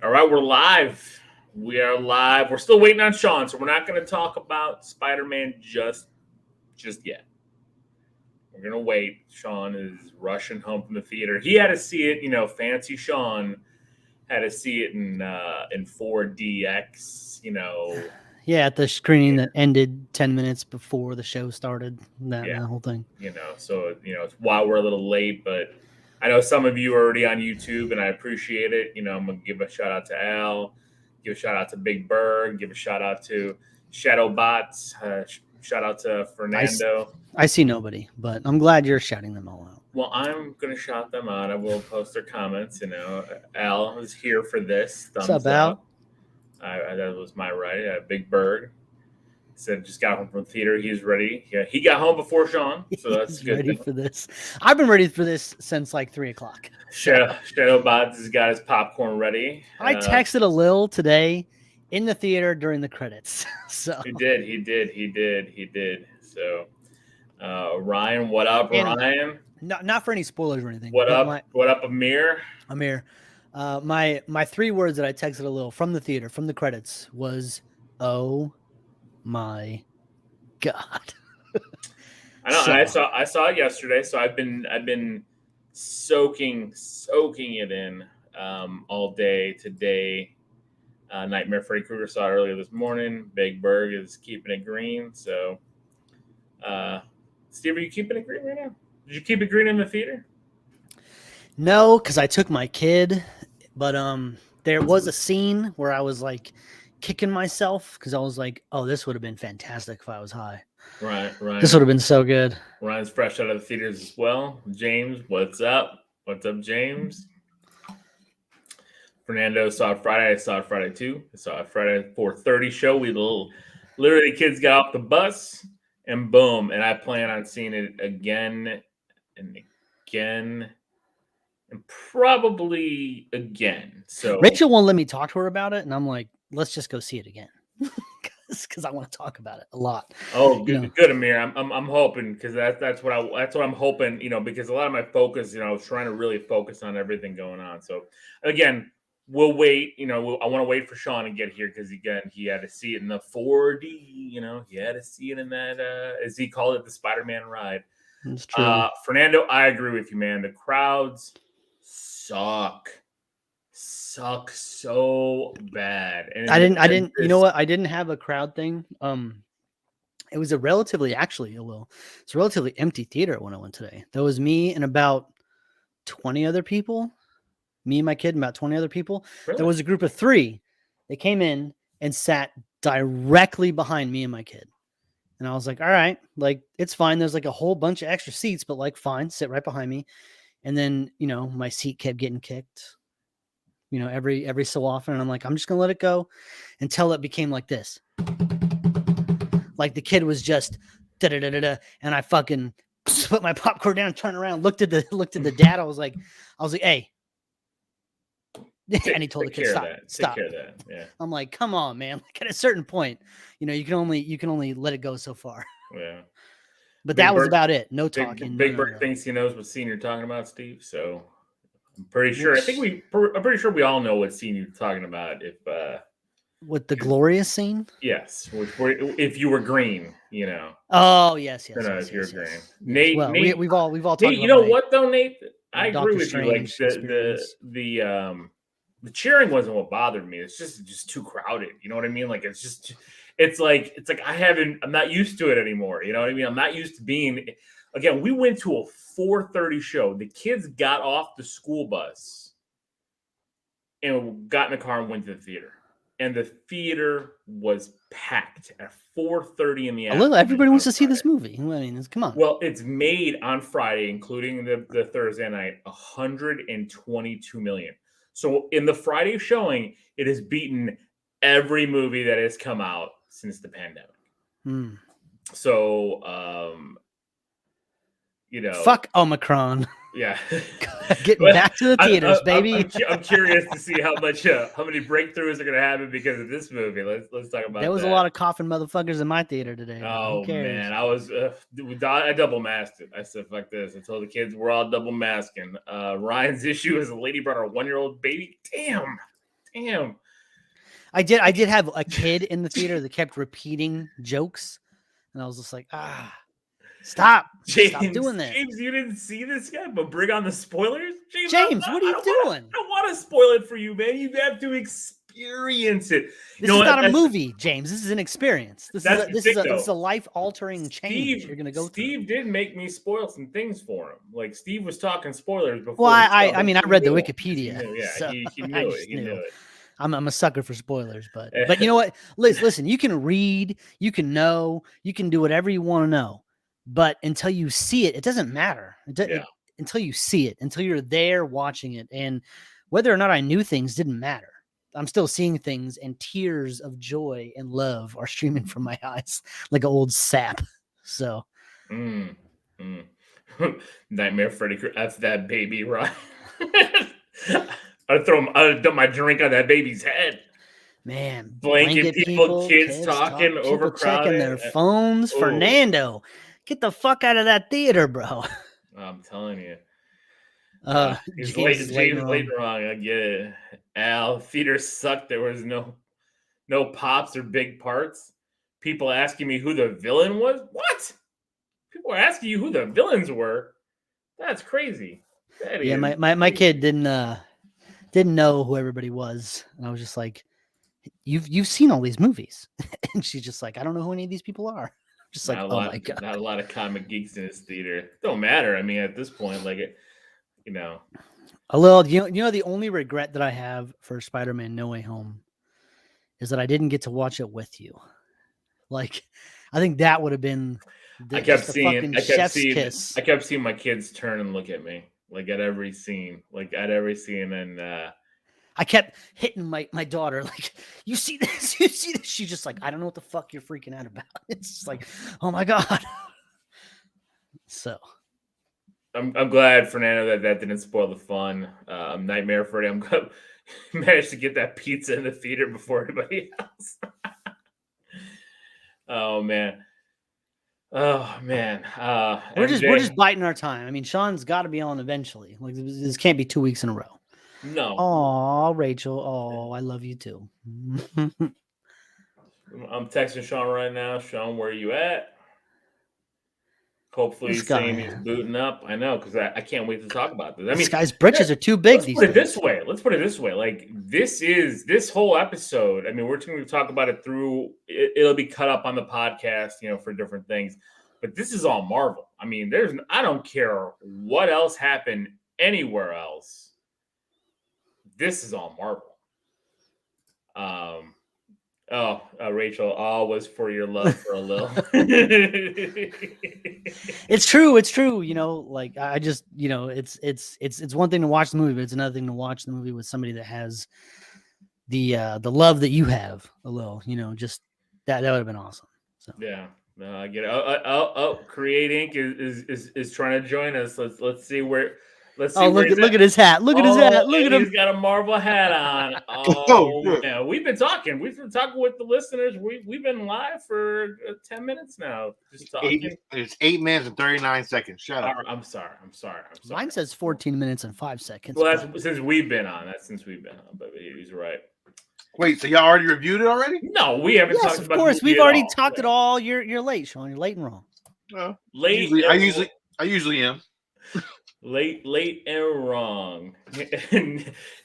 All right, we're live. We are live. We're still waiting on Sean, so we're not going to talk about Spider-Man just yet. We're going to wait. Sean is rushing home from the theater. He had to see it, fancy Sean had to see it in 4DX, Yeah, at the screening that ended 10 minutes before the show started. That yeah, whole thing. So it's why we're a little late, but I know some of you are already on YouTube, and I appreciate it. I'm gonna give a shout out to Al, give a shout out to Big Bird, give a shout out to Shadow Bots, shout out to I, Fernando. I see nobody, but I'm glad you're shouting them all out. Well, I'm gonna shout them out. I will post their comments. Al is here for this. What's up, Thumbs Al? up. That was my right. Big Bird said just got home from theater. He's ready. Yeah, he got home before Sean, so that's He's good. ready for this. I've been ready for this since like 3:00. Shadow Bots has got his popcorn ready. I texted a Lil today in the theater during the credits. So He did. So, Ryan, what up, Ryan? Not for any spoilers or anything. What but up? What up, Amir? My 3 words that I texted a Lil from the theater, from the credits, was "Oh my God." I know. I saw it yesterday, so I've been soaking it in all day today. Nightmare Freddy Krueger saw it earlier this morning. Big Berg is keeping it green. So, Steve, are you keeping it green right now? Did you keep it green in the theater? No, because I took my kid, but there was a scene where I was like kicking myself because I was like, "Oh, this would have been fantastic if I was high." Right. This would have been so good. Ryan's fresh out of the theaters as well. James, what's up? What's up, James? Fernando saw it Friday. I saw it Friday too. I saw it Friday 4:30 show. Literally kids got off the bus and boom. And I plan on seeing it again and again and probably again. So Rachel won't let me talk to her about it, and I'm like, let's just go see it again. Because I want to talk about it a lot. Oh, good, Amir. I'm hoping because that's what I'm hoping. Because a lot of my focus, I was trying to really focus on everything going on. So again, we'll wait. I want to wait for Sean to get here because again, he had to see it in the 4D. He had to see it in that as he called it, the Spider-Man ride. That's true. Fernando, I agree with you, man. The crowds suck so bad. And I didn't. You know what? I didn't have a crowd thing. It was a relatively empty theater when I went today. There was me and about 20 other people. Me and my kid and about 20 other people. Really? There was a group of 3. They came in and sat directly behind me and my kid. And I was like, all right, like, it's fine. There's like a whole bunch of extra seats, but like, fine, sit right behind me. And then, my seat kept getting kicked, every so often. And I'm like, I'm just going to let it go until it became like this. Like the kid was just da-da-da-da-da. And I fucking put my popcorn down, turned around, looked at the dad. I was like, hey. And he told the kid, stop. Take care of that. Yeah. I'm like, come on, man. Like at a certain point, you can only let it go so far. Yeah. But that was about it. No talking. Big Bird thinks he knows what scene you're talking about, Steve. So I'm pretty sure. I'm pretty sure we all know what scene you're talking about. With the glorious scene? Yes. If you were green, Oh yes. If you're green. Yes. Nate, well, Nate, we've all talked Nate, about. You know what though, Nate? I agree with Strange you. Like the cheering wasn't what bothered me. It's just too crowded. You know what I mean? Like it's like I'm not used to it anymore. You know what I mean? I'm not used to being. Again, we went to a 4:30 show. The kids got off the school bus and got in the car and went to the theater. And the theater was packed at 4:30 in the afternoon. Everybody wants to see this movie. I mean, come on. Well, it's made on Friday, including the Thursday night, 122 million. So in the Friday showing, it has beaten every movie that has come out since the pandemic. So, fuck Omicron. Yeah, getting back to the theaters, baby. I'm curious to see how many breakthroughs are going to happen because of this movie. Let's talk about. There was a lot of coughing motherfuckers in my theater today. Oh man, I double masked it. I said, "Fuck this!" I told the kids we're all double masking. Ryan's issue is a lady brought her 1-year-old baby. Damn. damn. I did have a kid in the theater that kept repeating jokes, and I was just like, stop doing that. James, you didn't see this yet, but bring on the spoilers. James, what are you doing? I don't want to spoil it for you, man. You have to experience it. This is not a movie, James. This is an experience. This is a life-altering change you're gonna go through. Steve did make me spoil some things for him. Like Steve was talking spoilers before. Well, I mean, I read the Wikipedia. He knew it. I'm a sucker for spoilers, but you know what? Listen, you can read, you can know, you can do whatever you want to know, but until you see it, it doesn't matter. Until you see it, until you're there watching it, and whether or not I knew things didn't matter. I'm still seeing things, and tears of joy and love are streaming from my eyes like an old sap. So, Nightmare Freddy, that's that baby, right? I'd dump my drink on that baby's head. Man, blanket people, kids talking, overcrowded, checking their phones. Ooh. Fernando, get the fuck out of that theater, bro. I'm telling you. He's late wrong. I get it. Al, theater sucked. There was no pops or big parts. People asking me who the villain was. What? People were asking you who the villains were. That's crazy. My kid didn't know who everybody was, and I was just like, "You've seen all these movies," and she's just like, "I don't know who any of these people are." I'm just like, "Oh my god!" Not a lot of comic geeks in this theater. Don't matter. I mean, at this point, a little. You know, the only regret that I have for Spider-Man: No Way Home is that I didn't get to watch it with you. Like, I think that would have been. I kept seeing my kids turn and look at me. Like at every scene, and I kept hitting my daughter, like, you see this? She's just like, I don't know what the fuck you're freaking out about. It's just like, oh my god. So I'm glad, Fernando, that didn't spoil the fun. Nightmare Freddy, I'm glad you managed to get that pizza in the theater before everybody else. Oh man. We're just biting our time. I mean, Sean's got to be on eventually. Like, this can't be 2 weeks in a row. No. Oh, Rachel. Oh, I love you too. I'm texting Sean right now. Sean, where are you at? Hopefully he's saying he's booting up. I know, because I can't wait to talk about this. I mean, this guy's britches are too big. Let's put it this way. Like, this whole episode. I mean, we're going to talk about it through. It'll be cut up on the podcast, for different things. But this is all Marvel. I mean, I don't care what else happened anywhere else. This is all Marvel. Rachel, all was for your love for a little. It's true. Like, I just, it's one thing to watch the movie, but it's another thing to watch the movie with somebody that has the love that you have a little, just that would have been awesome. So yeah, no, I get it. Create Inc. is trying to join us. Let's see where. Let's see. Look at his hat. Look at his hat. Look at him. He's got a Marvel hat on. Oh, yeah. We've been talking with the listeners. We've been live for 10 minutes now. Just talking. It's 8 minutes and 39 seconds. Shut up. I'm sorry. Mine says 14 minutes and 5 seconds. Well, that's since we've been on. But he's right. Wait, so y'all already reviewed it already? No, we haven't talked about it. Of course, we've already talked it all. You're late, Sean. You're late and wrong. Late. I usually am. Late and wrong.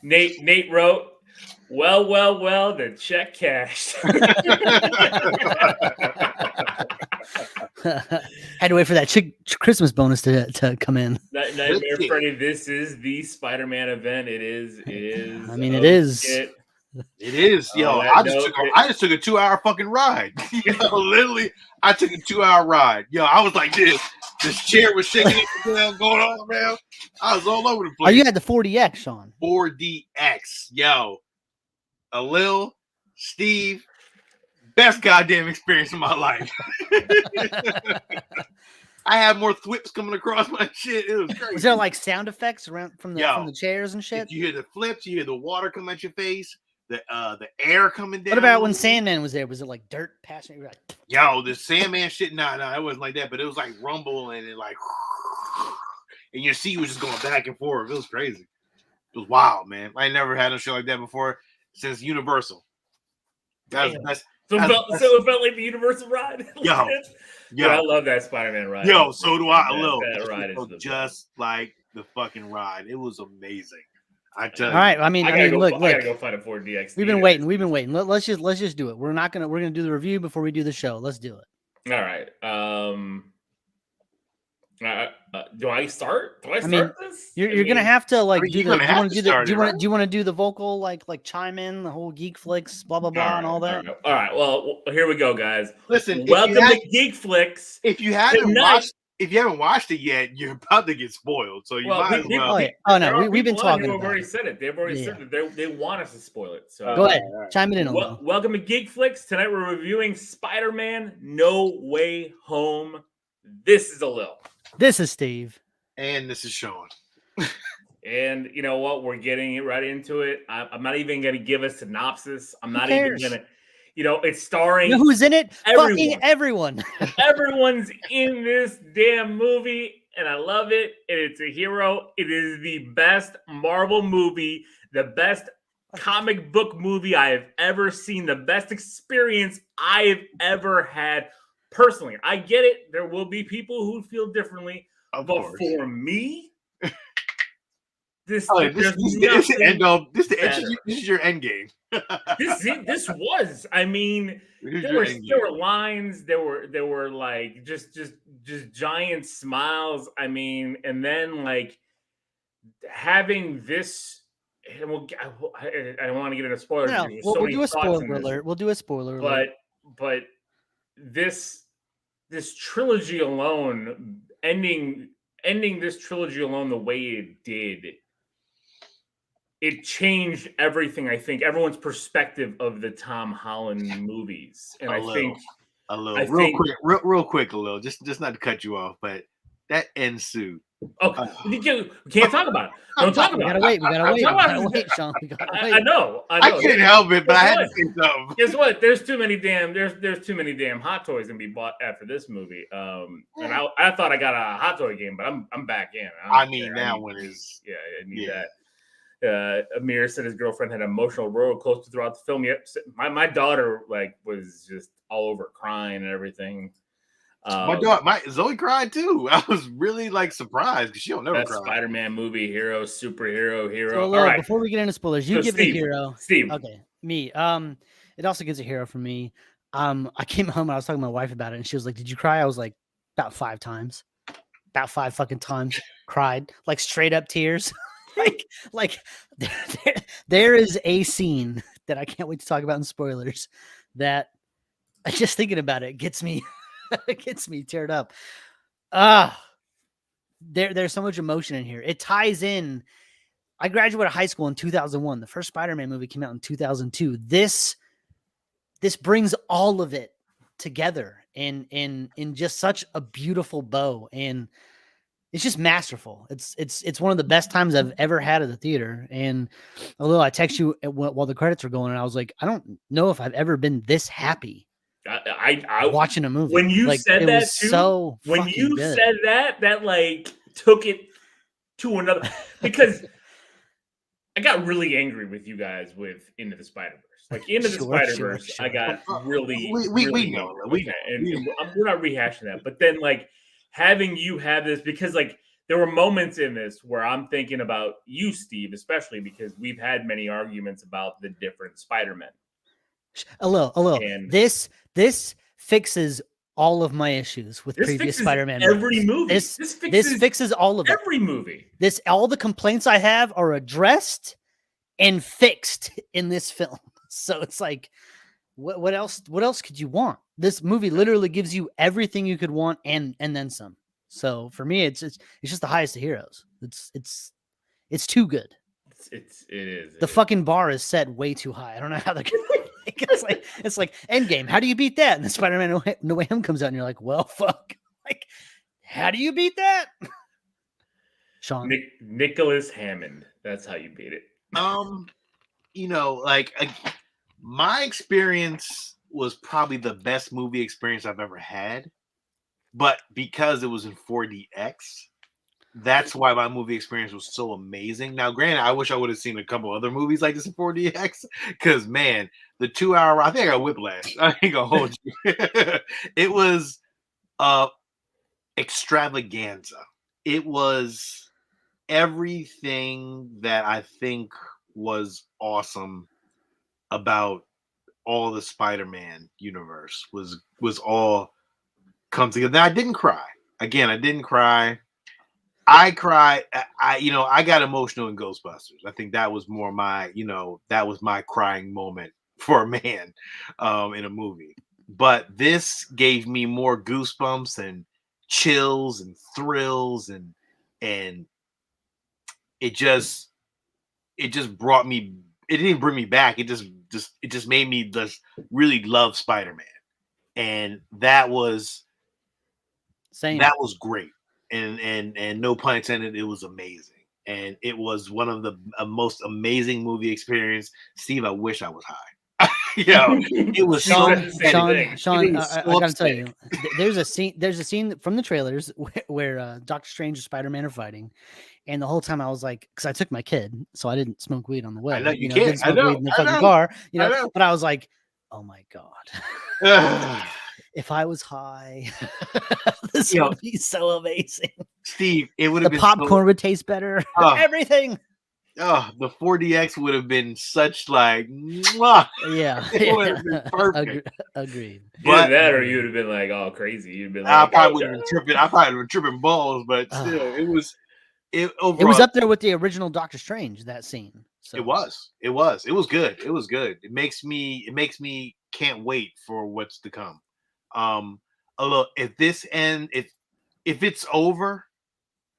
Nate wrote, well, the check cashed. Had to wait for that Christmas bonus to come in. Nightmare Freddy, this is the Spider-Man event. It is. I mean, it is. It is. Yo, I just took a 2-hour fucking ride. Literally, I took a 2-hour ride. Yo, I was like this. This chair was shaking going on, man. I was all over the place. Oh, you had the 4DX, Sean. 4DX. Yo. Alil, Steve, best goddamn experience of my life. I had more thwips coming across my shit. It was crazy. Was there like sound effects around from the chairs and shit? You hear the flips, you hear the water come at your face. The air coming down. What about when Sandman was there? Was it like dirt passing? Like... Yo, the Sandman shit. No, it wasn't like that. But it was like rumble and it like, and your seat was just going back and forth. It was crazy. It was wild, man. I never had a show like that before. since Universal. That was the best. So it felt like the Universal ride. Yo, Dude, I love that Spider-Man ride. Yo, so do I. That ride is just like the fucking ride. It was amazing. I tell you. All right. I mean, look. I gotta go find a 4DX. We've been waiting. Let's just do it. We're gonna do the review before we do the show. Let's do it. All right. Do I start? Do I start this? You're gonna have to like do the. Do you want to do the vocal like chime in the whole Geek Flicks blah blah blah and all that? All right. Well, here we go, guys. Listen, welcome to Geek Flicks. If you haven't watched it yet, you're about to get spoiled. So you might as well. Oh no, we've been talking. They've already said it. They've already said that they want us to spoil it. So go ahead, chime it in. Welcome to Geek Flicks. Tonight we're reviewing Spider-Man: No Way Home. This is a Lil. This is Steve. And this is Sean. And you know what? We're getting it right into it. I'm not even going to give a synopsis. I'm not even going to, it's starring. You know who's in it? Fucking everyone. Everyone's in this damn movie, and I love it. And it's a hero. It is the best Marvel movie, the best comic book movie I have ever seen, the best experience I have ever had. Personally, I get it. There will be people who feel differently, but for me, this is your end game. this was. I mean, there were lines. There were like just giant smiles. I mean, and then like having this. And I don't want to get into spoilers. No, we'll do a spoiler alert. We'll do a spoiler alert. But this trilogy alone, ending this trilogy alone the way it did, it changed everything. I think everyone's perspective of the Tom Holland movies, and real quick, a little, just not to cut you off, but that end suit. Okay, we can't talk about it. Don't talk about it. We gotta wait, Sean. I know. I couldn't help it, but I had to say something. Guess what? There's too many damn Hot Toys gonna be bought after this movie. And I thought I got a Hot Toy game, but I'm back in. I need that one is. Yeah, I need that. Amir said his girlfriend had an emotional roller coaster throughout the film. Yep, my daughter was just all over crying and everything. My Zoe cried too. I was really surprised because she don't never cry. Spider-Man movie hero, superhero hero. So, all right. Before we get into spoilers, you give the hero. Steve. Okay, me. It also gives a hero from me. I came home and I was talking to my wife about it, and she was like, "Did you cry?" I was like, "About 5 times. About 5 fucking times." Cried like straight up tears. there is a scene that I can't wait to talk about in spoilers. That just thinking about it gets me. It gets me teared up. There's so much emotion in here. It ties in. I graduated high school in 2001. The first Spider-Man movie came out in 2002. This brings all of it together in just such a beautiful bow, and it's just masterful. It's one of the best times I've ever had at the theater. And although I text you while the credits were going, and I was like, I don't know if I've ever been this happy. I watching a movie. When you said that too, so when you good. said that took it to another, because I got really angry with you guys with Into the Spider-Verse. Into the Spider-Verse, sure. I got really we know. And we're not rehashing that. But then having you have this, because there were moments in this where I'm thinking about you, Steve, especially because we've had many arguments about the different Spider-Men. A little. And this fixes all of my issues with previous Spider-Man every movie. This fixes all of every movie. All the complaints I have are addressed and fixed in this film. So it's like, what else could you want? This movie literally gives you everything you could want and then some. So for me, it's just the highest of heroes. It's too good. It is. The fucking bar is set way too high. I don't know how they're gonna. It's like Endgame. How do you beat that? And then Spider-Man No Way Home comes out, and you're like, well, fuck. How do you beat that? Sean. Nicholas Hammond. That's how you beat it. My experience was probably the best movie experience I've ever had, but because it was in 4DX, that's why my movie experience was so amazing. Now, granted, I wish I would have seen a couple other movies like this in 4DX, because man, the 2 hour, I think I got whiplash. I ain't gonna hold you. It was extravaganza. It was everything that I think was awesome about all the Spider-Man universe was all come together. Now, I didn't cry. Again, I didn't cry. I cried. I got emotional in Ghostbusters. I think that was more my, that was my crying moment for a man in a movie. But this gave me more goosebumps and chills and thrills, and it just brought me. It didn't bring me back. It just made me just really love Spider-Man, and that was great. And no pun intended, it was amazing. And it was one of the most amazing movie experience. Steve, I wish I was high. It was Sean, I gotta tell you, there's a scene from the trailers where Doctor Strange and Spider-Man are fighting. And the whole time I was like, because I took my kid, so I didn't smoke weed on the way. I know you can't. Didn't smoke weed in the fucking car, But I was like, oh my God. If I was high, this would be so amazing. Steve, it would have been popcorn would taste better. Everything. Oh, the 4DX would have been such like, mwah. Yeah. It would have been perfect. Agreed. But that, or you'd have been like all crazy. You'd been like, I probably would have been tripping. I probably would have been tripping balls, but still, it was. Overall, it was up there with the original Doctor Strange. That scene. So. It was good. It was good. It makes me can't wait for what's to come. Look, if it's over,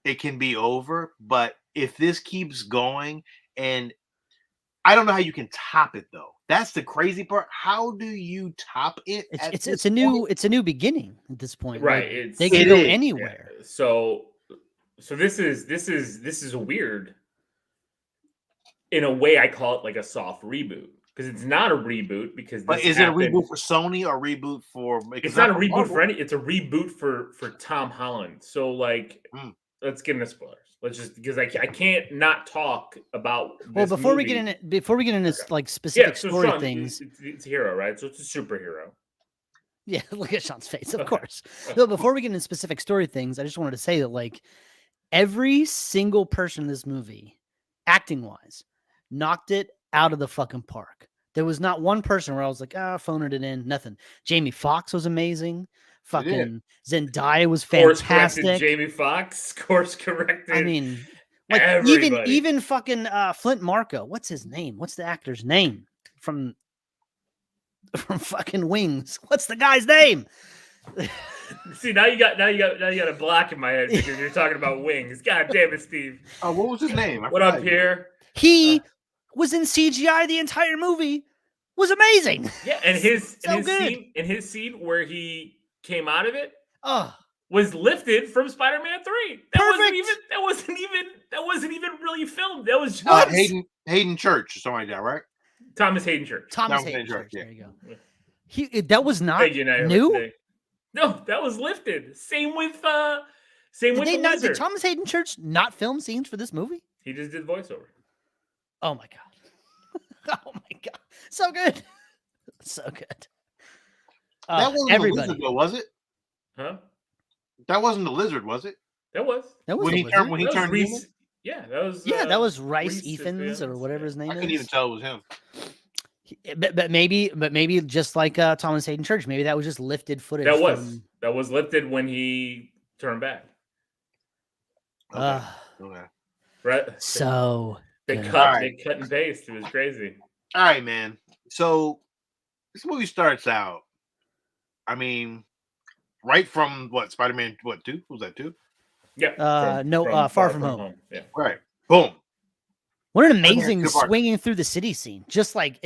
it can be over. But if this keeps going, and I don't know how you can top it though. That's the crazy part. How do you top it? It's a new beginning at this point. Right. Like, they can go anywhere. Yeah. So this is a weird. In a way, I call it like a soft reboot, because it's not a reboot. But is it a reboot for Sony or a reboot for? It's not a reboot for any. It's a reboot for Tom Holland. So like, let's get into spoilers. Let's just, because I can't not talk about. This before we get into like specific story Sean, things, it's a hero, right? So it's a superhero. Yeah, look at Sean's face, of course. No, before we get into specific story things, I just wanted to say that like every single person in this movie, acting wise, knocked it out of the fucking park. There was not one person where I was like, phoning it in, nothing. Jamie Foxx was amazing. Fucking Zendaya was fantastic. Course corrected Jamie Foxx. Course corrected. I mean, like everybody. even fucking Flint Marko. What's his name? What's the actor's name from fucking Wings? What's the guy's name? See, now you got a block in my head because you're talking about Wings. God damn it, Steve. Oh, what was his name? What up here? He was in CGI the entire movie. Was amazing. Yeah, and his scene where he came out of it was lifted from Spider-Man 3. That wasn't even really filmed. That was just Hayden Church or something like that, right? Thomas Hayden Church. Thomas Hayden Church. There you go. That was not new. No, that was lifted. Same with did Thomas Hayden Church not film scenes for this movie? He just did voiceover. Oh my god. Oh my god. So good. So good. That wasn't everybody. The lizard, though, was it? Huh? That wasn't the lizard, was it? That was when he turned Reese. Yeah, that was. That was Rice Ethans or whatever his name is. I couldn't even tell it was him. But maybe just like Thomas Hayden Church, maybe that was just lifted footage. That was lifted when he turned back. Okay. Right. So they cut and paste. It was crazy. All right, man. So this movie starts out. I mean, right from Spider-Man 2? Was that 2? Yeah. Far From Home. Yeah. Right. Boom. What an amazing swinging through the city scene. Just like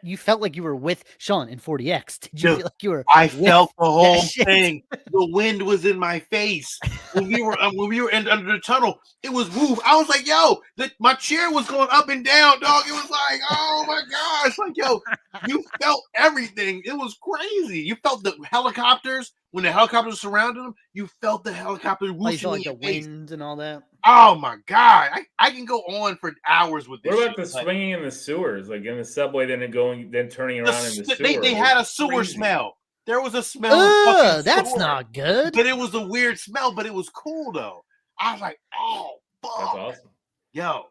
you felt like you were with Sean in 4DX. Did you feel like you were? I felt the whole thing. The wind was in my face when we were under the tunnel. It was woof. I was like, yo, my chair was going up and down, dog. It was like, oh my gosh, like, yo, you felt everything. It was crazy. You felt the helicopters when the helicopters surrounded him, you felt the helicopter whooshing Like, you felt like in the your face. wind and all that. Oh my god, I can go on for hours with this. What about shit. the swinging in the sewers, like in the subway, then turning around in the sewer? They had a sewer crazy. smell. There was a smell. Of fucking That's sewer. not good. But it was a weird smell, but it was cool though. I was like, oh fuck. That's awesome. Yo.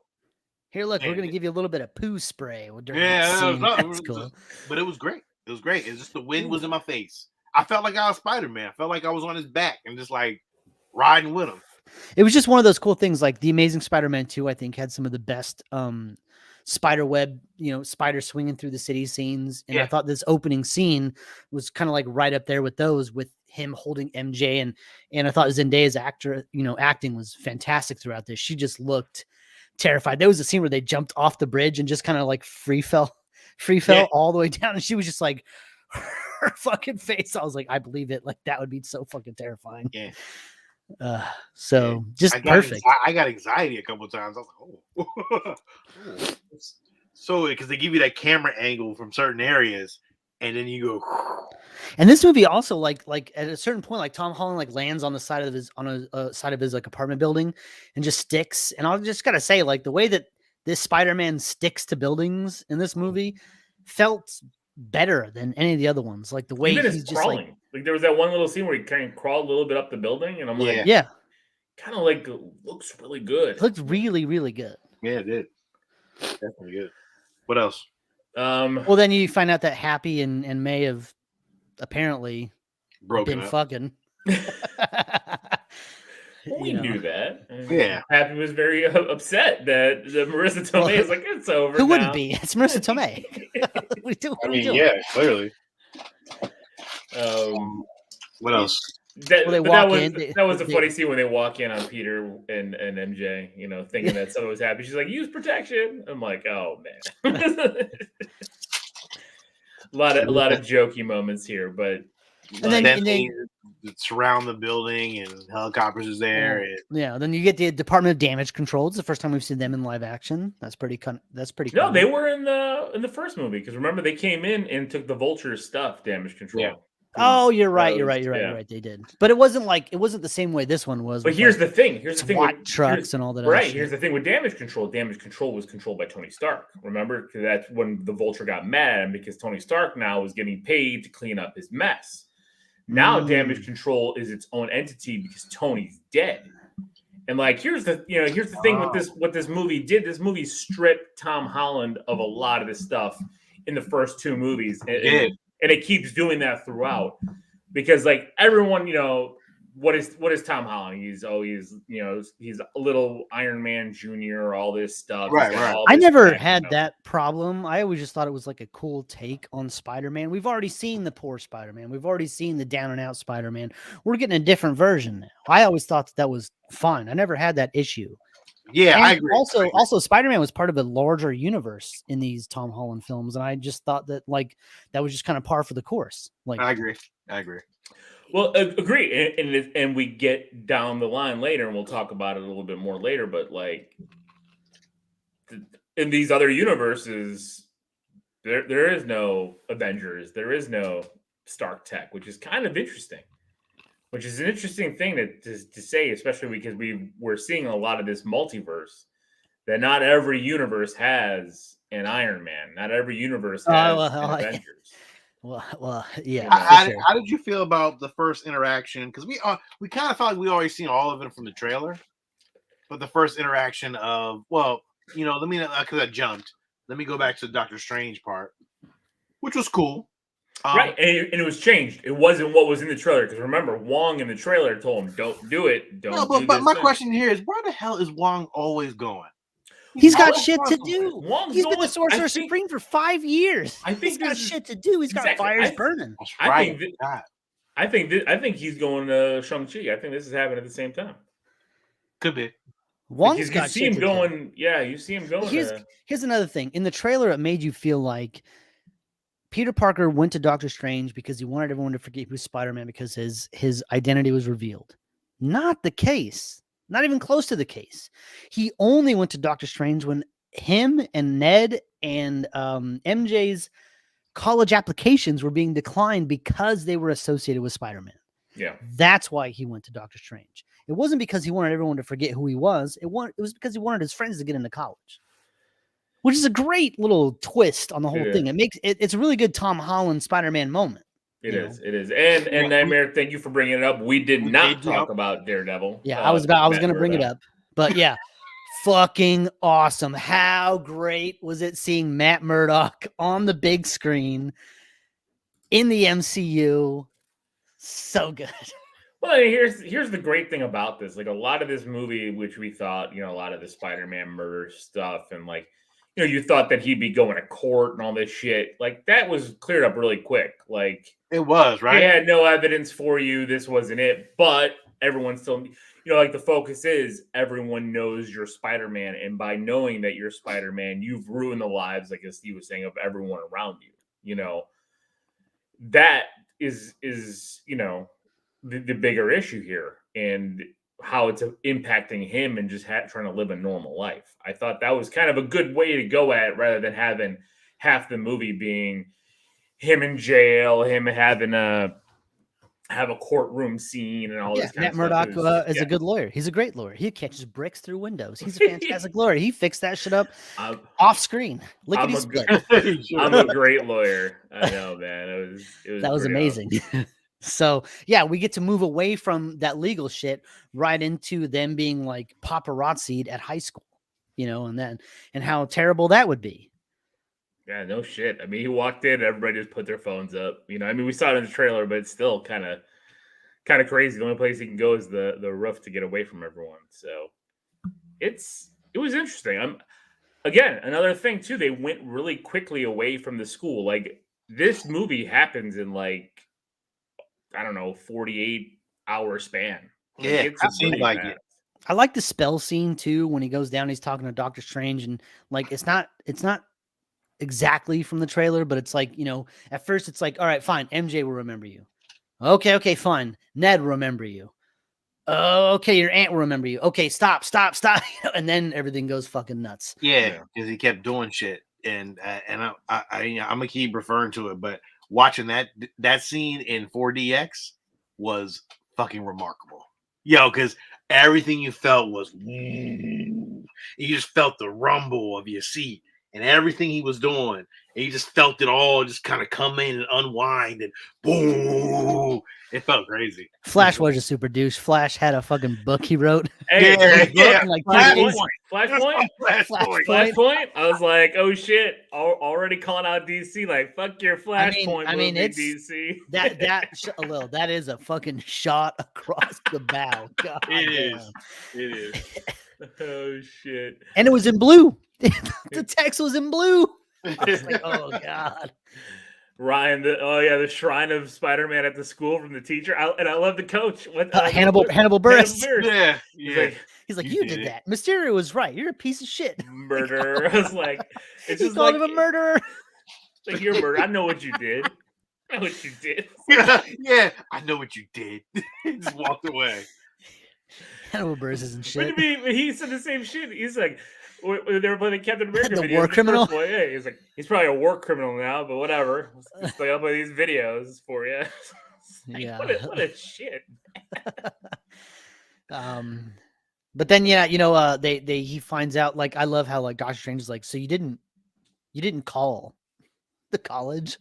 Here, look, we're Man, gonna give you a little bit of poo spray during Yeah, the scene. that That's cool. But it was great. It was great. It's just the wind was in my face. I felt like I was Spider-Man. I felt like I was on his back and just like riding with him. It was just one of those cool things. Like the Amazing Spider-Man 2, I think, had some of the best spider web, spider swinging through the city scenes. And I thought this opening scene was kind of like right up there with those, with him holding MJ, and I thought Zendaya's acting was fantastic throughout this. She just looked terrified. There was a scene where they jumped off the bridge and just kind of like free fell all the way down, and she was just like her fucking face. I was like, I believe it. Like that would be so fucking terrifying. Yeah. Just perfect. I got anxiety a couple of times. I was like, oh. So because they give you that camera angle from certain areas, and then you go. And this movie also like at a certain point, like Tom Holland like lands on the side of his side of his like apartment building and just sticks. And I just gotta say, like the way that this Spider-Man sticks to buildings in this movie felt better than any of the other ones. Like the way Even he's just crawling. Like there was that one little scene where he kind of crawled a little bit up the building, and I'm like, yeah, kind of like looks really good. It looked really, really good. Yeah, it did. Definitely good. What else? Well, then you find out that Happy and May have apparently Broken been up. fucking. We knew that. Yeah. Happy was very upset that Marissa Tomei is like, it's over. Who now. wouldn't be? It's Marissa Tomei. What are you doing? Yeah, clearly. What else? That was a they- funny scene when they walk in on Peter and MJ, thinking that someone was happy. She's like, use protection. I'm like, oh man. a lot of jokey moments here, but and then they surround the building and helicopters is there. Yeah, then you get the Department of Damage Control. It's the first time we've seen them in live action. That's pretty cool. No, they were in the first movie, because remember they came in and took the Vulture's stuff, Damage Control. Yeah. Oh, you're right. They did, but it wasn't the same way this one was. But here's the thing. SWAT trucks and all that. Right. Here's the thing with Damage Control. Damage Control was controlled by Tony Stark. Remember, because that's when the Vulture got mad, because Tony Stark now was getting paid to clean up his mess. Now Damage Control is its own entity because Tony's dead. And like, here's the thing with what this movie did. This movie stripped Tom Holland of a lot of this stuff in the first two movies. And it keeps doing that throughout, because like everyone, what is Tom Holland? He's a little Iron Man Jr., all this stuff. Right. I never had that problem. I always just thought it was like a cool take on Spider-Man. We've already seen the poor Spider-Man. We've already seen the down and out Spider-Man. We're getting a different version now. I always thought that was fun. I never had that issue. Yeah, and I agree. Also, Spider-Man was part of a larger universe in these Tom Holland films, and I just thought that that was just kind of par for the course. Like, I agree. Well, agree, and we get down the line later, and we'll talk about it a little bit more later. But like in these other universes, there is no Avengers, there is no Stark Tech, which is kind of interesting. Which is an interesting thing to say, especially because we're seeing a lot of this multiverse, that not every universe has an Iron Man. Not every universe has an Avengers. Well, yeah. How did you feel about the first interaction? Because we kind of felt like we already seen all of it from the trailer, but the first interaction of because I jumped. Let me go back to the Doctor Strange part, which was cool. Right, and it was changed. It wasn't what was in the trailer, because remember, Wong in the trailer told him, "Don't do it." But my question here is, where the hell is Wong always going? He's got shit to do. He's been the Sorcerer Supreme for 5 years. I think he's got shit to do. He's got fires burning. That's right. I think he's going to Shang-Chi. I think this is happening at the same time. Could be. Wong's got you see him going. Yeah, you see him going. Here's another thing. In the trailer, it made you feel like Peter Parker went to Doctor Strange because he wanted everyone to forget he was Spider-Man, because his identity was revealed. Not the case. Not even close to the case. He only went to Doctor Strange when him and Ned and MJ's college applications were being declined because they were associated with Spider-Man. Yeah. That's why he went to Doctor Strange. It wasn't because he wanted everyone to forget who he was. It was because he wanted his friends to get into college, which is a great little twist on the whole thing. It's a really good Tom Holland Spider-Man moment. It is. And Nightmare, thank you for bringing it up. We did not talk about Daredevil. Yeah, I was going to bring it up, but yeah, fucking awesome. How great was it seeing Matt Murdock on the big screen in the MCU? So good. Well, here's the great thing about this. Like, a lot of this movie, which we thought, a lot of the Spider-Man murder stuff, and like, you thought that he'd be going to court and all this shit. Like, that was cleared up really quick. Like, it was, right? They had no evidence for you. This wasn't it. But everyone still, like, the focus is everyone knows you're Spider-Man. And by knowing that you're Spider-Man, you've ruined the lives, like as Steve was saying, of everyone around you. That is the bigger issue here, and how it's impacting him and just trying to live a normal life. I thought that was kind of a good way to go at it, rather than having half the movie being him in jail, him having have a courtroom scene and all this kind Matt of Murdock stuff. is a good lawyer. He's a great lawyer. He catches bricks through windows. He's a fantastic lawyer. He fixed that shit up off screen. I'm a great lawyer. I know, man. That was amazing. So yeah, we get to move away from that legal shit right into them being like paparazzi'd at high school, and how terrible that would be. Yeah, no shit. I mean, he walked in, everybody just put their phones up. I mean, we saw it in the trailer, but it's still kind of crazy. The only place he can go is the roof to get away from everyone. So it was interesting. Again, another thing too, they went really quickly away from the school. Like, this movie happens in like, I don't know, 48-hour span. Like, yeah, it seems like it. I like the spell scene too, when he goes down, he's talking to Doctor Strange, and like it's not exactly from the trailer, but it's like, at first it's like, all right, fine, MJ will remember you. Okay, fine. Ned will remember you. Oh, okay, your aunt will remember you. Okay, stop. And then everything goes fucking nuts. Yeah, because he kept doing shit, and I'm gonna keep referring to it, but watching that scene in 4DX was fucking remarkable. Because everything you felt was, you just felt the rumble of your seat and everything he was doing. And you just felt it all just kind of come in and unwind, and boom. It felt crazy. Flash was a super douche. Flash had a fucking book he wrote. Flashpoint. I was like, oh shit! Already calling out DC. Like, fuck your Flashpoint. I mean, it's DC. that is a fucking shot across the bow. God It is. Oh shit! And it was in blue. The text was in blue. I was like, oh god. Ryan, the shrine of Spider-Man at the school from the teacher. I love the coach. Hannibal Buress. Yeah. He's like, you did that. Mysterio was right. You're a piece of shit. Murderer. I was like, it's just called him a murderer. Like, you're a murderer. I know what you did. I know what you did. Yeah, I know what you did. He just walked away. Hannibal Buress isn't shit. He said the same shit. He's like, they were playing Captain America the videos. War criminal? Yeah, he's like, he's probably a war criminal now, but whatever. Let's play up with these videos for you. Like, yeah. What a shit. But then he finds out, like, I love how like Doctor Strange is like, so you didn't call the college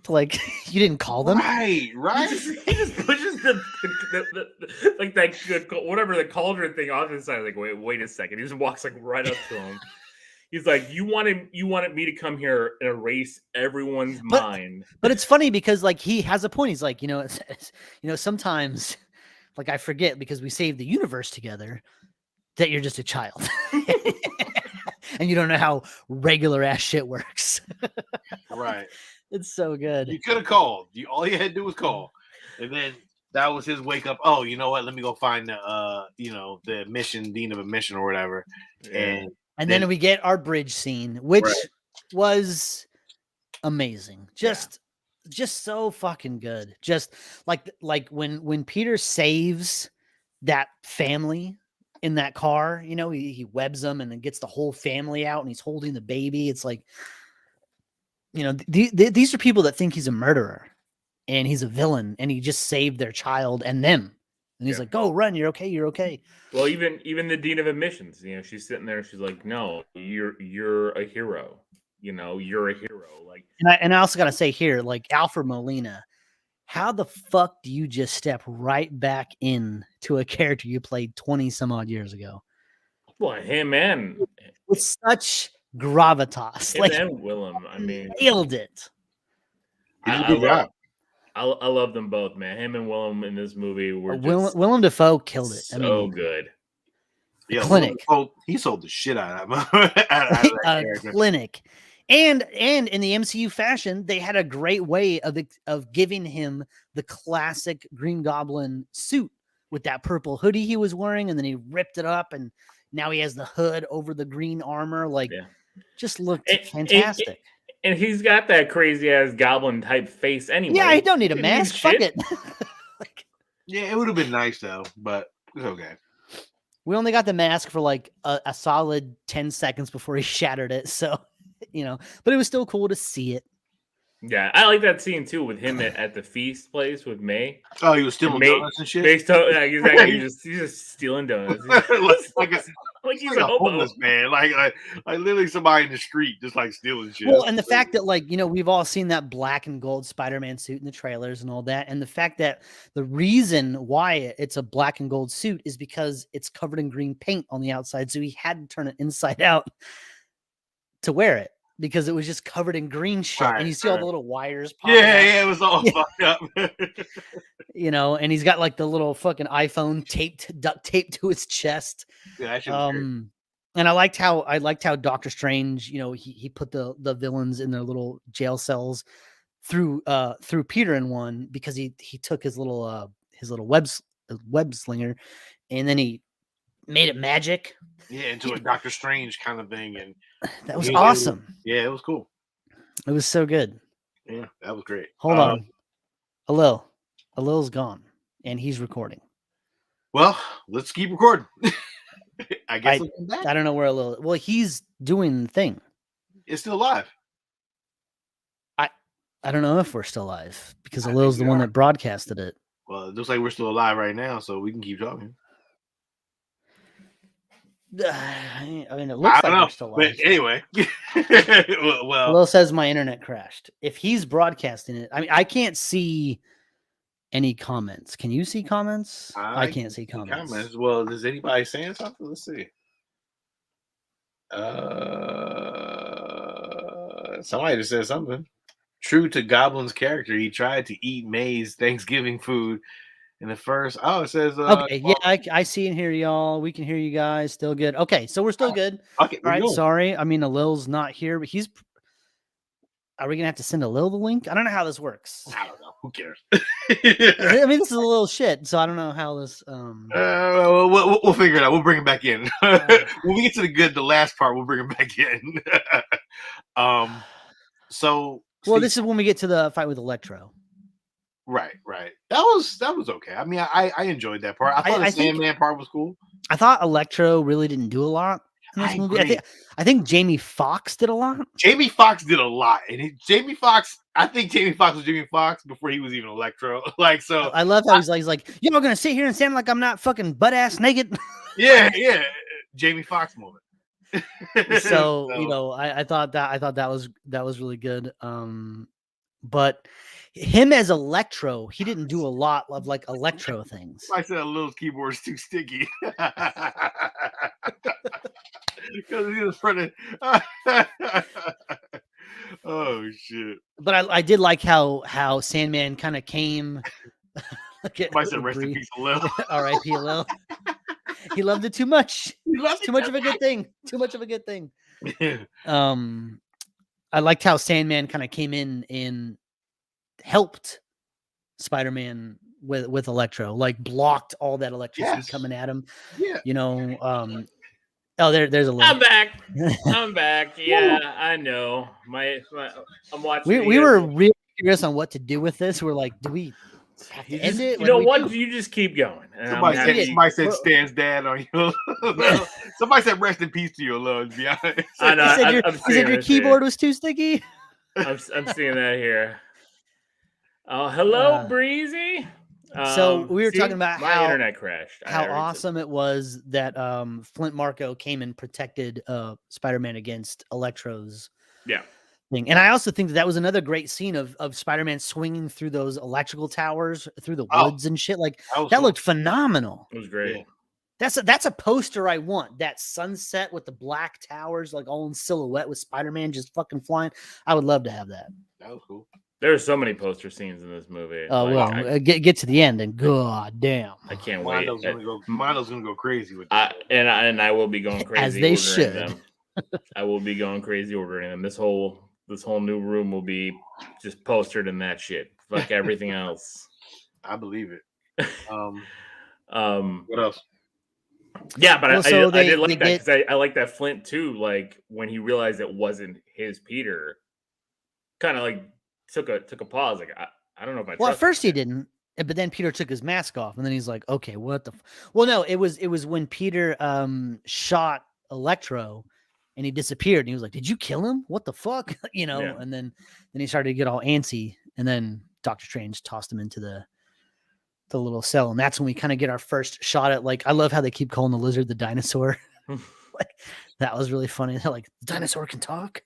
to, like, you didn't call them, right? He just pushes the like that whatever the cauldron thing off his side. Like, wait a second. He just walks like right up to him. He's like, you wanted me to come here and erase everyone's mind. But it's funny because like he has a point. He's like, sometimes like I forget because we saved the universe together that you're just a child. And you don't know how regular ass shit works. Right. It's so good. You could have called. All you had to do was call. And then that was his wake up. Oh, you know what? Let me go find the mission, dean of a mission or whatever. Yeah. And then we get our bridge scene, which was amazing. Just so fucking good. Just like when Peter saves that family in that car, he webs them and then gets the whole family out and he's holding the baby. It's like, these are people that think he's a murderer. and he's a villain, and he just saved their child and them. And he's like, "Go run, you're okay, you're okay." Well, even the dean of admissions, she's sitting there. She's like, "No, you're a hero. You're a hero." Like, and I also gotta say here, like Alfred Molina, how the fuck do you just step right back in to a character you played 20 some odd years ago? Well, him and with such gravitas, and Willem. I mean, nailed it. I love them both, man. Him and Willem in this movie were Willem Dafoe killed it. So good. Yeah, Clinic. He sold the shit out of that Clinic. And in the MCU fashion, they had a great way of giving him the classic Green Goblin suit with that purple hoodie he was wearing, and then he ripped it up, and now he has the hood over the green armor. Just looked fantastic. And he's got that crazy ass goblin type face anyway. Yeah, he don't need a mask. Fuck it. Yeah, it would have been nice though, but it's okay. We only got the mask for like a solid 10 seconds before he shattered it. So, but it was still cool to see it. Yeah, I like that scene too with him at the feast place with May. Oh, he was stealing donuts and shit. Exactly. He's just stealing donuts. Like he's a homeless man, like literally somebody in the street just like stealing shit. Well, and the fact that we've all seen that black and gold Spider-Man suit in the trailers and all that, and the fact that the reason why it's a black and gold suit is because it's covered in green paint on the outside, so he had to turn it inside out to wear it because it was just covered in green shit, and you see all the little wires popping out. Yeah, it was all fucked up. And he's got like the little fucking iPhone duct taped to his chest. Yeah, and I liked how Doctor Strange, he put the villains in their little jail cells through Peter in one because he took his little web slinger, and then he made it magic. Yeah, into a Doctor Strange kind of thing, and that was awesome. Yeah, it was cool. It was so good. Yeah, that was great. Hold on, Alil's gone, and he's recording. Well, let's keep recording. I guess I don't know where Alil. Well, he's doing the thing. It's still live. I don't know if we're still live because Alil's the one that broadcasted it. Well, it looks like we're still alive right now, so we can keep talking. I mean, it looks like we're still live. But anyway, Alil says my internet crashed. If he's broadcasting it, I mean, I can't see any comments. Can you see comments? I can't see comments. Well, is anybody saying something? Let's see. Somebody just said something. True to Goblin's character, he tried to eat May's Thanksgiving food in the first. Oh, it says. Okay, yeah, I see and hear y'all. We can hear you guys. Still good. Okay, so we're still good. Okay, all right. Sorry, I mean, Alil's not here, but he's. Are we gonna have to send Alil the link? I don't know how this works. I don't know. Who cares? I mean, this is a little shit, so I don't know how this. We'll figure it out. We'll bring it back in when we get to the last part. We'll bring it back in. Well, this is when we get to the fight with Electro. Right. That was okay. I mean, I enjoyed that part. I thought the Sandman part was cool. I thought Electro really didn't do a lot in this movie. I think Jamie Foxx did a lot. Jamie Foxx did a lot, and I think Jamie Foxx was Jamie Foxx before he was even Electro. So I love how he's like, y'all gonna sit here and stand like I'm not fucking butt ass naked. Yeah, Jamie Foxx moment. So I thought that was really good. But him as Electro, he didn't do a lot of like Electro things. I said Alil's keyboard is too sticky. Because he was running. Oh shit! But I did like how Sandman kind of came. I said rest in peace, Alil. R.I.P. Alil. He loved it too much. Too much of a good thing. Too much of a good thing. I liked how Sandman kind of came in and helped Spider-Man with Electro, like blocked all that electricity coming at him. Yeah. Oh, there's a link. I'm back. Yeah, I know. I'm watching. We were really curious on what to do with this. We're like, do we have to end it? You know what? You just keep going. Somebody said Stan's dad on you. Somebody said rest in peace to you, Lord. To be honest. I know. He said your keyboard was too sticky. I'm seeing that here. Oh, hello, Uh, Breezy. So we were See, talking about my internet crashed. how awesome it was that Flint Marko came and protected Spider-Man against Electro's thing. And I also think that was another great scene of Spider-Man swinging through those electrical towers through the woods and shit. Like that looked phenomenal. It was great. Yeah. That's a poster I want. That sunset with the black towers, like all in silhouette with Spider-Man just fucking flying. I would love to have that. That was cool. There's so many poster scenes in this movie. Get to the end and god damn. I can't wait. Mondo's gonna go crazy with that. And I will be going crazy as they should. Them. I will be going crazy ordering them. This whole new room will be just postered in that shit. Fuck everything else. I believe it. What else? Yeah, but I did like that because I like that Flint too. Like when he realized it wasn't his Peter, kind of like took a pause. Like I don't know if I. Well, at first he didn't, but then Peter took his mask off, and then he's like, "Okay, what the?" Well, no, it was when Peter shot Electro, and he disappeared, and he was like, "Did you kill him? What the fuck?" You know, and then he started to get all antsy, and then Doctor Strange tossed him into the little cell, and that's when we kind of get our first shot at, like, I love how they keep calling the lizard the dinosaur. Like, that was really funny. They're like, the dinosaur can talk.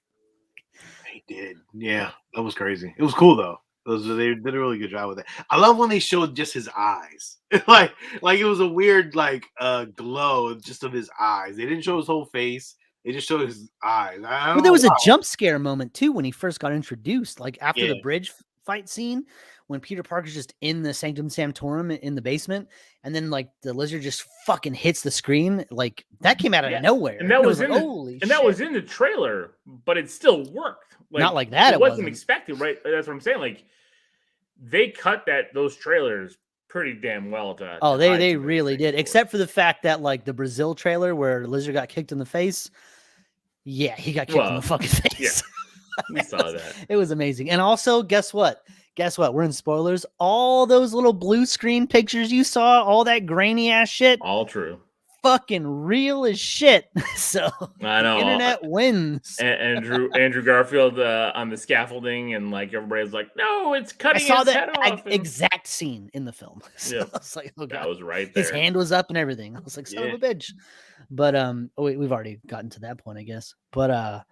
They did, yeah, that was crazy. It was cool though. They did a really good job with it. I love when they showed just his eyes, like it was a weird glow just of his eyes. They didn't show his whole face. They just showed his eyes. Well, there was a jump scare moment too when he first got introduced, like after the bridge fight scene, when Peter Parker's just in the Sanctum Sanctorum in the basement, and then like the lizard just fucking hits the screen, like that came out of nowhere. And that was like, holy shit. That was in the trailer, but it still worked. Like, not like that. It wasn't expected, right? That's what I'm saying. Like they cut those trailers pretty damn well. They really did, except for the fact that like the Brazil trailer where Lizard got kicked in the face. Yeah, he got kicked in the fucking face. Yeah, we saw that. It was amazing. And also, guess what? We're in spoilers. All those little blue screen pictures you saw, all that grainy ass shit. All true. Fucking real as shit. So I know. The internet wins. Andrew Garfield on the scaffolding, and like everybody's like, no, it's cutting his head off. Exact scene in the film. So I was like, oh God. That was right there. His hand was up and everything. I was like, son of a bitch. But we've already gotten to that point, I guess. But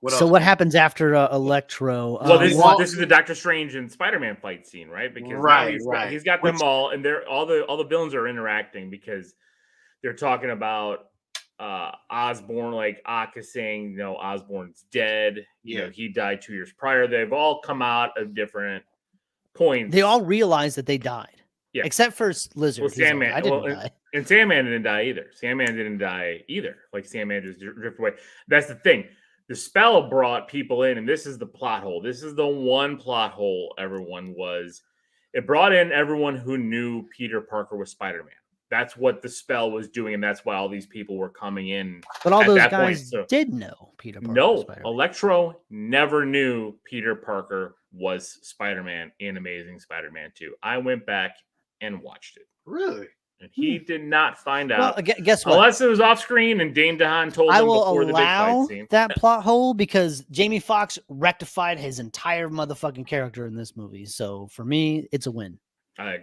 what happens after Electro? Well, this is the Doctor Strange and Spider-Man fight scene, right? Because he's got them all, and they're all the villains are interacting because they're talking about Osborn, like Akka saying, Osborn's dead. You know, he died 2 years prior. They've all come out of different points. They all realize that they died. Yeah. Except for Lizard. Well, Sandman. Like, I didn't die. And Sandman didn't die either. Sandman didn't die either. Like Sandman just drifted away. That's the thing. The spell brought people in, and this is the plot hole. This is the one plot hole it brought in everyone who knew Peter Parker was Spider-Man. That's what the spell was doing, and that's why all these people were coming in. But all those guys did know Peter Parker was Spider-Man. Electro never knew Peter Parker was Spider-Man in Amazing Spider-Man 2. I went back and watched it. Really? And he did not find out. Well, guess what? Unless it was off screen and Dane DeHaan told him before the big fight scene. That plot hole because Jamie Foxx rectified his entire motherfucking character in this movie. So for me, it's a win. I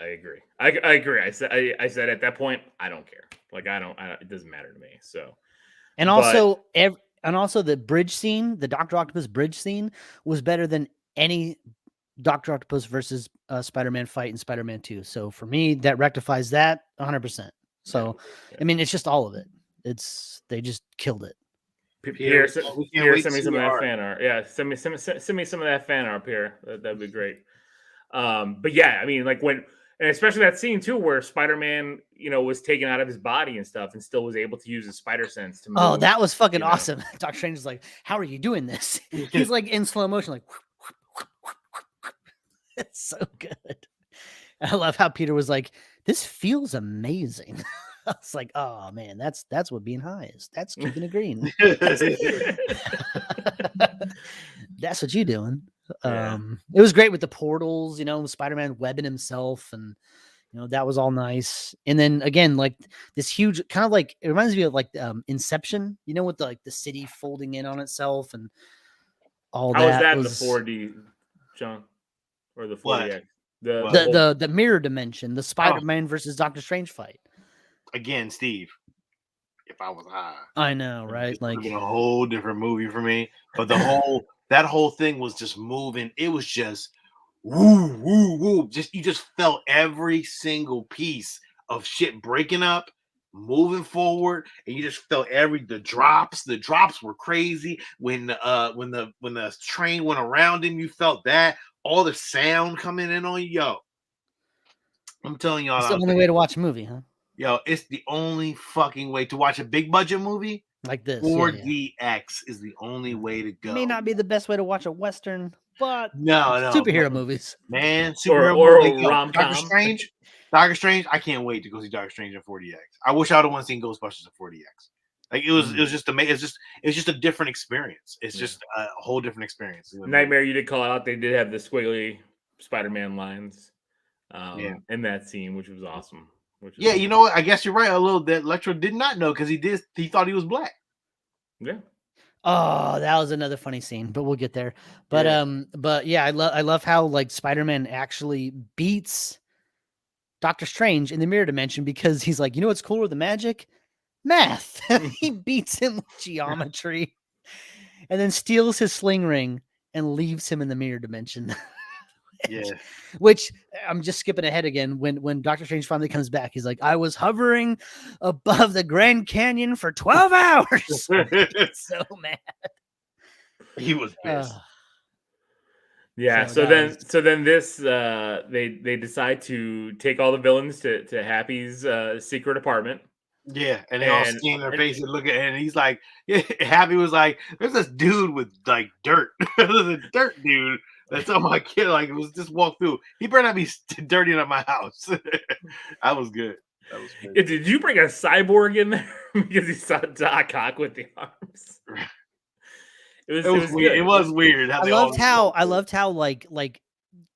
agree. I agree. I said at that point, I don't care. Like it doesn't matter to me. So, and also the bridge scene, the Dr. Octopus bridge scene was better than any Dr. Octopus versus Spider-Man fight in Spider-Man 2. So for me, that rectifies that 100%. So, I mean, it's just all of it. They just killed it. Pierre, send me some of that fan art. Yeah, send me some of that fan art, Pierre. That'd be great. But yeah, I mean, like and especially that scene too, where Spider-Man, was taken out of his body and stuff, and still was able to use his spider sense to move. Oh, that was fucking awesome. Doctor Strange is like, "How are you doing this?" He's like in slow motion, like. It's so good. I love how Peter was like, "This feels amazing." I was like, "Oh man, that's what being high is. That's keeping it green. That's what you doing." Yeah. It was great with the portals, Spider-Man webbing himself, and that was all nice. And then again, like this huge kind of like it reminds me of like Inception, with the city folding in on itself and all that. How was that in the 4D? John, or the What? 40X? The mirror dimension, the Spider-Man versus Doctor Strange fight. Again, Steve. If I was high, I know, right? It would have Like been a whole different movie for me. But that whole thing was just moving. It was just woo, woo, woo. You just felt every single piece of shit breaking up, moving forward, and you just felt the drops. The drops were crazy. When the train went around him, you felt that. All the sound coming in on you. Yo, I'm telling y'all. it's the only way to watch a movie, huh? Yo, it's the only fucking way to watch a big budget movie. Like this. 4DX is the only way to go. May not be the best way to watch a Western, but no, superhero movies. Man, superhero or movies. a rom-com. Doctor Strange. I can't wait to go see Doctor Strange in 4DX. I wish I would have won seen Ghostbusters in 4DX. Like it was just amazing. It's just a different experience. It's just a whole different experience. Nightmare, you did call out. They did have the squiggly Spider-Man lines in that scene, which was awesome. You know what? I guess you're right. A little that Electro did not know because he thought he was black. Yeah. Oh, that was another funny scene, but we'll get there. But I love how like Spider-Man actually beats Doctor Strange in the mirror dimension because he's like, you know what's cooler than magic? Math. He beats him with geometry and then steals his sling ring and leaves him in the mirror dimension. Which I'm just skipping ahead again. When Doctor Strange finally comes back, he's like, I was hovering above the Grand Canyon for 12 hours. So mad. He was pissed. So then this they decide to take all the villains to Happy's secret apartment. Yeah, and they all scan their face and look at it, and he's like, Happy was like, there's this dude with like dirt. There's a dirt dude that's on my kid. Like, it was just walk through. He better not be dirtying up my house. That was good. That was good. Did you bring a cyborg in there because he saw Doc Ock with the arms? It was weird. It was weird. I loved how like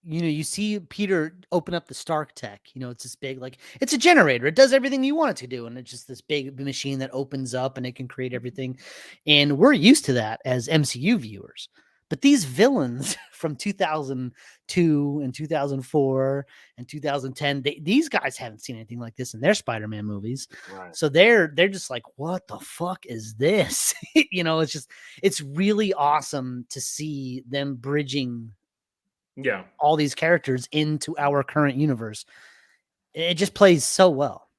you see Peter open up the Stark tech. It's this big, like, it's a generator. It does everything you want it to do. And it's just this big machine that opens up and it can create everything. And we're used to that as MCU viewers. But these villains from 2002 and 2004 and 2010, these guys haven't seen anything like this in their Spider-Man movies. Right. So they're just like, what the fuck is this? It's really awesome to see them bridging all these characters into our current universe. It just plays so well.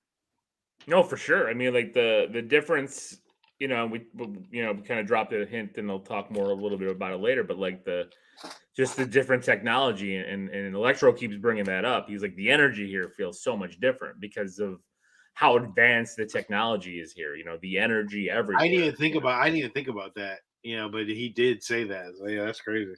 No, for sure. I mean, like the difference, we kind of dropped a hint and I'll talk more a little bit about it later, but like the different technology and Electro keeps bringing that up. He's like, the energy here feels so much different because of how advanced the technology is here. The energy everywhere. I need to think about that, but he did say that. So, yeah, that's crazy.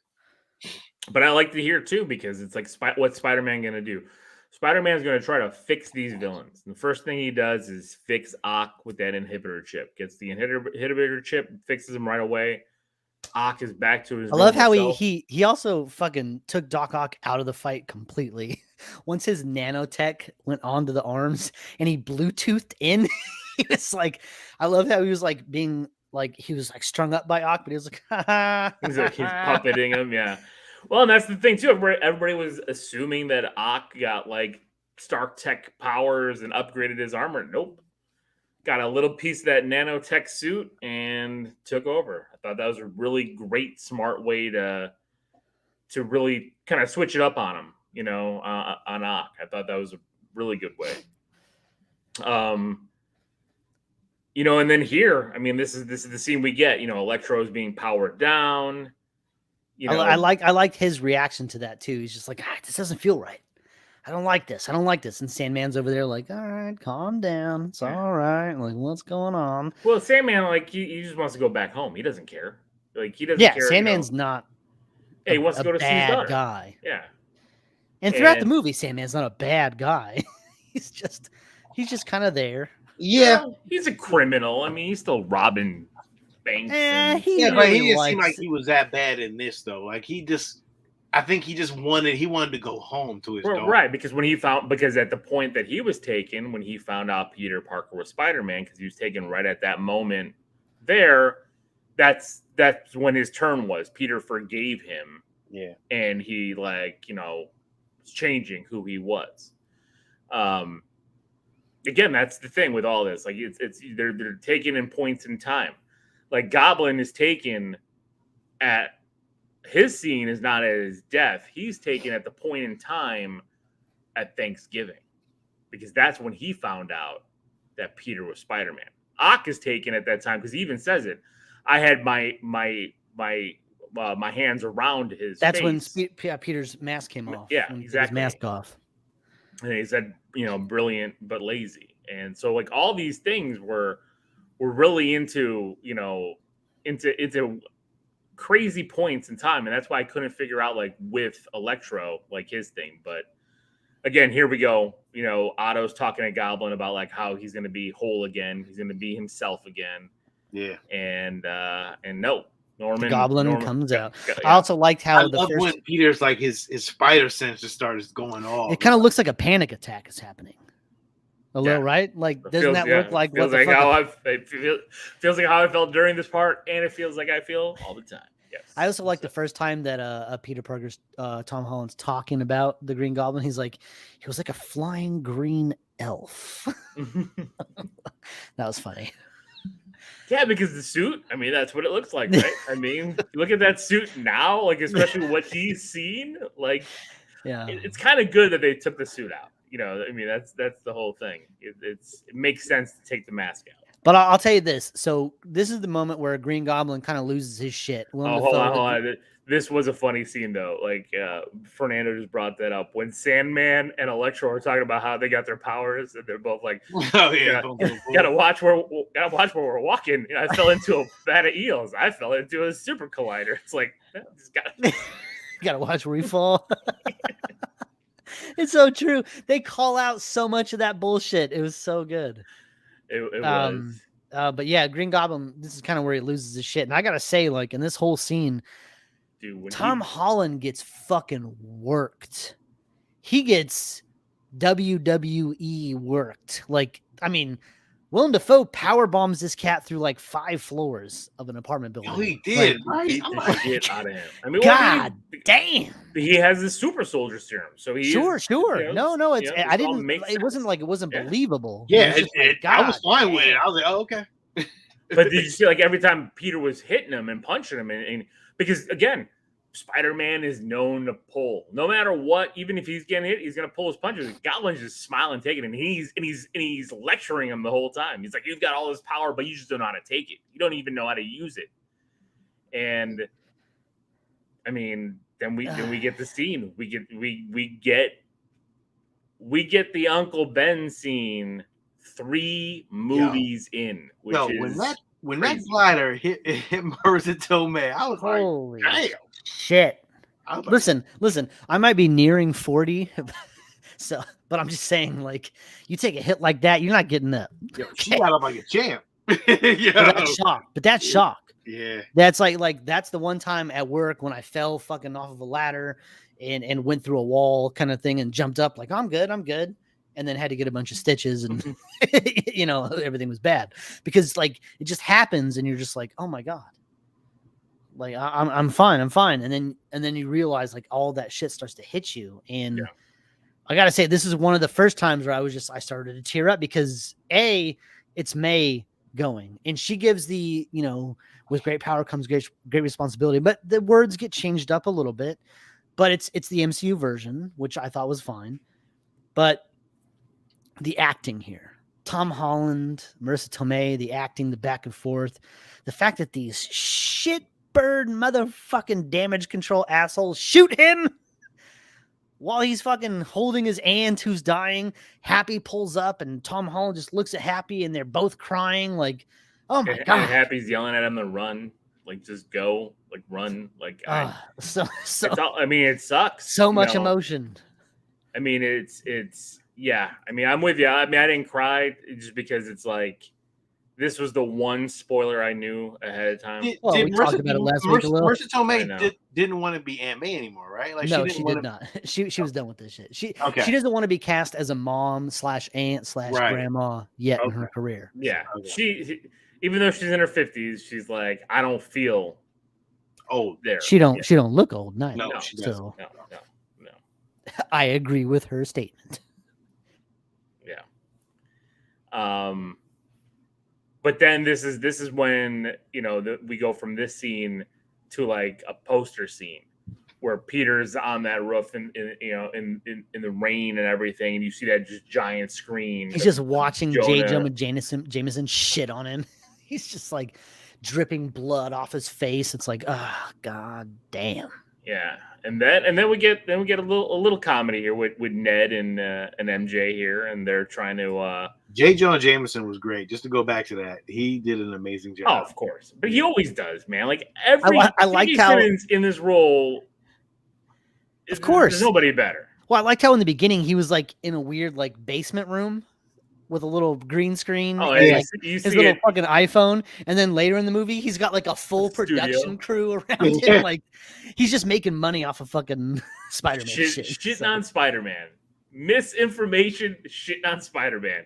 But I like to hear too, because it's like, what's Spider-Man going to do? Spider-Man's going to try to fix these villains. And the first thing he does is fix Ock with that inhibitor chip. Gets the inhibitor chip, fixes him right away. Ock is back to his. I love how he also fucking took Doc Ock out of the fight completely. Once his nanotech went onto the arms and he Bluetoothed in, he was like, I love how he was like being like, he was like strung up by Ock, but he was like, he's puppeting him, yeah. Well, and that's the thing too. Everybody was assuming that Ock got like Stark Tech powers and upgraded his armor. Nope. Got a little piece of that nanotech suit and took over. I thought that was a really great, smart way to really kind of switch it up on him, on Ock. I thought that was a really good way. And then here, I mean, this is the scene we get. Electro is being powered down. I liked his reaction to that too. He's just like, this doesn't feel right. I don't like this. And Sandman's over there like, all right, calm down. It's all right. Like, what's going on? Well, Sandman, like, he just wants to go back home. He doesn't care. Like, he doesn't care. Yeah, Sandman's not he wants to go to see his daughter. Guy. Yeah. And throughout the movie, Sandman's not a bad guy. he's just kind of there. Yeah. Well, he's a criminal. I mean, he's still robbing banks. But he didn't seem like he was that bad in this, though. Like, I think he wanted to go home to his daughter. Right, because because at the point that he was taken, when he found out Peter Parker was Spider-Man, because he was taken right at that moment there, that's when his turn was. Peter forgave him Yeah. And he like, was changing who he was. Again, that's the thing with all this. Like it's they're taken in points in time. Like Goblin is taken at his scene is not at his death. He's taken at the point in time at Thanksgiving, because that's when he found out that Peter was Spider-Man. Ock is taken at that time because he even says it. I had my hands around his. That's face. when Peter's mask came off. Yeah, when exactly. His mask off. And he said, brilliant but lazy. And so like all these things were really into crazy points in time, and that's why I couldn't figure out like with Electro like his thing. But again, here we go. Otto's talking to Goblin about like how he's going to be whole again. He's going to be himself again. Yeah. And no, Norman. Goblin comes out. Yeah. I also liked how I love when Peter's like his spider sense just starts going off. It kind of looks like a panic attack is happening. A little, right? Like, doesn't that look like feels what like how feels like how I felt during this part, and it feels like I feel all the time. Yes. I also like the first time that Peter Parker's Tom Holland's talking about the Green Goblin. He was like a flying green elf. That was funny. Yeah, because the suit, I mean, that's what it looks like, right? I mean, look at that suit now, like especially what he's seen. Like, yeah, it's kind of good that they took the suit out. I mean, that's the whole thing. It makes sense to take the mask out. But I'll tell you this. So this is the moment where Green Goblin kind of loses his shit. Hold on. This was a funny scene, though. Like, Fernando just brought that up. When Sandman and Electro are talking about how they got their powers, and they're both like, oh, yeah. Gotta watch where we're walking. I fell into a vat of eels. I fell into a super collider. It's like, gotta watch where we fall. It's so true. They call out so much of that bullshit. It was so good. It was. But yeah, Green Goblin, this is kind of where he loses his shit. And I gotta say, like, in this whole scene, dude, Tom Holland gets fucking worked. He gets WWE worked. Like, I mean, Willem Dafoe power bombs this cat through like 5 floors of an apartment building. Oh, he did. Like, beat the shit out of him. I mean, God damn. He has the super soldier serum, so he sure. No, it's I didn't. It wasn't like it wasn't believable. Yeah, I was fine with it. I was like, oh, okay. But did you see like every time Peter was hitting him and punching him, and because again, Spider-Man is known to pull no matter what. Even if he's getting hit, he's gonna pull his punches. Goblin's just smiling, taking it, and he's lecturing him the whole time. He's like, "You've got all this power, but you just don't know how to take it. You don't even know how to use it." And I mean, then we get the scene. We get the Uncle Ben scene 3 movies in. Which is when that glider hit Marissa Tomei, I was holy like, damn. Shit. Listen, I might be nearing 40, but I'm just saying, like, you take a hit like that, you're not getting up. She got up like a champ. But that's shock. Yeah. That's like that's the one time at work when I fell fucking off of a ladder and went through a wall kind of thing and jumped up like, I'm good. And then had to get a bunch of stitches and, everything was bad because like, it just happens and you're just like, oh my God. Like I'm fine. And then you realize like all that shit starts to hit you. And I got to say, this is one of the first times where I started to tear up because it's May going and she gives the, with great power comes great responsibility, but the words get changed up a little bit, but it's the MCU version, which I thought was fine. But the acting here, Tom Holland, Marissa Tomei, the acting, the back and forth, the fact that these shitbird motherfucking damage control assholes shoot him while he's fucking holding his aunt who's dying. Happy pulls up and Tom Holland just looks at Happy and they're both crying like, oh my God. And Happy's yelling at him to run, like just go, like run, like I mean, it sucks. So much emotion. I mean, it's yeah. I mean, I'm with you. I mean, I didn't cry just because it's like this was the one spoiler I knew ahead of time. We talked about it last week. Marissa Tomei didn't want to be Aunt May anymore, right? Like, no, she did not. She was done with this shit. She doesn't want to be cast as a mom /aunt /grandma yet in her career. Yeah, she even though she's in her 50s, she's like, I don't feel old. there. She don't look old neither. No, she doesn't. So No. I agree with her statement. Yeah. But then this is when, you know, we go from this scene to like a poster scene where Peter's on that roof in the rain and everything, and you see that just giant screen. He's just watching J. Jonah. Jonah Jameson shit on him. He's just like dripping blood off his face. It's like, oh god damn. Yeah, and then we get a little comedy here with Ned and MJ here, and they're trying to. J. Jonah Jameson was great. Just to go back to that, he did an amazing job. Oh, of course, but he always does, man. Like every I liked how in this role. Of course, there's nobody better. Well, I liked how in the beginning he was like in a weird like basement room with a little green screen. Oh, and, yeah, like, you his see little it. fucking iPhone, and then later in the movie, he's got like a full Studio. production crew around him. Like he's just making money off of fucking Spider-Man shit. Shitting on Spider-Man, misinformation, shitting on Spider-Man.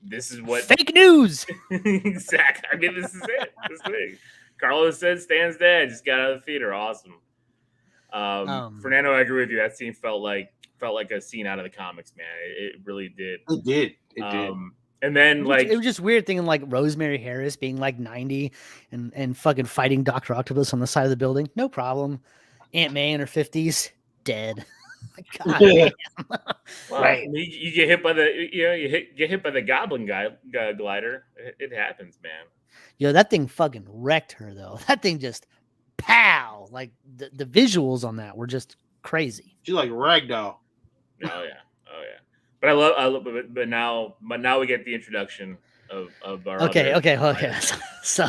This is what Fake news. exactly. I mean, this is it. This thing. Carlos said Stan's dad just got out of the theater. Awesome. Fernando, I agree with you. That scene felt like a scene out of the comics, man. It really did. It did. It did. And then It was just weird thinking like Rosemary Harris being like 90 and fucking fighting Dr. Octopus on the side of the building. No problem. Aunt May in her 50s, dead. God damn. Well, Right. You get hit by the get hit by the Goblin guy glider. It happens, man. Yo, that thing fucking wrecked her though. That thing just pow. Like the visuals on that were just crazy. She's like ragdoll. Oh yeah. But I love but now we get the introduction of our Okay. other- So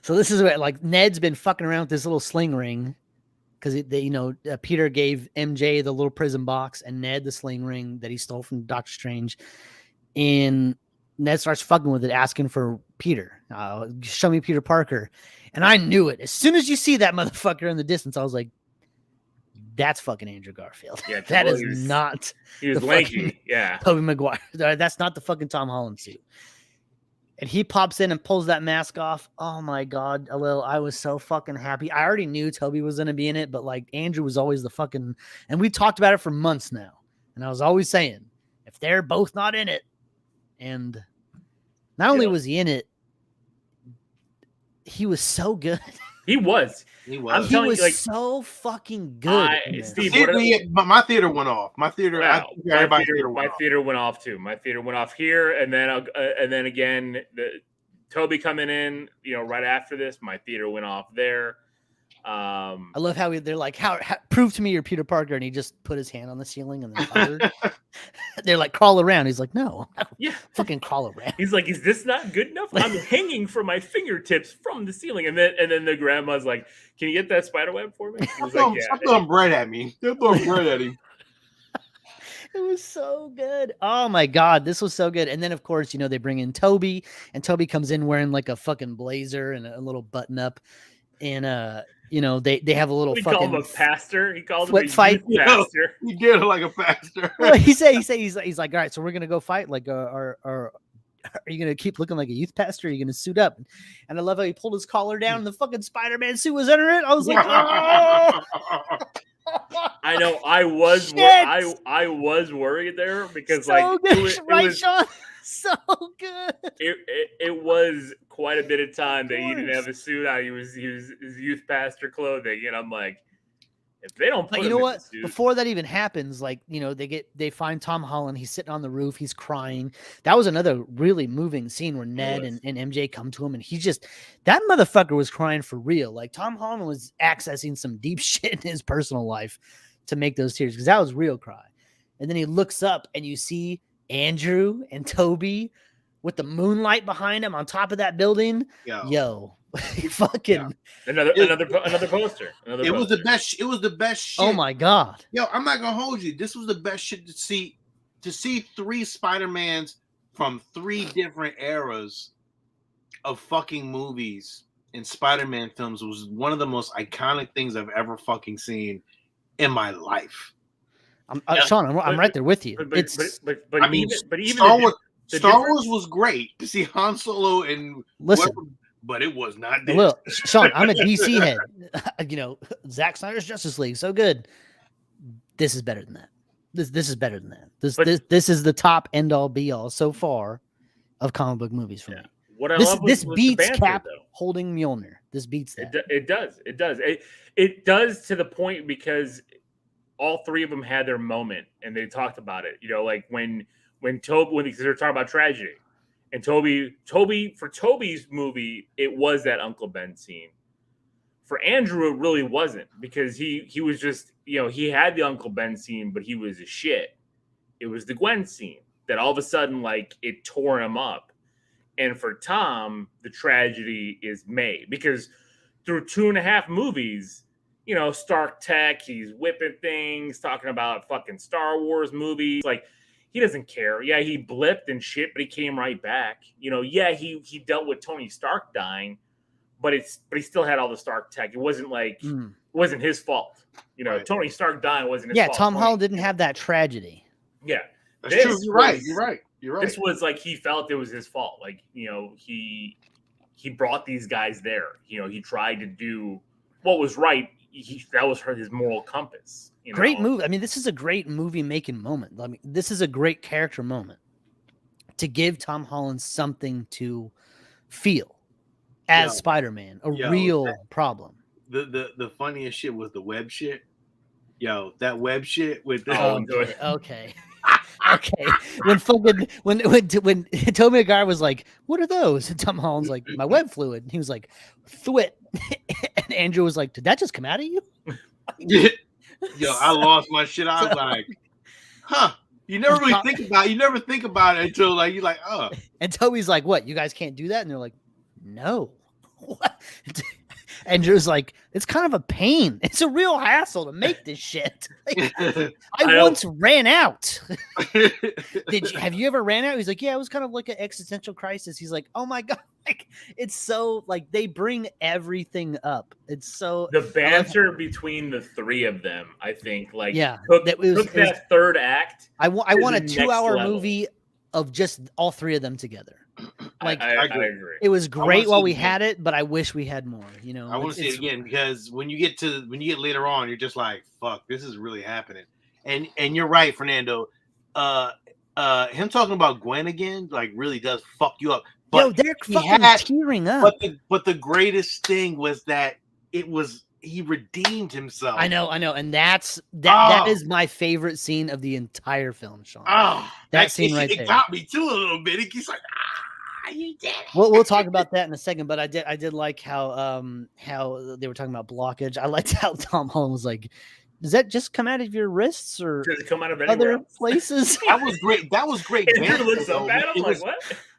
this is what like Ned's been fucking around with this little sling ring because Peter gave MJ the little prison box and Ned the sling ring that he stole from Doctor Strange, and Ned starts fucking with it, asking for Peter. Show me Peter Parker, and I knew it as soon as you see that motherfucker in the distance. I was like, that's fucking Andrew Garfield. Yeah, that well, is not. He was the lanky. fucking Yeah. Tobey Maguire. That's not the fucking Tom Holland suit. And he pops in and pulls that mask off. Oh my god, Alil, I was so fucking happy. I already knew Toby was gonna be in it, but like Andrew was always the fucking, and we talked about it for months now. And I was always saying, if they're both not in it, and not only was he in it, he was so good. He was. He I'm was. He telling you, was like, so fucking good. in this. Steve, My theater went off. My theater. Wow. Everybody's My theater went off too. My theater went off here, and then again, Toby coming in, right after this, my theater went off there. I love how they're like, how prove to me you're Peter Parker, and he just put his hand on the ceiling and then hovered. They're like, crawl around. He's like, no, Yeah. fucking crawl around. He's like, is this not good enough? I'm hanging from my fingertips from the ceiling, and then the grandma's like, can you get that spider web for me? He was like, Stop throwing bread at me. They're throwing bread at him. It was so good. Oh my god, this was so good. And then of course, they bring in Toby, and Toby comes in wearing like a fucking blazer and a little button up, and they have a little We fucking call him a pastor. He called him flip a fight. youth pastor. He did it like a pastor. Well, he's like, all right, so we're gonna go fight. Like, are you gonna keep looking like a youth pastor? Or are you gonna suit up? And I love how he pulled his collar down, and the fucking Spider-Man suit was under it. I was like, oh! I know. I was worried there because so good. it Right, was, Sean? So good. it was quite a bit of time that he didn't have a suit on. He was his youth pastor clothing, and I'm like, if they don't put But him you know in what? the suit, Before that even happens, like, they find Tom Holland. He's sitting on the roof. He's crying. That was another really moving scene where Ned and MJ come to him, and that motherfucker was crying for real. Like, Tom Holland was accessing some deep shit in his personal life to make those tears, because that was real cry. And then he looks up, and you see Andrew and Toby with the moonlight behind him on top of that building. Yo. Fucking another poster. It was the best. It was the best shit. Oh my god. Yo, I'm not gonna hold you. This was the best shit to see. To see 3 Spider-Mans from 3 different eras of fucking movies and Spider-Man films was one of the most iconic things I've ever fucking seen in my life. Sean, I'm right there with you. But even Star Wars was great to see Han Solo and listen. but it was not this. Look, Sean, I'm a DC head. You know, Zack Snyder's Justice League, so good. This is better than that. This is better than that. This is the top end all be all so far of comic book movies for me. What I this love this was beats the banter, Cap though. holding Mjolnir. This beats that. It does. It does to the point because all three of them had their moment and they talked about it. You know, like when they're talking about tragedy, and for Toby's movie, it was that Uncle Ben scene. For Andrew, it really wasn't because he was just, you know, he had the Uncle Ben scene, but he was a shit. It was the Gwen scene that all of a sudden, like, it tore him up. And for Tom, the tragedy is May because through 2.5 movies, you know, Stark Tech, he's whipping things, talking about fucking Star Wars movies. Like, he doesn't care. Yeah, he blipped and shit, but he came right back. You know, yeah, he dealt with Tony Stark dying, but he still had all the Stark Tech. It wasn't like it wasn't his fault. You know, right. Tony Stark dying wasn't his fault. Yeah, Tom Holland didn't have that tragedy. Yeah. That's true. You're right. This was like he felt it was his fault. Like, you know, he brought these guys there. You know, he tried to do what was right. That was his moral compass. You know? Great movie. I mean, this is a great movie making moment. I mean, this is a great character moment to give Tom Holland something to feel as Spider-Man, a real problem. The funniest shit was the web shit. Yo, that web shit with the okay. Okay. When Tobey Maguire was like, "What are those?" And Tom Holland's like, "My web fluid." And he was like, "Thwit." And Andrew was like, "Did that just come out of you?" Yo, I lost my shit. I was like, "Huh." You never really think about it until like you're like, "Oh." And Toby's like, "What? You guys can't do that?" And they're like, "No." What? And Drew's like, it's kind of a pain. It's a real hassle to make this shit. Like, I once ran out. Have you ever ran out? He's like, yeah, it was kind of like an existential crisis. He's like, oh my God. Like, it's so like they bring everything up. It's so the banter between the three of them, I think, like took that third act. I want a 2-hour movie of just all three of them together. Like I agree. It was great while we had it, but I wish we had more. You know, I want to see it again because when you get later on, you're just like, "Fuck, this is really happening." And you're right, Fernando. Him talking about Gwen again, like, really does fuck you up. But they're fucking tearing up. But the greatest thing was that he redeemed himself. I know, and that is my favorite scene of the entire film, Sean. Oh, that scene right there. It got me too a little bit. He's like, you did it. We'll talk about that in a second, but I did like how they were talking about blockage. I liked how Tom Holland was like, does that just come out of your wrists or does it come out of other places? That was great. That was great. It looks so bad. I'm like, what?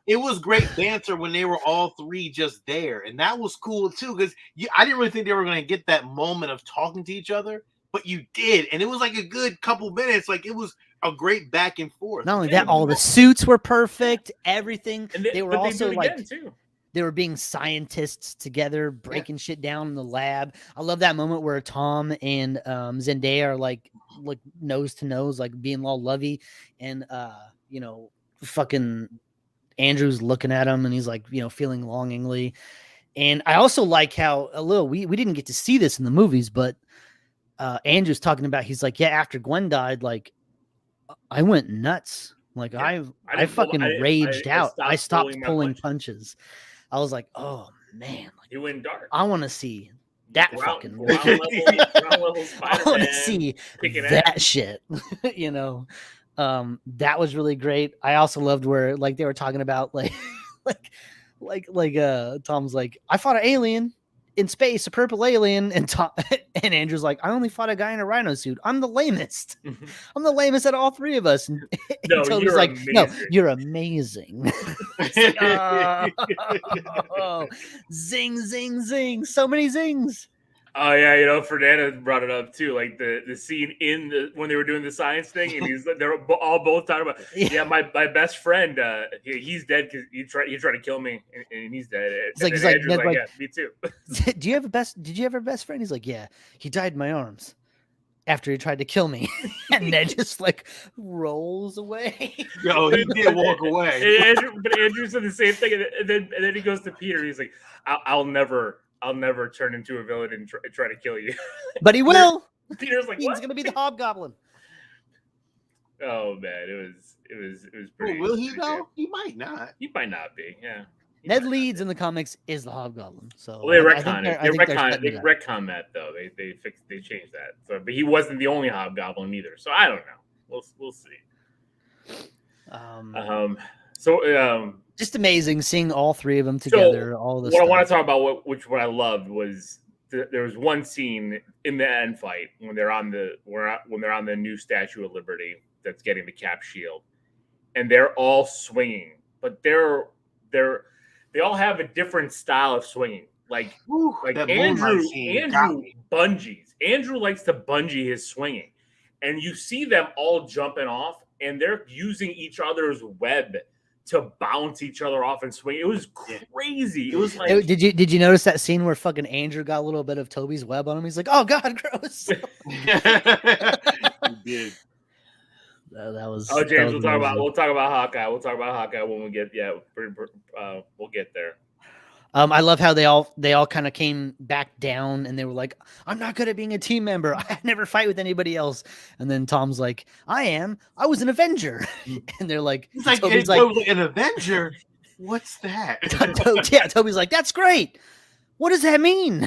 It was great banter when they were all three just there, and that was cool too. Because I didn't really think they were going to get that moment of talking to each other, but you did, and it was like a good couple minutes. Like it was a great back and forth. Not only that, all the suits were perfect. Everything. And they were also like too. They were being scientists together, breaking shit down in the lab. I love that moment where Tom and Zendaya are like nose to nose, like being all lovey, and fucking Andrew's looking at him and he's like, feeling longingly. And I also like how we didn't get to see this in the movies, but Andrew's talking about, he's like, yeah, after Gwen died, like I went nuts. Like I fucking raged out. I stopped pulling punches. I was like, oh man, like, you went dark. I want to see that fucking ground level I want to see that shit. That was really great. I also loved where like they were talking about like Tom's like, I fought an alien in space, a purple alien, and Andrew's like, I only fought a guy in a rhino suit. I'm the lamest. I'm the lamest out of all three of us. And Toby's like, amazing. No, you're amazing. Zing, zing, zing. So many zings. Oh yeah, Fernando brought it up too, like the scene when they were doing the science thing, and they're all both talking about, my best friend, he's dead because he tried to kill me, and he's dead. He's like, yeah, me too. Did you have a best friend? He's like, yeah, he died in my arms. after he tried to kill me, and then just like rolls away. Yo, he did walk away. But Andrew said the same thing, and then he goes to Peter. He's like, "I'll never turn into a villain and try to kill you." But he will. Peter's like, He's "What?" gonna be the Hobgoblin. Oh man, it was pretty. Will he pretty though? good. He might not. He might not be. Yeah. Ned Leeds in the comics is the Hobgoblin. So Well, they I think retcon it. they're They setting it up. retcon that though. They changed that. So, but he wasn't the only Hobgoblin either. So I don't know. We'll see. Just amazing seeing all three of them together. So all this. What I want to talk about, what I loved was there was one scene in the end fight when they're on the new Statue of Liberty that's getting the cap shield, and they're all swinging, but they all have a different style of swinging. Like Andrew bungees. Andrew likes to bungee his swinging, and you see them all jumping off, and they're using each other's web to bounce each other off and swing. It was crazy. It was like, did you notice that scene where fucking Andrew got a little bit of Toby's web on him? He's like, "Oh God, gross." He did. That was. Oh, James, we'll talk about Hawkeye. We'll talk about Hawkeye when we get. Yeah, we'll get there. I love how they all kind of came back down and they were like, "I'm not good at being a team member. I never fight with anybody else." And then Tom's like, I was an Avenger." And they're like, He's like, Toby's an Avenger? What's that? Yeah, Toby's like, "That's great. What does that mean?"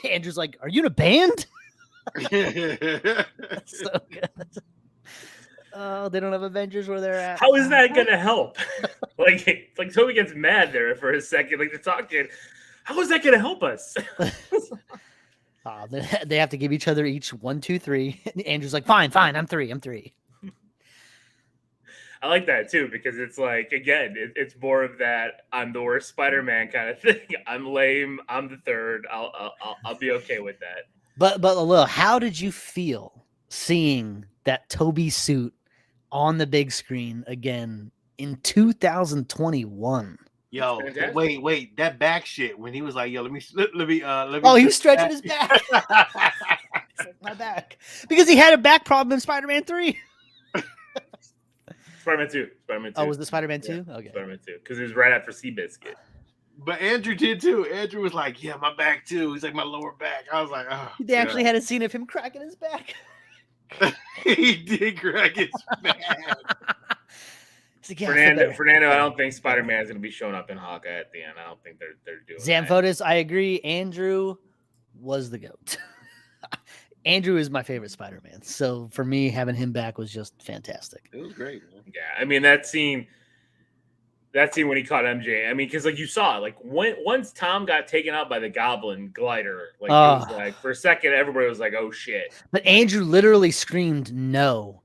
Andrew's like, "Are you in a band?" That's so good. Oh, they don't have Avengers where they're at. How is that gonna help? like Toby gets mad there for a second. Like they're talking. How is that gonna help us? They have to give each other each 1, 2, 3. And Andrew's like, fine, I'm three. I like that too, because it's like, again, it's more of that I'm the worst Spider-Man kind of thing. I'm lame. I'm the third. I'll be okay with that. But Lil, how did you feel seeing that Toby suit on the big screen again in 2021? Yo, wait, that back shit when he was like, "Yo, let me." Oh, he was stretching his back. My back, because he had a back problem in Spider-Man 3. Spider-Man 2. Oh, was the Spider-Man 2? Yeah, okay. Spider-Man 2, because it was right after Seabiscuit. But Andrew did too. Andrew was like, "Yeah, my back too." He's like, "My lower back." I was like, "Oh." They actually had a scene of him cracking his back. He did crack his back. Like, yeah, Fernando, I don't think Spider-Man is going to be showing up in Hawkeye at the end. I don't think they're doing Zamfotis, I agree. Andrew was the GOAT. Andrew is my favorite Spider-Man. So for me, having him back was just fantastic. It was great, man. Yeah, I mean, that scene when he caught MJ, I mean, because like you saw, like once Tom got taken out by the Goblin glider, like it was like for a second, everybody was like, "Oh shit!" But Andrew literally screamed no,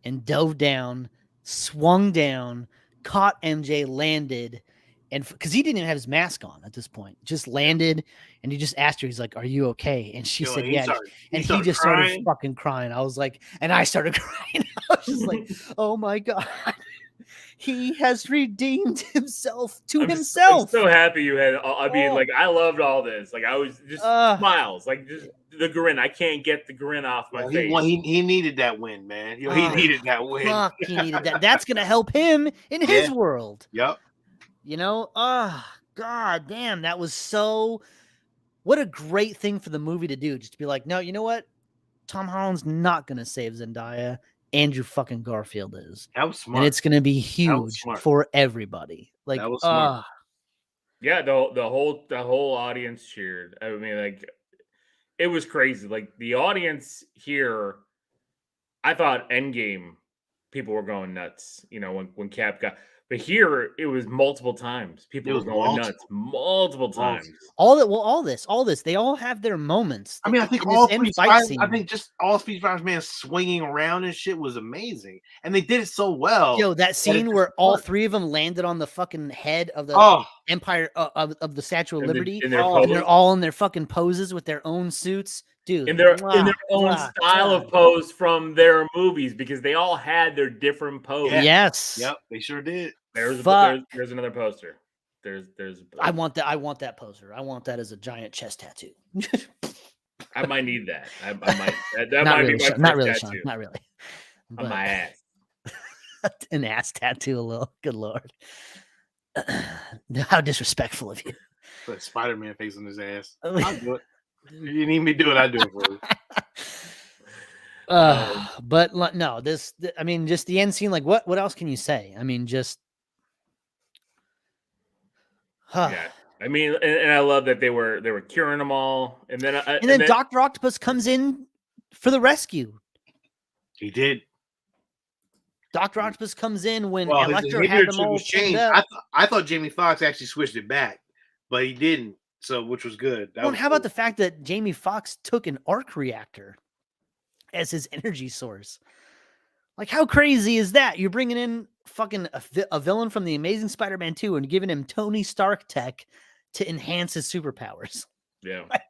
and dove down, swung down, caught MJ, landed, and because he didn't even have his mask on at this point, just landed, and he just asked her, he's like, "Are you okay?" And she said, "Yeah," and he just started fucking crying. I was like, and I started crying. I was just like, "Oh my God." He has redeemed himself to himself. I'm so happy you had. I mean, like I loved all this. Like I was just smiles, like just the grin. I can't get the grin off my face. He needed that win, man. He needed that win. Fuck, he needed that. That's gonna help him in his world. Yep. You know, God damn, that was so. What a great thing for the movie to do. Just to be like, no, you know what? Tom Holland's not gonna save Zendaya. Andrew fucking Garfield is. That was smart. And it's going to be huge for everybody. Like, that was smart. Yeah, the whole audience cheered. I mean, like, it was crazy. Like, the audience here, I thought Endgame people were going nuts, you know, when Cap got. But here, it was multiple times. People were going nuts multiple times. All this. They all have their moments. I mean, I think all three Spider-Man swinging around and shit was amazing, and they did it so well. Yo, that scene where all three of them landed on the fucking head of the Empire of the Statue of Liberty, and they're all in their fucking poses with their own suits. Dude, in their own style of pose from their movies, because they all had their different poses. Yeah. Yes. Yep, they sure did. There's another poster. There's I want that poster. I want that as a giant chest tattoo. I might need that. I might. That Not might really, be my Sean. Not first really, tattoo Sean. Not really. on my ass. An ass tattoo, a little. Good lord. How disrespectful of you. Put Spider-Man face on his ass. I'll do it. You need me to do it, I'll do it for you. But no, I mean, just the end scene. Like, what else can you say? I mean, just. Yeah, I mean, and I love that they were curing them all, and then Dr. Octopus comes in for the rescue. He did. Dr. Octopus comes in when Well, Electro his had them inhibitor all was changed. I thought Jamie Foxx actually switched it back, but he didn't. So, which was good. Well, how about the fact that Jamie Foxx took an arc reactor as his energy source? Like, how crazy is that? You're bringing in fucking a villain from the Amazing Spider-Man 2 and giving him Tony Stark tech to enhance his superpowers. Yeah. Like,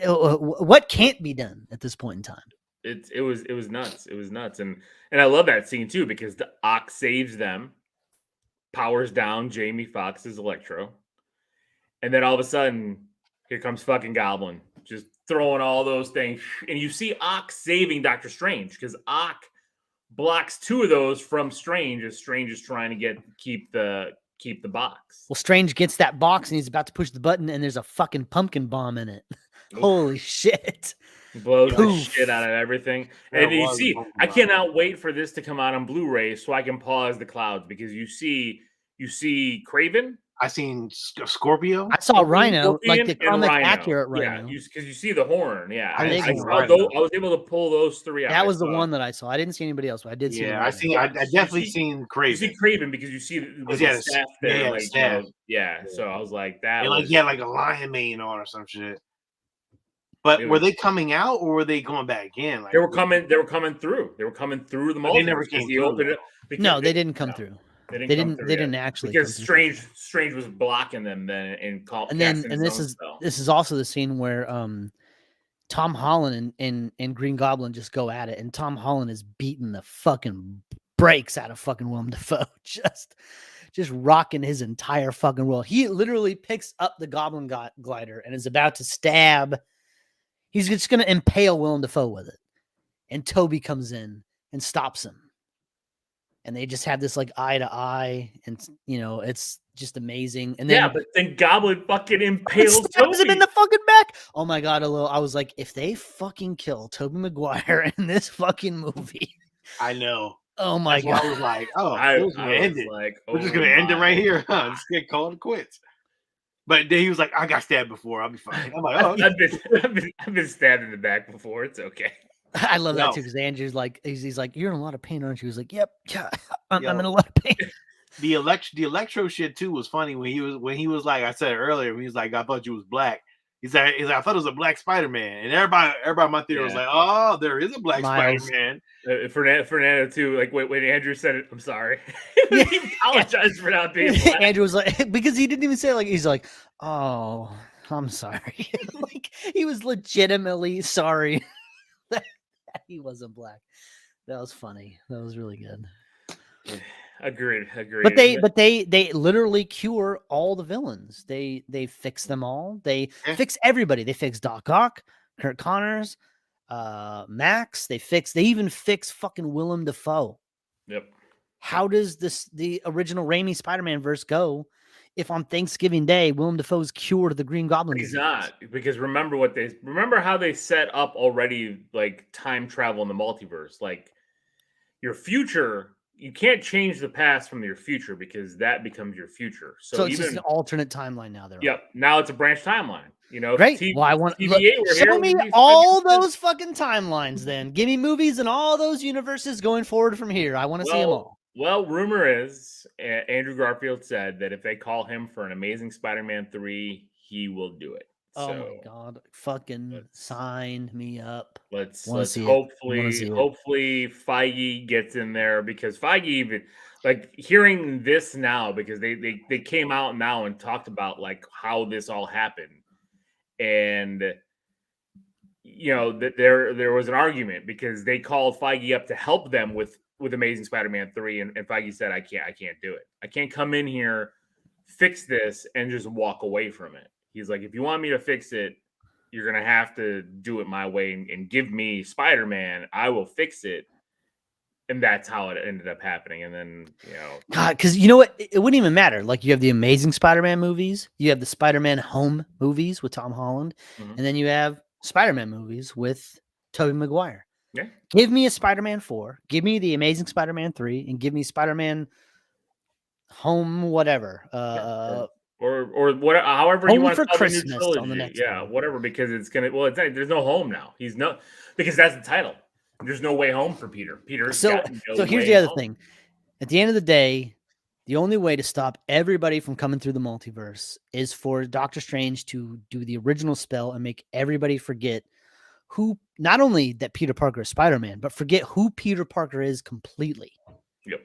what can't be done at this point in time? It was nuts. It was nuts, and I love that scene too because the Ock saves them, powers down Jamie Foxx's Electro, and then all of a sudden, here comes fucking Goblin, just throwing all those things, and you see Ock saving Doctor Strange because Ock blocks two of those from Strange as Strange is trying to keep the box. Well, Strange gets that box and he's about to push the button, and there's a fucking pumpkin bomb in it. Holy shit. Blows the shit out of everything. And you see, I bomb. cannot wait for this to come out on Blu-ray so I can pause the clouds because you see Kraven. I seen Scorpio. I saw Rhino, Scorpion like the comic accurate Rhino. Yeah, because you see the horn. Yeah, I I was able to pull those three out. That was the one that I saw. I didn't see anybody else, but I did see. Yeah, I definitely seen Kraven. You see Kraven because you see the staff there. Yeah, so I was like that. And he had like a lion mane on or some shit. But were they coming out or were they going back in? Like, they were coming through. They were coming through the multiverse. They never came through. No, they didn't come through. They didn't actually because Strange was blocking them then and this is also the scene where Tom Holland and Green Goblin just go at it, and Tom Holland is beating the fucking brakes out of fucking Willem Dafoe, just rocking his entire fucking world. He literally picks up the Goblin glider and is about to stab. He's just gonna impale Willem Dafoe with it, and Toby comes in and stops him. And they just have this like eye to eye, and it's just amazing. And then but then Goblin fucking impales stabs him in the fucking back. Oh my god, I was like, if they fucking kill Tobey Maguire in this fucking movie, I know. Oh my god, I was like, we're just gonna end it right here, huh? Just get called it quits. But then he was like, I got stabbed before. I'll be fine. I'm like, oh, I've been stabbed in the back before. It's okay. I love that too because Andrew's like, he's like, you're in a lot of pain, aren't you? He's like, yep, yeah, I'm in a lot of pain. The Electro shit too was funny when he was like, I said earlier, when he was like, I thought you was black. He's like, I thought it was a black Spider-Man, and everybody in my theater was like, oh, there is a black Spider-Man. Fernando too. Like when Andrew said it, I'm sorry. He apologized for not being black. Andrew was like, because he didn't even say it, like he's like, oh, I'm sorry. Like he was legitimately sorry that he wasn't black. That was funny. That was really good. Agreed. But they literally cure all the villains. They fix them all. They fix everybody. They fix Doc Ock, Kurt Connors, Max. They even fix fucking Willem Dafoe. Yep. How does the original Raimi Spider-Man verse go if on Thanksgiving Day Willem Dafoe's cured the Green Goblin? He's not, because remember how they set up already like time travel in the multiverse. Like your future, you can't change the past from your future because that becomes your future. So it's just an alternate timeline now. Yep. Now it's a branch timeline. Great. Well, I want show me all those fucking timelines. Then give me movies and all those universes going forward from here. I want to see them all. Well, rumor is Andrew Garfield said that if they call him for an Amazing Spider-Man 3, he will do it. Oh my god! Fucking sign me up. Let's hopefully Feige gets in there, because Feige even like hearing this now, because they came out now and talked about like how this all happened, and that there was an argument because they called Feige up to help them with Amazing Spider-Man 3, and Feige said, I can't do it. I can't come in here, fix this, and just walk away from it. He's like, if you want me to fix it, you're gonna have to do it my way and give me Spider-Man. I will fix it. And that's how it ended up happening. And then, God, because you know what? It wouldn't even matter. Like, you have the Amazing Spider-Man movies, you have the Spider-Man Home movies with Tom Holland, Mhm. and then you have Spider-Man movies with Tobey Maguire. Yeah. Give me a Spider-Man 4, give me the Amazing Spider-Man 3, and give me Spider-Man Home whatever. Or what, however you Home want for to call the new Christmas trilogy. on the next Yeah, one. whatever, because it's gonna. Well, there's no home now. Because that's the title. There's no way home for Peter. Peter's So, got no here's way the other home. thing. At the end of the day, the only way to stop everybody from coming through the multiverse is for Doctor Strange to do the original spell and make everybody forget who, not only that Peter Parker is Spider-Man, but forget who Peter Parker is completely. Yep.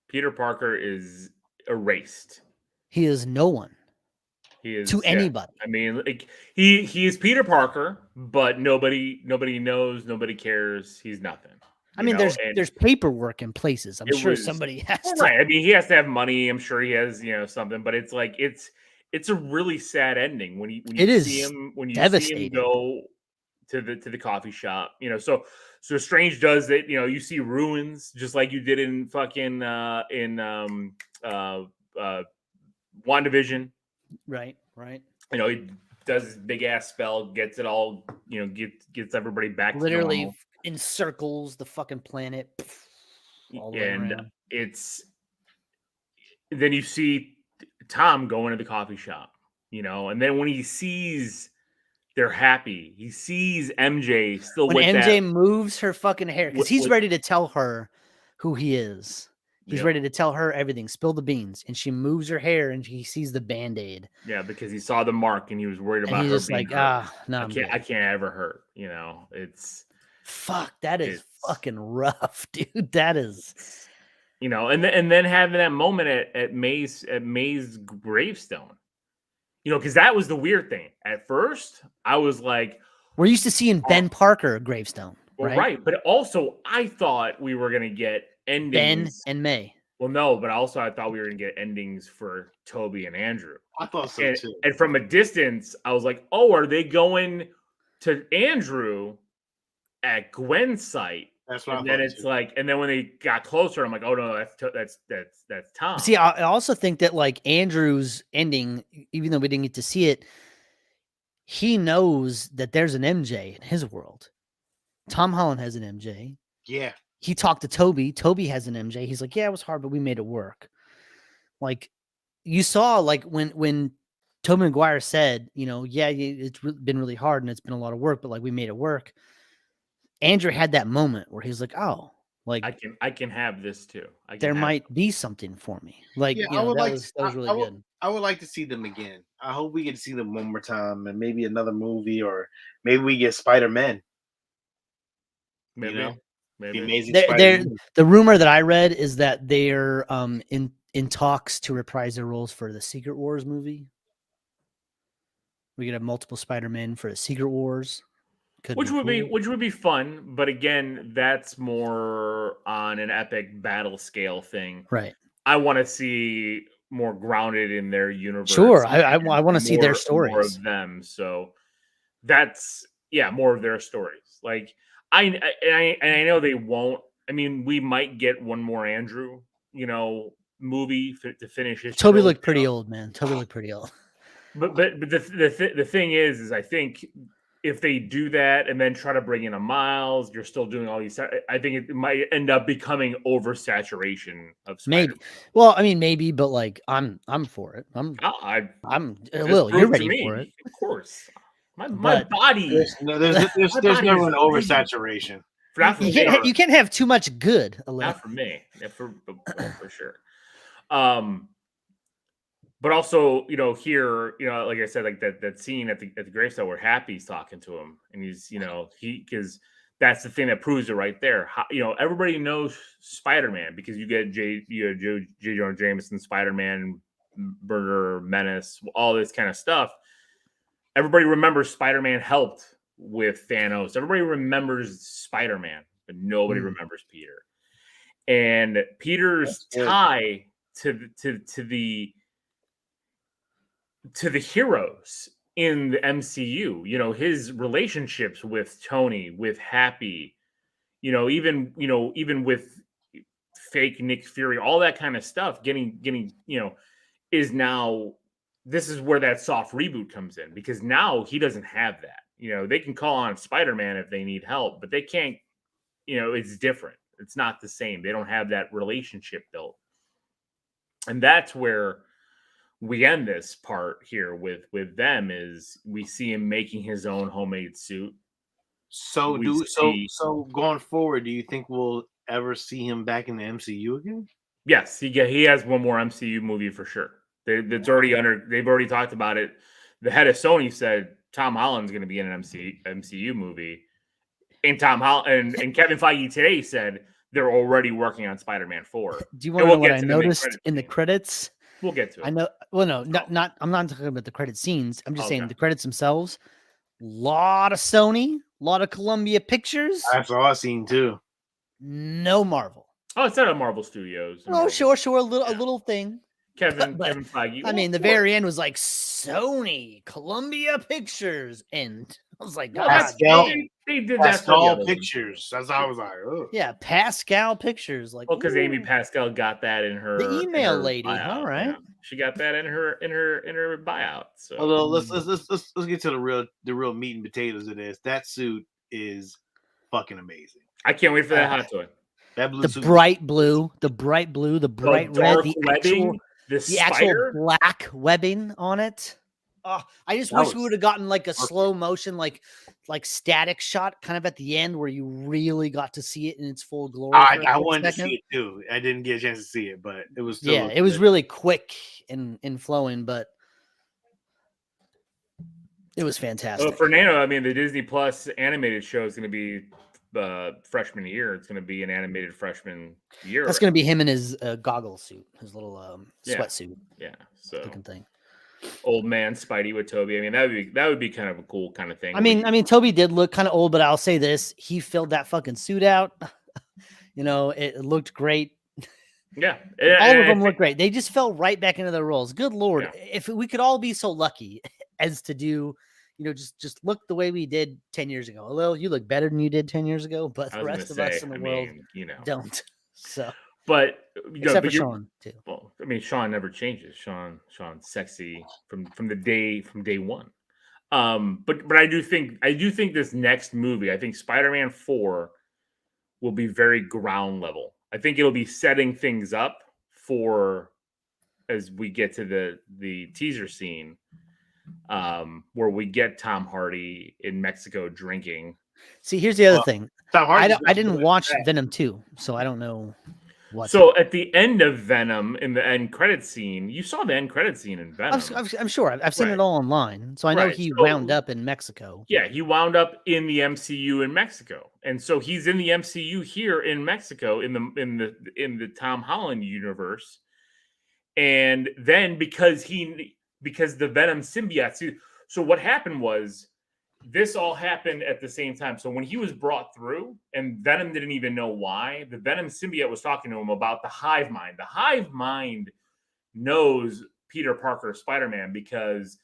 Peter Parker is erased. He is no one. He is to anybody. I mean, like, he is Peter Parker, but nobody knows, nobody cares. He's nothing. I mean, there's paperwork in places. I'm sure somebody has to. Right. I mean, he has to have money. I'm sure he has, something. But it's like it's a really sad ending when you see him go to the coffee shop. So Strange does it. You see ruins just like you did in fucking WandaVision. Right. He does his big ass spell, gets it all, gets everybody back literally to normal. Encircles the fucking planet. All the way around. Then you see Tom go into the coffee shop, and then when he sees they're happy, he sees MJ still when with MJ moves her fucking hair because he's ready to tell her who he is. He's ready to tell her everything, spill the beans, and she moves her hair and he sees the Band-Aid. Yeah, because he saw the mark and he was worried about he's her just being like, hurt. no, I can't ever hurt. It's that is fucking rough, dude. That is, and then having that moment at May's gravestone, because that was the weird thing. At first, I was like, we're used to seeing Ben Parker gravestone, well, right? But also, I thought we were gonna get endings. Ben and May. Well, no, but also I thought we were gonna get endings for Toby and Andrew. I thought so too. And from a distance, I was like, "Oh, are they going to Andrew at Gwen's site?" That's what. And then it's too. Like, and then when they got closer, I'm like, "Oh no, that's Tom." See, I also think that like Andrew's ending, even though we didn't get to see it, he knows that there's an MJ in his world. Tom Holland has an MJ. Yeah. He talked to Toby. Toby has an MJ. He's like, yeah, it was hard, but we made it work. Like, you saw, like, when Tobey Maguire said, yeah, it's been really hard and it's been a lot of work, but like we made it work. Andrew had that moment where he's like, oh, like I can have this too. There might be something for me. Like, yeah, that was really good. I would like to see them again. I hope we get to see them one more time and maybe another movie, or maybe we get Spider-Man. Maybe. The Amazing Spider-Man. The rumor that I read is that they're in talks to reprise their roles for the Secret Wars movie. We could have multiple Spider-Men for the Secret Wars. Which would be fun, but again, that's more on an epic battle scale thing. Right. I want to see more grounded in their universe. Sure, I want to see their stories. More of them. So that's more of their stories. Like I know they won't. I mean, we might get one more Andrew, movie to finish his. Toby looked pretty old, man. Toby looked pretty old. But the thing is I think if they do that and then try to bring in a Miles, you're still doing all these. I think it might end up becoming oversaturation of Spider-Man. Maybe. Well, I mean, maybe, but like, I'm for it. I'm Lil, you're ready for it, of course. My body. There's never an oversaturation. You can't have too much good. Not for me. For sure. But also, here, like I said, like that scene at the gravestone where Happy's talking to him, and he's, because that's the thing that proves it right there. How, everybody knows Spider-Man because you get J. Jonah Jameson, Spider-Man, Burger, Menace, all this kind of stuff. Everybody remembers Spider-Man helped with Thanos. Everybody remembers Spider-Man, but nobody remembers Peter. And Peter's tie to the heroes in the MCU. You know, his relationships with Tony, with Happy, even with fake Nick Fury, all that kind of stuff, getting is now, this is where that soft reboot comes in, because now he doesn't have that. They can call on Spider-Man if they need help, but they can't, it's different. It's not the same. They don't have that relationship built. And that's where we end this part here with them, is we see him making his own homemade suit. So going forward, do you think we'll ever see him back in the MCU again? Yes, he has one more MCU movie for sure. They've already talked about it. The head of Sony said Tom Holland's going to be in an MCU movie, and Tom Holland and Kevin Feige today said they're already working on Spider-Man 4. Do you want to know what I noticed in the credits? We'll get to it. I know. Well, no, not. I'm not talking about the credit scenes. I'm just saying the credits themselves. Lot of Sony, a lot of Columbia Pictures. That's all I've seen too. No Marvel. Oh, it's not a Marvel Studios. Oh, sure, a little thing. Kevin Feige. I mean, the very end was like Sony, Columbia Pictures, and I was like, God, they did Pascal Pictures. That's how I was like, oh. Yeah, Pascal Pictures. Like, because Amy Pascal got that in her the email lady. Buyout. All right, she got that in her buyout. So, although let's get to the real meat and potatoes of this. That suit is fucking amazing. I can't wait for that hot toy. That blue the suit. bright blue, the bright red, the actual black webbing on it. Oh, I just wish we would have gotten like a slow motion, like static shot kind of at the end where you really got to see it in its full glory. I wanted to see it too. I didn't get a chance to see it, but it was still it was really quick and flowing, but it was fantastic. Well, Fernando, I mean, the Disney Plus animated show is going to be freshman year. It's going to be an animated freshman year. That's going to be him in his goggle suit, his little sweatsuit. Yeah, so looking thing. Old man Spidey with Toby. I mean, that would be kind of a cool kind of thing. I mean, Toby did look kind of old, but I'll say this: he filled that fucking suit out. It looked great. Yeah, all of them looked great. They just fell right back into their roles. Good Lord, if we could all be so lucky as to do. Just look the way we did 10 years ago. Although you look better than you did 10 years ago, but the rest of us in the world don't. So, but except for Sean too. Well, I mean, Sean never changes. Sean's sexy from day one. But I do think this next movie, I think Spider-Man 4 will be very ground level. I think it'll be setting things up for as we get to the teaser scene. Where we get Tom Hardy in Mexico drinking. See, here's the other thing. I didn't watch Venom 2, so I don't know what. So at the end of Venom, in the end credit scene, you saw the end credit scene in Venom. I'm sure. I've seen it all online, so I know he wound up in Mexico. Yeah, he wound up in the MCU in Mexico, and so he's in the MCU here in Mexico in the Tom Holland universe, and then because the Venom symbiote. So what happened was this all happened at the same time. So when he was brought through and Venom didn't even know why, the Venom symbiote was talking to him about the hive mind. The hive mind knows Peter Parker, Spider-Man, because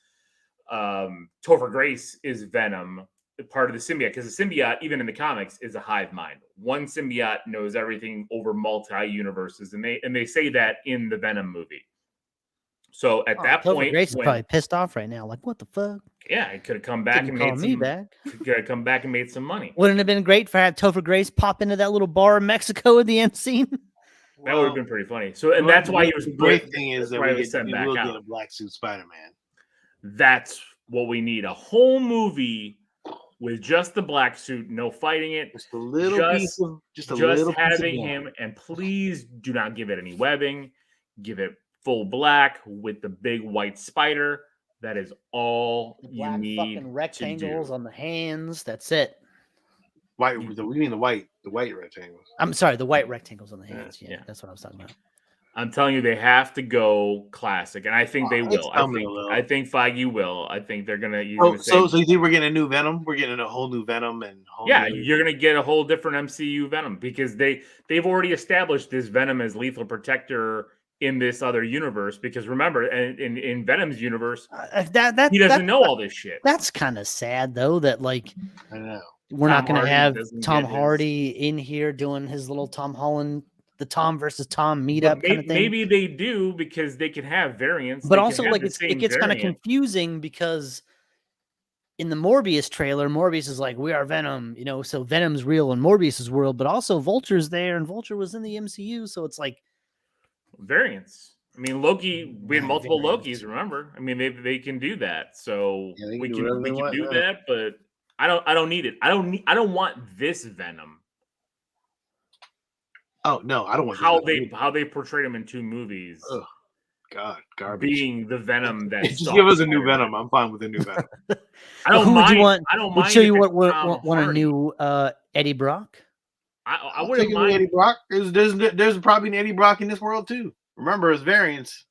Topher Grace is Venom, part of the symbiote, because the symbiote, even in the comics, is a hive mind. One symbiote knows everything over multi-universes, and they say that in the Venom movie. So at that point, Grace is probably pissed off right now. Like, what the fuck? Yeah, he could have come back and made me back. Could have come back and made some money. Wouldn't it have been great for had Topher Grace pop into that little bar in Mexico at the end scene? That would have been pretty funny. So, and that's why he was. The great thing is that we will get a black suit Spider-Man. That's what we need. A whole movie with just the black suit, no fighting it. Just a little piece of, just having him. And please do not give it any webbing. Give it full black with the big white spider. That is all you need. Fucking rectangles on the hands. That's it. White. We mean the white rectangles. I'm sorry, the white rectangles on the hands. Yeah, that's what I was talking about. I'm telling you, they have to go classic, and I think they will. I think Feige will. I think they're gonna. So you think we're getting a new Venom? We're getting a whole new Venom you're gonna get a whole different MCU Venom because they've already established this Venom as Lethal Protector in this other universe, because remember, in Venom's universe, that he doesn't know all this shit. That's kind of sad though. That like I know we're not going to have Tom get his- Hardy in here doing his little Tom Holland, the Tom versus Tom meetup kind of thing. Maybe they do because they can have variants, but they also can have like the it same gets kind of variant. confusing because in the Morbius trailer, Morbius is like, we are Venom, you know, so Venom's real in Morbius's world, but also Vulture's there, and Vulture was in the MCU, so it's like variants. I mean, Loki, we had multiple Variants. Lokis, remember? I mean, they can do that. So Yeah, they we can can do whatever they want, do yeah. that, but I don't need it. I don't want this Venom. Oh no, I don't want How they portrayed him in 2 movies. Ugh, God, garbage. Being the Venom that Just give us a new Venom. I'm fine with a new Venom. I don't who mind. would you want? I don't Would mind. show if you it's what Tom want a Hardy. new Eddie Brock? I I'll wouldn't take it with mind. Eddie Brock. There's probably an Eddie Brock in this world too. Remember his variants.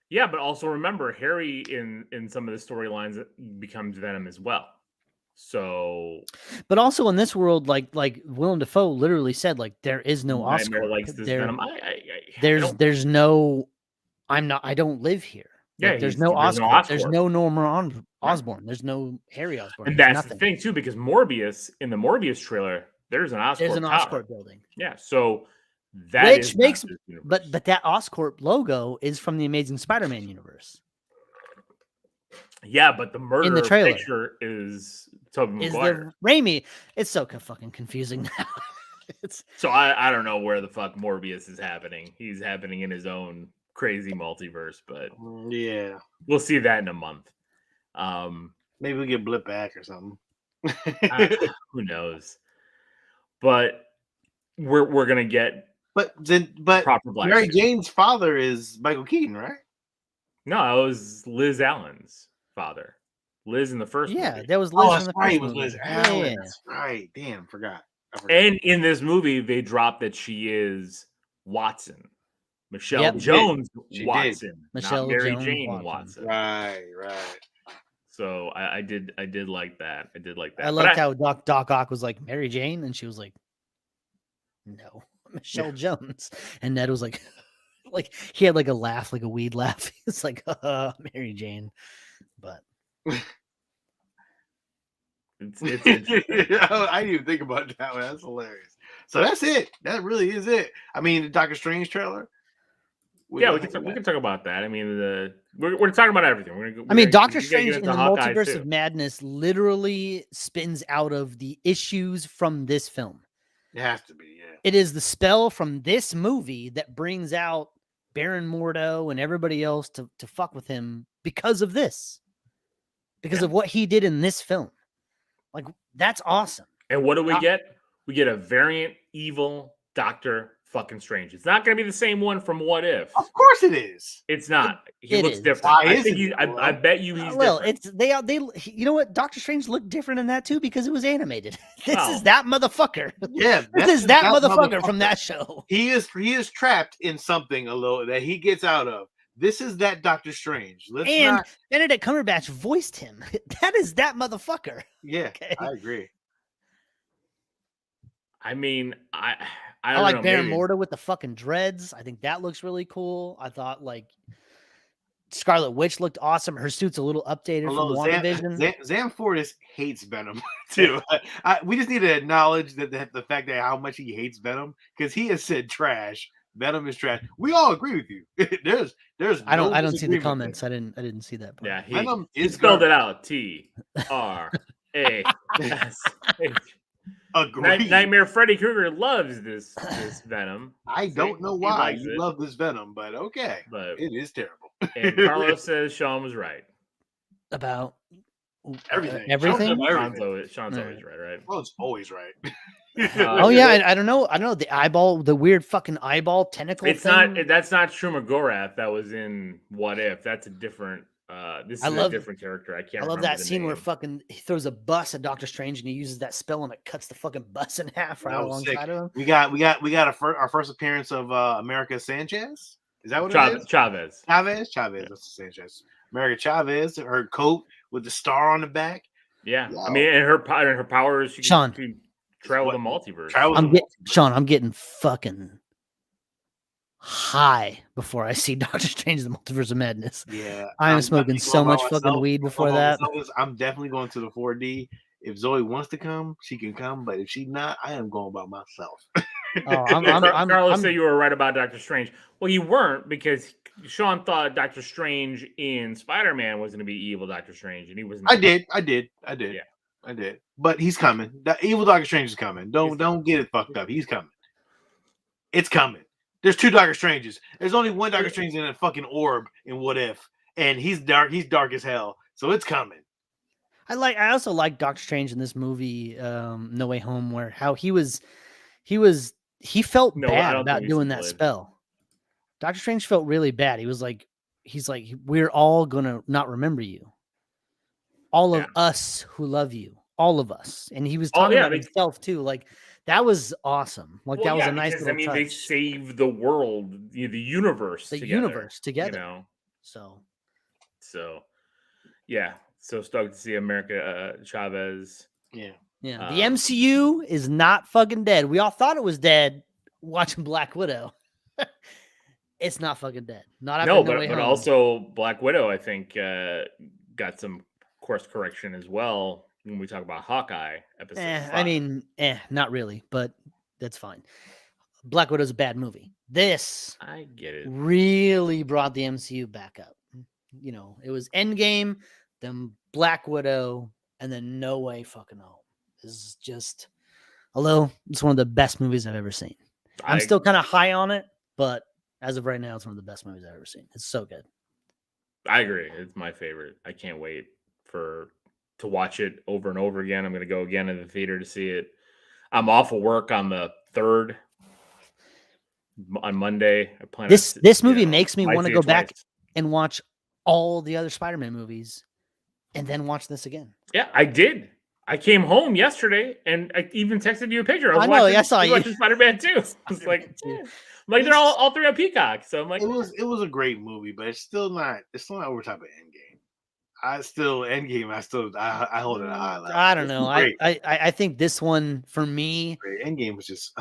Yeah, but also remember Harry in some of the storylines becomes Venom as well. So, But also in this world, like Willem Dafoe literally said, like there is no Nightmare Oscorp. likes this Venom. I There's no. I don't live here. Yeah, Like, there's no there's no Oscorp. There's Oscorp. no Norman Osborn. There's no Harry Osborn. And There's that's nothing. the thing too, because Morbius in the Morbius trailer, there's an Oscorp. There's an tower. Oscorp building. Yeah, so that Which is makes- not this universe. But that Oscorp logo is from the Amazing Spider-Man universe. yeah, but the murder in the trailer. picture is Tobey Is Maguire. the Raimi? It's so fucking confusing now. It's So I don't know where the fuck Morbius is happening. He's happening in his own crazy multiverse, but Yeah, we'll see that in a month. maybe we get Blip back or something. Who knows? But we're gonna get But proper Black Mary Suit. Jane's father is Michael Keaton, right? No, it was Liz Allen's father. Liz in the first yeah, movie. that was Liz Oh, in that's the right. first It was movie. Liz Yeah, Allen. yeah. That's right. Damn, forgot. And in this movie, they dropped that she is Watson. Michelle Yep. Jones She did. Watson. Michelle not Mary Jones Jane Watson. Right. So I did like that. I did like that. I But liked how Doc Ock was like Mary Jane, and she was like, "No, Michelle Jones," and Ned was like, like he had like a laugh, like a weed laugh. It's like Mary Jane, but it's interesting. I didn't even think about that one. That's hilarious. So that's it. That really is it. I mean, the Doctor Strange trailer. Yeah, we can talk about that. I mean, we're talking about everything. Doctor we gotta Strange get in into the Hawkeye, Multiverse too. of Madness literally spins out of the issues from this film. It has to be, yeah. It is the spell from this movie that brings out Baron Mordo and everybody else to fuck with him because of this. Because of what he did in this film. Like, that's awesome. And what do we get? We get a variant evil Doctor fucking Strange. It's not going to be the same one from What If. Of course it is. It's not. He it looks is. different. Why I is think it, I bet you he's Well, different. it's they you know what? Doctor Strange looked different in that too because it was animated. This Oh. is that motherfucker. Yeah, This is that motherfucker from that show. He is trapped in something a little that he gets out of. This is that Doctor Strange. And Benedict Cumberbatch voiced him. That is that motherfucker. Yeah, Okay. I agree. I mean, I I don't like know, Baron maybe. Mordo with the fucking dreads. I think that looks really cool. I thought like Scarlet Witch looked awesome. Her suit's a little updated from WandaVision. Zam Fortis hates Venom too. We just need to acknowledge that the fact that how much he hates Venom because he has said trash. Venom is trash. We all agree with you. there's I don't no see the disagreement comments. there. I didn't see that part. Yeah, Venom he is spelled it garbage. out. TRAS. Agree. Nightmare Freddy Krueger loves this Venom. I don't know He why likes you it, love this Venom, but okay, but it is terrible. and Carlos says Sean was right. About Everything. everything. Sean's always right? Well, it's always right. Oh yeah, I don't know. The eyeball, the weird fucking eyeball tentacle. It's thing. not. That's not Truma Gorath. That was in What If. That's a different. This is a different character. I can't. I love remember that the scene where name. fucking he throws a bus at Doctor Strange and he uses that spell and it cuts the fucking bus in half right That was sick. alongside of him. We got our first appearance of America Sanchez. Is that what it is? Chavez. Chavez. That's Sanchez. America Chavez. Her coat with the star on the back. Yeah, Wow. I mean, and her power is she Sean. can travel the multiverse. Travel- Sean, I'm getting fucking high before I see Doctor Strange: The Multiverse of Madness. Yeah, I'm smoking definitely so going by much fucking myself. weed before Going by that. myself. I'm definitely going to the 4D. If Zoe wants to come, she can come. But if she's not, I am going by myself. Oh, Carlos said you were right about Doctor Strange. Well, you weren't, because Sean thought Doctor Strange in Spider-Man was going to be evil Doctor Strange, and he was not. I did. Yeah. I did. But he's coming. The evil Doctor Strange is coming. Don't get it fucked up. He's coming. It's coming. There's 2 Doctor Stranges. There's only one Doctor Strange in a fucking orb in What If, and he's dark. He's dark as hell. So it's coming. I also like Doctor Strange in this movie, No Way Home, where how he felt bad about doing that spell. Doctor Strange felt really bad. He's like, we're all gonna not remember you. All of us who love you, all of us. And he was talking about himself too. Like, that was awesome. Like, that was a nice little touch. They saved the world, the universe together. You know? So yeah. So stoked to see America Chavez. Yeah. Yeah. The MCU is not fucking dead. We all thought it was dead watching Black Widow. It's not fucking dead. Not after but also Black Widow, I think, got some course correction as well when we talk about Hawkeye episode 5. Not really, but that's fine. Black Widow's a bad movie. This, I get it, really brought the MCU back up. You know, it was Endgame, then Black Widow, and then No Way fucking Home. This is just, although it's one of the best movies I've ever seen. I'm still kind of high on it, but as of right now, it's one of the best movies I've ever seen. It's so good. I agree. It's my favorite. I can't wait to watch it over and over again. I'm going to go again in the theater to see it. I'm off of work on the 3rd on Monday. I plan this movie makes me want to go back and watch all the other Spider-Man movies and then watch this again. Yeah, I did. I came home yesterday and I even texted you a picture. I saw you watching Spider-Man 2. It's like, they're all 3 on Peacock. So I'm like, it was a great movie, but it's still not over top of Endgame. I hold it high. I don't know. I think this one for me, Endgame was just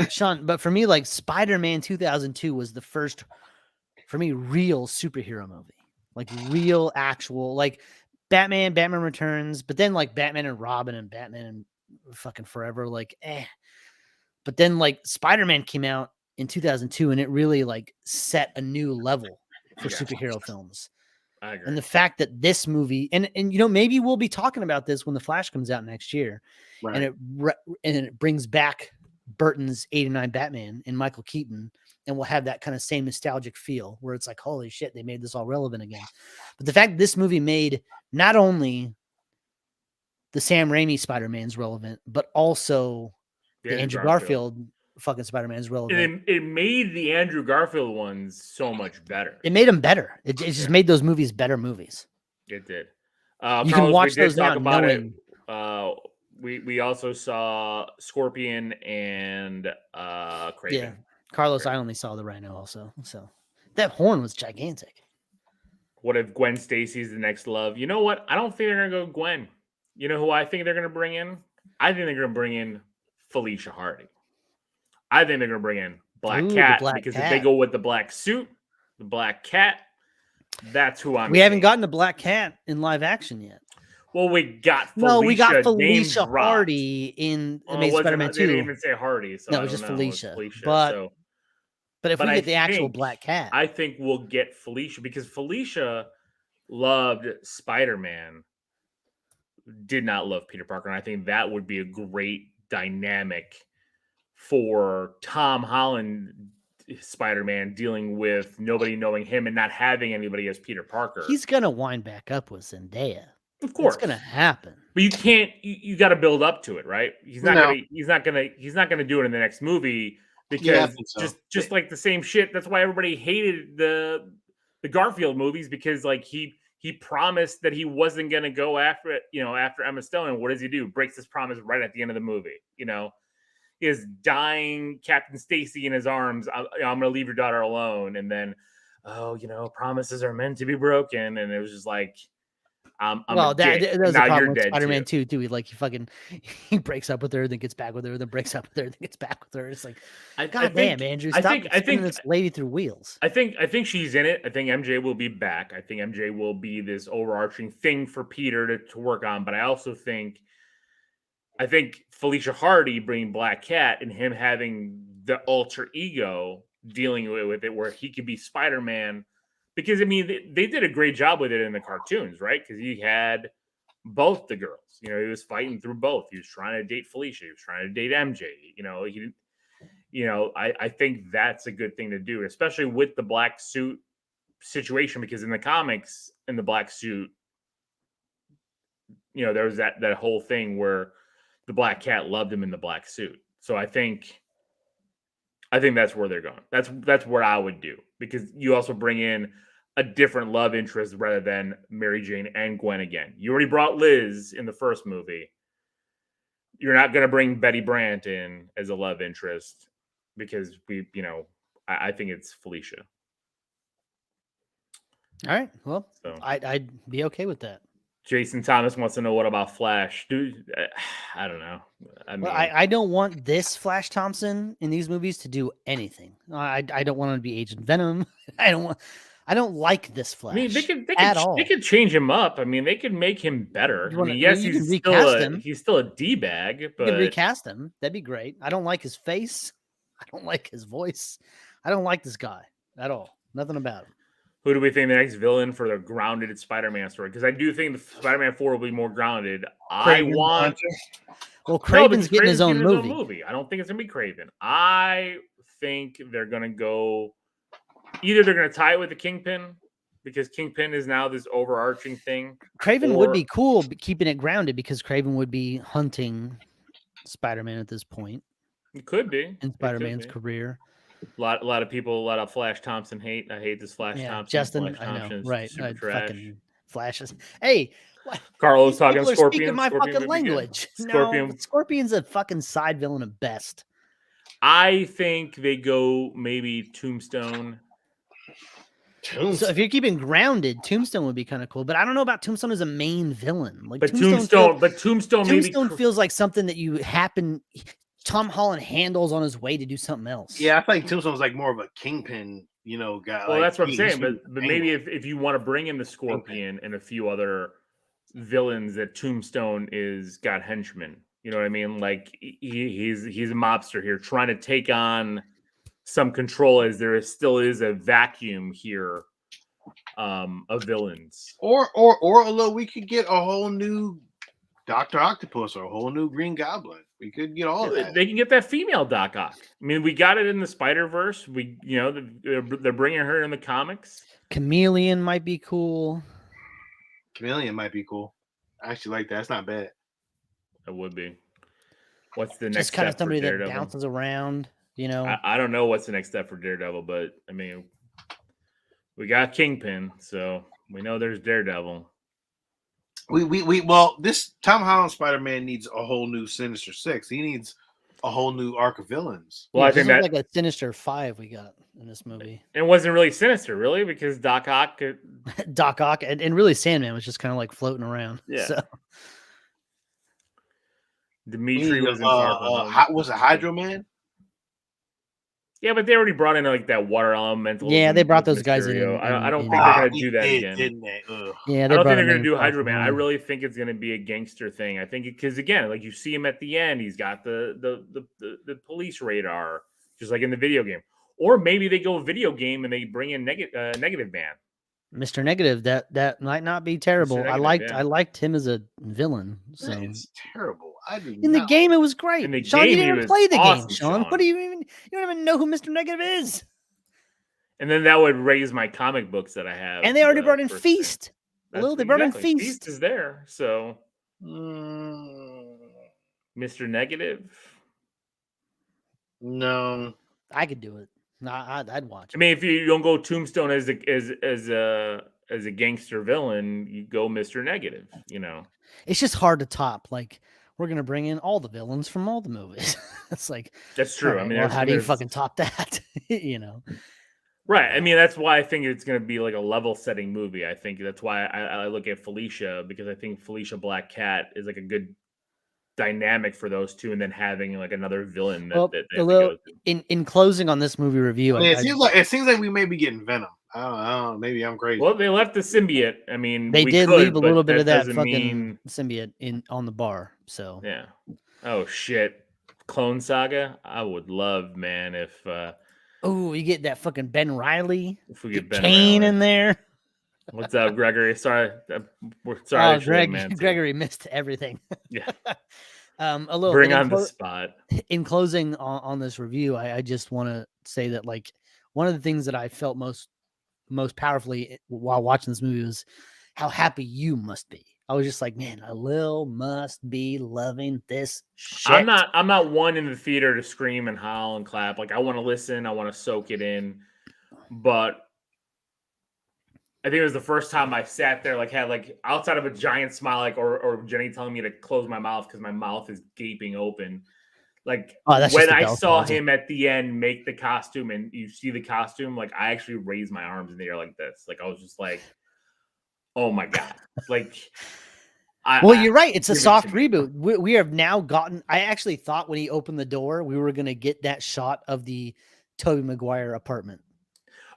Sean, but for me, like, Spider-Man 2002 was the first for me real superhero movie, like real actual, like Batman Returns, but then like Batman and Robin and Batman and fucking Forever, like But then like Spider-Man came out in 2002 and it really like set a new level for superhero films. I agree. And the fact that this movie, and you know, maybe we'll be talking about this when The Flash comes out next year, right. and it brings back Burton's '89 Batman and Michael Keaton, and we'll have that kind of same nostalgic feel where it's like, holy shit, they made this all relevant again. But the fact that this movie made not only the Sam Raimi Spider-Man's relevant, but also the Andrew Garfield fucking Spider-Man's relevant. And it made the Andrew Garfield ones so much better. It made them better. It just made those movies better movies. It did. You can watch those now knowing. We also saw Scorpion and Kraven. Yeah, Carlos, I only saw the Rhino also. So that horn was gigantic. What if Gwen Stacy's the next love? You know what? I don't think they're gonna go Gwen. You know who I think they're gonna bring in? I think they're gonna bring in Felicia Hardy. I think they're gonna bring in Black Cat because if they go with the black suit, the Black Cat, that's who I'm. We haven't gotten the Black Cat in live action yet. Well, we got Felicia Hardy in Amazing Spider-Man 2. They didn't even say Hardy, so no, it was just Felicia. But if we get the actual Black Cat, I think we'll get Felicia because Felicia loved Spider-Man, did not love Peter Parker, and I think that would be a great dynamic for Tom Holland Spider-Man dealing with nobody knowing him and not having anybody as Peter Parker. He's gonna wind back up with Zendaya. Of course, it's gonna happen. But you can't. You got to build up to it, right? He's not gonna do it in the next movie because just like the same shit. That's why everybody hated the Garfield movies because like he promised that he wasn't gonna go after Emma Stone, and what does he do? Breaks his promise right at the end of the movie. You know, is dying Captain Stacy in his arms. I'm gonna leave your daughter alone, and then promises are meant to be broken, and it was just like. a dick. That was a Now problem you're with dead Spider-Man too. 2 too. He breaks up with her, then gets back with her, then breaks up with her, then gets back with her. It's like, God damn, Andrew, stop spinning this lady through wheels. I think she's in it. I think MJ will be back. I think MJ will be this overarching thing for Peter to work on. But I also think Felicia Hardy bringing Black Cat and him having the alter ego dealing with it, where he could be Spider-Man. Because, I mean, they did a great job with it in the cartoons, right? Because he had both the girls. You know, he was fighting through both. He was trying to date Felicia. He was trying to date MJ. I think that's a good thing to do, especially with the black suit situation. Because in the comics, in the black suit, there was that whole thing where the Black Cat loved him in the black suit. So I think that's where they're going. That's what I would do, because you also bring in a different love interest rather than Mary Jane and Gwen again. You already brought Liz in the first movie. You're not going to bring Betty Brant in as a love interest because I think it's Felicia. All right. Well, so, I'd be okay with that. Jason Thomas wants to know, what about Flash? Dude, I don't know. I don't want this Flash Thompson in these movies to do anything. I don't want him to be Agent Venom. I don't like this Flash. I mean, they could change him up. I mean, they could make him better. He's still a D-bag, but you can recast him. That'd be great. I don't like his face. I don't like his voice. I don't like this guy at all. Nothing about him. Who do we think the next villain for the grounded Spider-Man story? Because I do think the Spider-Man 4 will be more grounded. Kraven's getting his own movie. I don't think it's going to be Kraven. I think they're going to go... Either they're going to tie it with the Kingpin, because Kingpin is now this overarching thing. Kraven would be cool, keeping it grounded, because Kraven would be hunting Spider-Man at this point. It could be. In Spider-Man's career. A lot of people, a lot of Flash Thompson hate. I hate this Flash Thompson. Justin, Flash I know, right? Fucking Flashes. Hey, Carlos talking Scorpion. Speaking my fucking language. Scorpion. No, Scorpion's a fucking side villain at best. I think they go maybe Tombstone. So if you're keeping grounded, Tombstone would be kind of cool. But I don't know about Tombstone as a main villain. Tombstone feels like something that you Tom Holland handles on his way to do something else. Yeah, I think Tombstone's like more of a Kingpin, guy. Well, that's what I'm saying. But maybe if you want to bring in the Scorpion and a few other villains, that Tombstone is got henchmen. You know what I mean? Like he's a mobster here, trying to take on some control, as there still is a vacuum here of villains. Or although we could get a whole new Dr. Octopus or a whole new Green Goblin. We could get all of that. They can get that female Doc Ock. I mean, we got it in the Spider-Verse. They're bringing her in the comics. Chameleon might be cool. Chameleon might be cool. I actually like that. That's not bad. It would be. What's the next Just kind of somebody that bounces around, I don't know what's the next step for Daredevil, but I mean, we got Kingpin, so we know there's Daredevil. Well, this Tom Holland Spider-Man needs a whole new Sinister Six. He needs a whole new arc of villains. Well, I think that's like a Sinister 5 we got in this movie. It wasn't really sinister, really, because Doc Ock and really Sandman was just kind of like floating around. Yeah. So. Dimitri was in was it Hydro Man? Yeah, but they already brought in like that water elemental. Yeah, they brought those guys in. I don't think they're going to do that again. Didn't they? Yeah, I don't think they're going to do Hydro Man. I really think it's going to be a gangster thing. I think because again, like you see him at the end, he's got the police radar, just like in the video game. Or maybe they go video game and they bring in Negative Man. Mr. Negative, that might not be terrible. I liked him as a villain. So it's terrible. The game, it was great. Sean, you didn't even play the game, Sean. What do you even? You don't even know who Mr. Negative is. And then that would raise my comic books that I have. And they already brought in Feast. They brought in Feast. Feast is there, so Mr. Negative. No, I could do it. No, I'd watch it. I mean, if you don't go Tombstone as a gangster villain, you go Mr. Negative. It's just hard to top. Like, we're gonna bring in all the villains from all the movies. It's like that's true. Right, how do you fucking top that? Right. I mean, that's why I think it's going to be like a level setting movie. I think that's why I look at Felicia, because I think Felicia Black Cat is like a good dynamic for those two, and then having like another villain that, Well, that they a have to go little to. in closing on this movie review, I mean, I it seems like we may be getting Venom. I don't know. Maybe I'm crazy. Well, they left the symbiote. I mean, they we did could, leave a but little bit of that doesn't fucking mean... symbiote on the bar. So Yeah. Oh shit. Clone Saga. I would love, man, if oh, you get that fucking Ben Riley, we get Ben Kane Riley. in there. What's up, Gregory? Sorry, we're sorry. Oh, Gregory missed everything. Yeah. A little Bring bit on the spot. in closing on this review, I just want to say that like one of the things that I felt most powerfully while watching this movie was how happy you must be. I was just like, man, Lil must be loving this shit. I'm not one in the theater to scream and howl and clap. Like, I want to listen, I want to soak it in, but I think it was the first time I sat there, like, had like outside of a giant smile, like, or Jenny telling me to close my mouth because my mouth is gaping open. Like, when I saw him at the end make the costume, and you see the costume, like, I actually raised my arms in the air like this. Like, I was just like, oh my God. Like, you're right. It's a soft reboot. We have now gotten, I actually thought when he opened the door, we were going to get that shot of the Tobey Maguire apartment.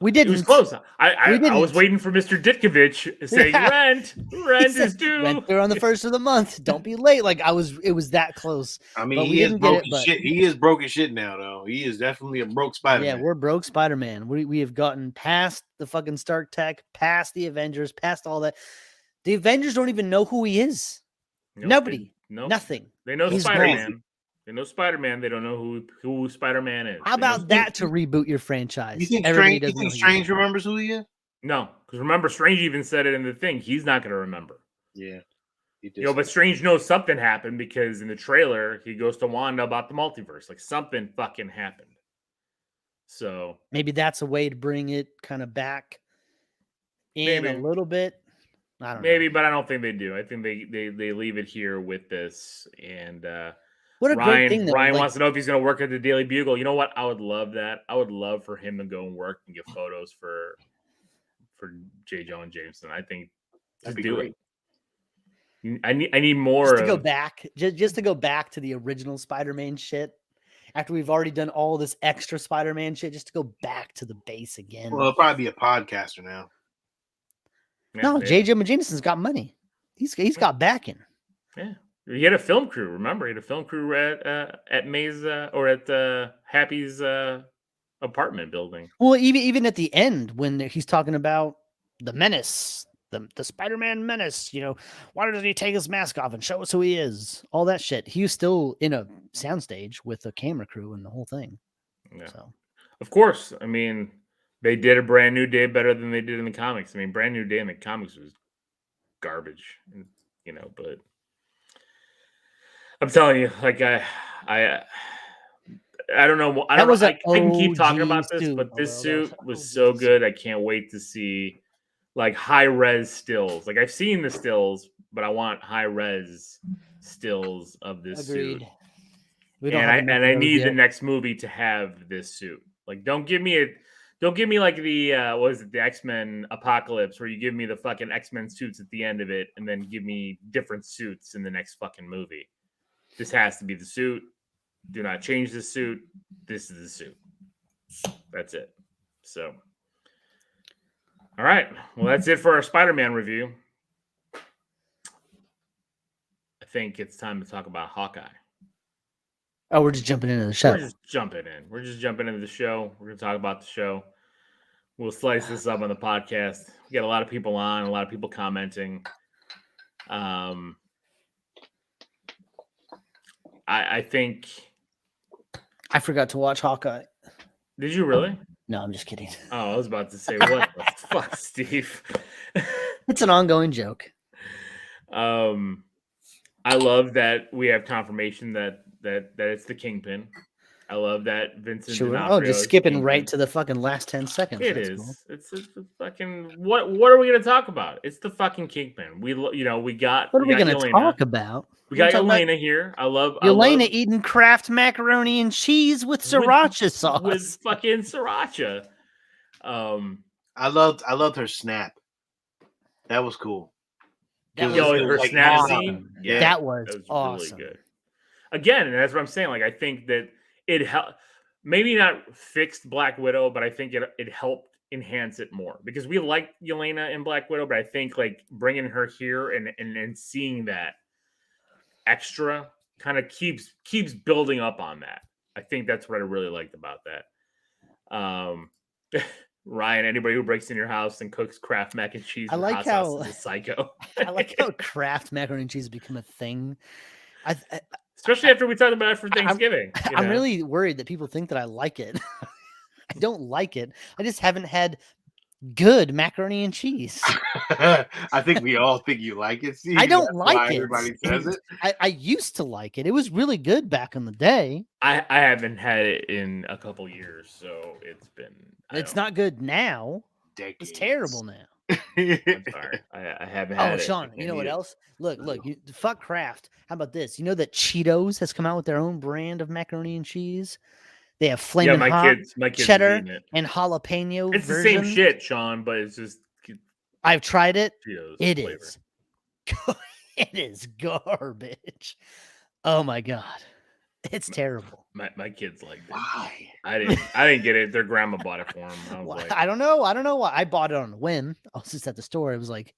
We didn't. It was close. I was waiting for Mr. Ditkovich saying, rent is due. Rent there on the 1st of the month. Don't be late. Like, it was that close. I mean, he is broken shit. He is broken shit now, though. He is definitely a broke Spider-Man. Yeah, we're broke Spider-Man. We have gotten past the fucking Stark Tech, past the Avengers, past all that. The Avengers don't even know who he is. Nobody. Nothing. They know Spider-Man. They know Spider-Man. They don't know who Spider-Man is. How about that to reboot your franchise? You think Strange remembers who he is? No, because remember, Strange even said it in the thing. He's not going to remember. Yeah. But Strange knows something happened because in the trailer, he goes to Wanda about the multiverse. Like, something fucking happened. So maybe that's a way to bring it kind of back in a little bit. I don't know. Maybe, but I don't think they do. I think they leave it here with this. And what a great thing! Ryan wants to know if he's going to work at the Daily Bugle. You know what? I would love that. I would love for him to go and work and get photos for J. Jonah Jameson. I think just do it. I need more just to go back, just to go back to the original Spider-Man shit. After we've already done all this extra Spider-Man shit, just to go back to the base again. Well, he'll probably be a podcaster now. No, J. Jonah Jameson's got money. He's got backing. Yeah, he had a film crew. Remember, he had a film crew at May's or at Happy's apartment building. Well, even at the end when he's talking about the menace, the Spider-Man menace. You know, why doesn't he take his mask off and show us who he is? All that shit. He was still in a soundstage with a camera crew and the whole thing. Yeah. So, of course, I mean, they did a Brand New Day better than they did in the comics. I mean, Brand New Day in the comics was garbage, you know. But I'm telling you, like I don't know. I can keep talking about this, but this suit was so good. I can't wait to see like high res stills. Like, I've seen the stills, but I want high res stills of this suit. And I need the next movie to have this suit. Like, don't give me like the the X-Men Apocalypse, where you give me the fucking X-Men suits at the end of it and then give me different suits in the next fucking movie. This has to be the suit. Do not change the suit. This is the suit. That's it. So, all right. Well, that's it for our Spider-Man review. I think it's time to talk about Hawkeye. Oh, we're just jumping into the show. We're just jumping into the show. We're going to talk about the show. We'll slice this up on the podcast. We got a lot of people on, a lot of people commenting. I think I forgot to watch Hawkeye. Did you really? No, I'm just kidding. Oh, I was about to say, what the fuck, Steve? It's an ongoing joke. I love that we have confirmation that it's the Kingpin. I love that Vincent D'Onofrio. Oh, just skipping right to the fucking last 10 seconds. It is. Cool. It's fucking what are we going to talk about? It's the fucking Kingpin. We got. What are we going to talk about? We got Yelena here. I love Yelena eating Kraft macaroni and cheese with sriracha sauce. With fucking sriracha. I loved her snap. That was cool. That You know, was her like, snap awesome. scene. Yeah, That was really awesome. good. Again, and that's what I'm saying. Like, I think that it helped. Maybe not fixed Black Widow, but I think it helped enhance it more because we like Yelena in Black Widow, but I think like bringing her here and seeing that extra kind of keeps building up on that. I think that's what I really liked about that. Ryan, anybody who breaks in your house and cooks Kraft mac and cheese I with like hot sauce how is a psycho. I like how Kraft macaroni and cheese has become a thing. Especially after we talked about it for Thanksgiving. I'm really worried that people think that I like it. I don't like it. I just haven't had good macaroni and cheese. I think we all think you like it. Steve. I don't That's like why it. Everybody says it. I used to like it. It was really good back in the day. I haven't had it in a couple years, so it's been. It's not good now. Decades. It's terrible now. I'm sorry, I haven't had it. Oh, Sean, you know what else? Look, fuck Kraft. How about this? You know that Cheetos has come out with their own brand of macaroni and cheese? They have flaming hot, my kids cheddar, eating it. and jalapeno It's version. the same shit, Sean, but it's just I've tried it. Cheetos It flavor. is. It is garbage. Oh my god. It's terrible. My kids like it. Why? I didn't get it. Their grandma bought it for them. I was like, I don't know. I don't know why. I bought it on a whim. I was just at the store. It was like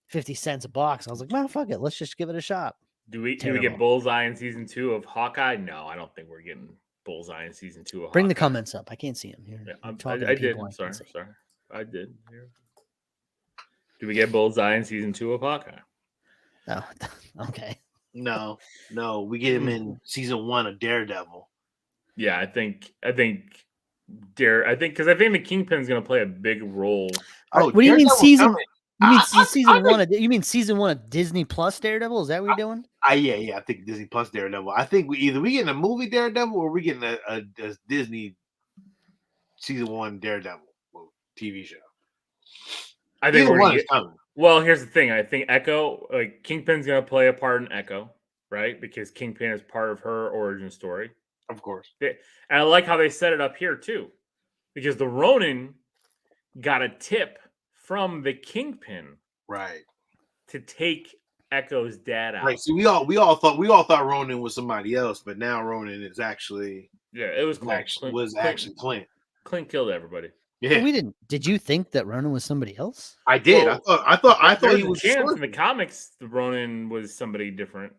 50 cents a box. I was like, well, fuck it. Let's just give it a shot. do we Terrible. get Bullseye in season 2 of Hawkeye? No, I don't think we're getting Bullseye in season 2 of Bring the Hawkeye. comments up. I can't see them here. Yeah, I I did. Sorry. I did. Here. Do we get Bullseye in season 2 of Hawkeye? Oh, okay. No. We get him in season 1 of Daredevil. Yeah, I think because I think the Kingpin's going to play a big role. Oh, what do you mean Daredevil's season? coming. You mean I season think- one? You mean season 1 of Disney Plus Daredevil? Is that what you're doing? Yeah. I think Disney Plus Daredevil. I think we getting a movie Daredevil or we getting a Disney season 1 Daredevil TV show. I think Either we're one gonna is coming. Well, here's the thing. I think Echo, like Kingpin's going to play a part in Echo, right? Because Kingpin is part of her origin story. Of course. And I like how they set it up here too, because the Ronin got a tip from the Kingpin, Right. to take Echo's dad out. Right. See, we all thought Ronin was somebody else, but now Ronin is actually It was Clint. actually Clint. Clint killed everybody. Yeah, We didn't. Did you think that Ronan was somebody else? I did. Well, I thought There's he a was chance in the comics the Ronin was somebody different.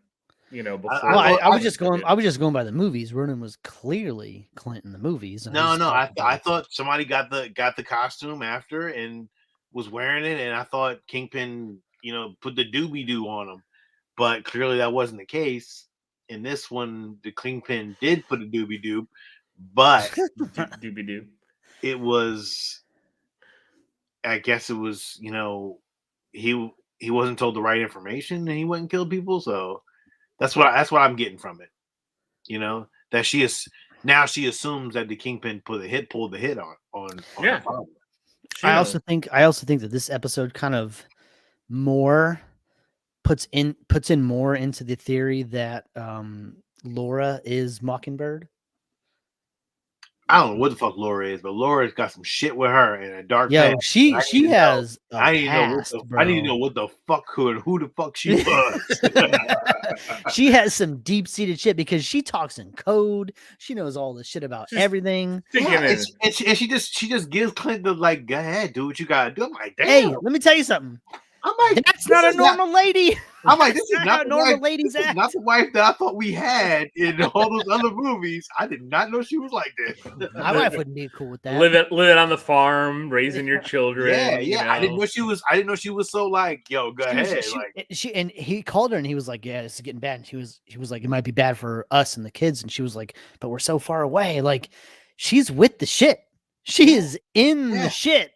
Before. I was just going. I was just going by the movies. Ronan was clearly Clint in the movies. No. I thought somebody got the costume after and was wearing it, and I thought Kingpin, put the doobie doo on him, but clearly that wasn't the case. In this one, the Kingpin did put a doobie doo, but doobie doo. it was, I guess it was, he wasn't told the right information and he went and killed people. So that's what I'm getting from it. That she assumes that the Kingpin pulled the hit on Yeah. her father. I also think that this episode kind of more puts in more into the theory that Laura is Mockingbird. I don't know what the fuck Laura is, but Laura's got some shit with her and a dark Yo, past. she has a I didn't past, know bro. I didn't know what the fuck who the fuck she was. She has some deep-seated shit because she talks in code. She knows all the shit about everything. Yeah, and she just gives Clint the like, go ahead, do what you gotta do. I'm like, damn. Hey, let me tell you something. I'm like, That's not a normal lady. I'm like, this is That's not how the normal wife, ladies this is act. not the wife that I thought we had in all those other movies. I did not know she was like this. My wife wouldn't be cool with that. Living on the farm, raising your children. Yeah. I didn't know she was so like, yo, go ahead. She and he called her and he was like, yeah, this is getting bad. And he was like, it might be bad for us and the kids. And she was like, but we're so far away. Like, she's with the shit. She is in the shit.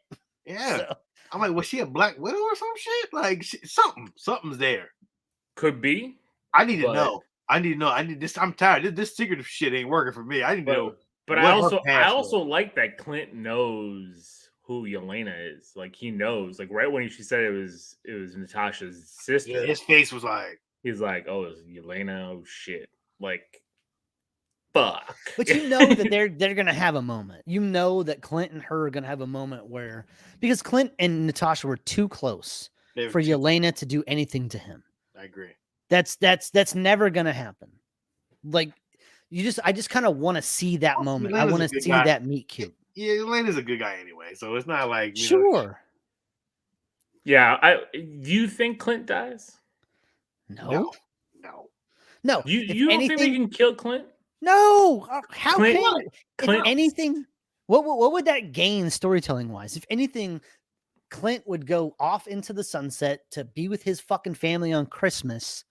Yeah. So, I'm like, was she a Black Widow or some shit? Like something's there. Could be. I need to know. I need this. I'm tired. This secretive shit ain't working for me. I need to know. But I also like that Clint knows who Yelena is. Like he knows. Like right when she said it was Natasha's sister. Yeah, his face was like. He's like, oh, it's Yelena. Oh shit. Like fuck. But you know that they're gonna have a moment. You know that Clint and her are gonna have a moment where, because Clint and Natasha were too close for Yelena to do anything to him. I agree. That's never gonna happen. Like I just kind of want to see that moment. Yelena's I want to see that meet cute. Yeah, Yelena's a good guy anyway, so it's not like sure. Yeah, do you think Clint dies? No. You don't think they can kill Clint? No. How Clint, can Clint, if anything? What would that gain storytelling wise? If anything, Clint would go off into the sunset to be with his fucking family on Christmas,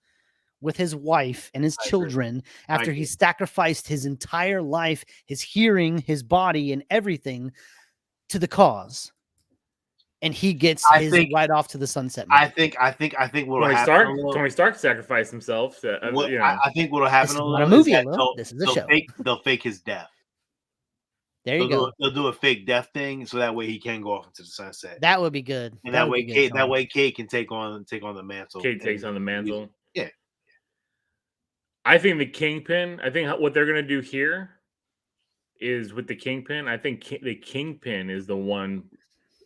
with his wife and his children, after he sacrificed his entire life, his hearing, his body, and everything to the cause. And he gets right off to the sunset. I think what'll happen. Tony Stark sacrificed himself. I think what'll happen. Not a movie. This is a show. They'll fake his death. There you go. They'll do a fake death thing, so that way he can go off into the sunset. That would be good. And that way, Kate can take on the mantle. Kate takes on the mantle. Yeah. I think the Kingpin. I think what they're gonna do here is with the Kingpin. I think the Kingpin is the one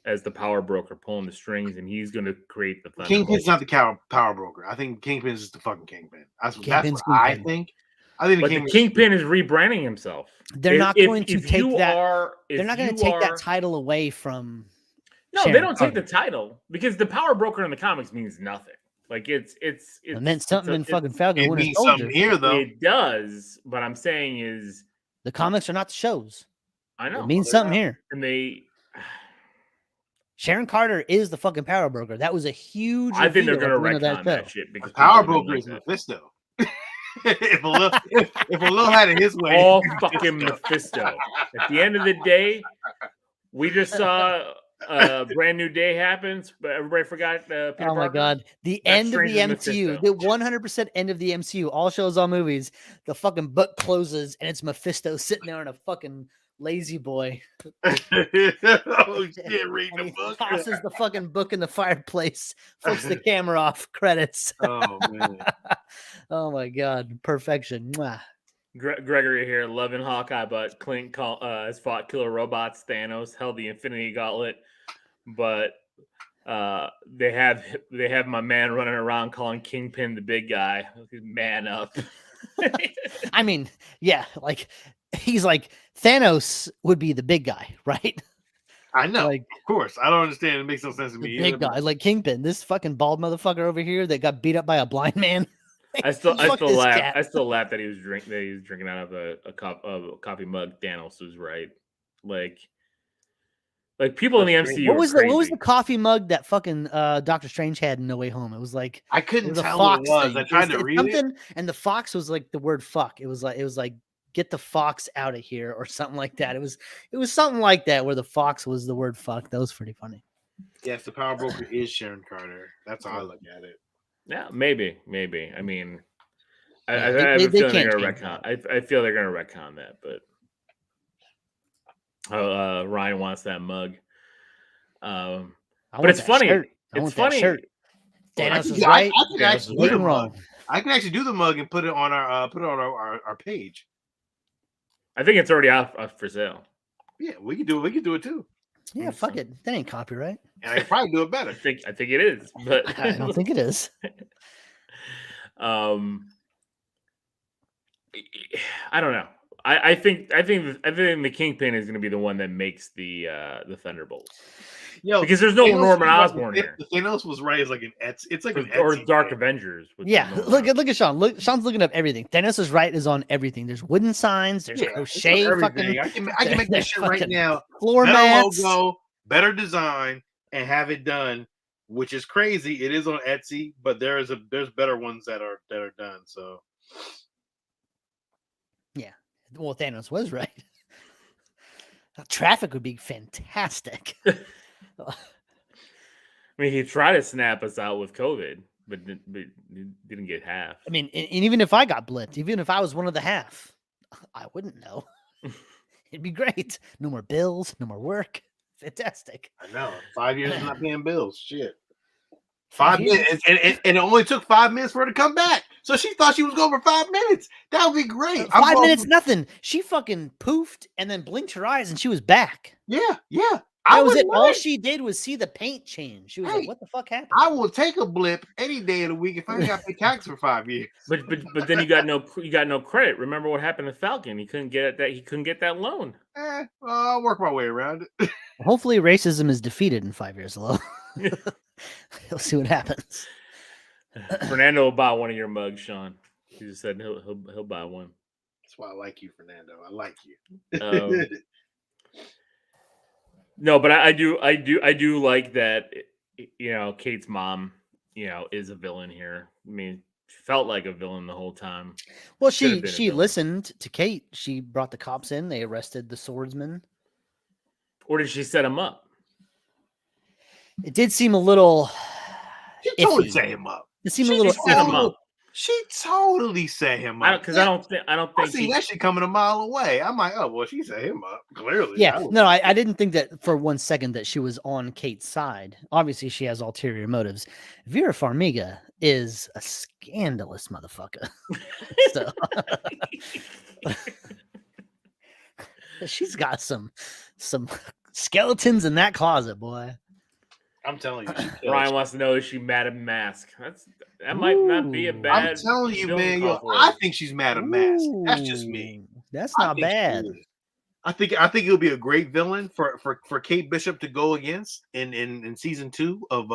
as the power broker pulling the strings, and he's going to create the thunder. Kingpin's not the power broker. I think Kingpin is just the fucking Kingpin. That's what I think. The Kingpin is rebranding himself. They're not going to take that. They're not going to take that title away from. No, they don't take the title because the power broker in the comics means nothing. Like it meant something in fucking Falcon. It means something here, though. It does, but I'm saying is the comics are not the shows. I know it means something here, and they. Sharon Carter is the fucking power broker. That was a huge. I think they're going to retcon that shit because the power broker is Mephisto. if a little had it his way, all fucking Mephisto. At the end of the day, we just saw a brand new day happens, but everybody forgot. Peter oh my Parker. God! The end of the MCU, the 100% end of the MCU, all shows, all movies. The fucking book closes and it's Mephisto sitting there on a fucking lazy boy. Oh shit! Read the book. Tosses the fucking book in the fireplace. Flips the camera off. Credits. Oh man. Oh my God! Perfection. Mwah. Gregory here, loving Hawkeye, but Clint has fought killer robots. Thanos held the Infinity Gauntlet, but they have my man running around calling Kingpin the big guy. Man up. I mean, yeah, like he's like Thanos would be the big guy, right? I know, like, of course. I don't understand. It makes no sense to me. Big guy, like Kingpin, this fucking bald motherfucker over here that got beat up by a blind man. I still laugh. I still laugh that he was drinking out of a coffee mug. Thanos was right. Like people in the MCU. What was the coffee mug that fucking Doctor Strange had in No Way Home? It was like I couldn't tell what it was. I tried to read it, and the fox was like the word fuck. It was like get the fox out of here or something like that. It was something like that where the fox was the word fuck. That was pretty funny. Yes, the power broker is Sharon Carter. That's how I look at it. Yeah, maybe. I mean, I have a feeling they're going to retcon. I feel they're going to retcon that, but Ryan wants that mug. But it's funny. It's funny. Thanos is right. I can actually do the mug. I can actually do the mug and put it on our page. I think it's already out for sale. Yeah, we can do it. We can do it too. Yeah, fuck it. That ain't copyright. And I can probably do it better. I think it is, but I don't think it is. I don't know. I think the Kingpin is going to be the one that makes the Thunderbolts. Because there's no Norman Osborn here. The Thanos was right. It's like an Etsy. It's like an or Etsy Dark Avengers. Yeah, look at Sean. Sean's looking up everything. Thanos is right is on everything. There's wooden signs. There's crochet. Fucking, I can make that shit right now. Floor mats, logo, better design, and have it done. Which is crazy. It is on Etsy, but there's better ones that are done. So yeah, well, Thanos was right. Traffic would be fantastic. I mean, he tried to snap us out with COVID, but didn't get half. I mean, and even if I got blitzed, even if I was one of the half, I wouldn't know. It'd be great. No more bills, no more work. Fantastic. I know. 5 years of not paying bills. Shit. 5 minutes, and it only took 5 minutes for her to come back. So she thought she was going for 5 minutes. That would be great. 5 minutes, nothing. She fucking poofed and then blinked her eyes, and she was back. Yeah. That was it. All she did was see the paint change. She was like, "What the fuck happened?" I will take a blip any day of the week if I ain't got to pay tax for 5 years. But then you got no credit. Remember what happened to Falcon? He couldn't get that loan. Well, I'll work my way around it. Hopefully, racism is defeated in 5 years, though. We'll see what happens. Fernando will buy one of your mugs, Sean. He just said he'll buy one. That's why I like you, Fernando. I like you. No, but I do like that. You know, Kate's mom, is a villain here. I mean, she felt like a villain the whole time. Well, she listened to Kate. She brought the cops in. They arrested the swordsman. Or did she set him up? It did seem a little. She totally set him up. It seemed a little. Set him up. She totally set him up. Because I don't think I see that shit coming a mile away. I'm like, oh well, she set him up clearly. Yeah, no, I didn't think that for 1 second that she was on Kate's side. Obviously, she has ulterior motives. Vera Farmiga is a scandalous motherfucker. So she's got some skeletons in that closet, boy. I'm telling you. Ryan wants to know, is she Madam Mask? That might not be a bad. I'm telling you, man. I think she's Madam Mask. That's just me. That's not bad. I think it'll be a great villain for Kate Bishop to go against in season 2 of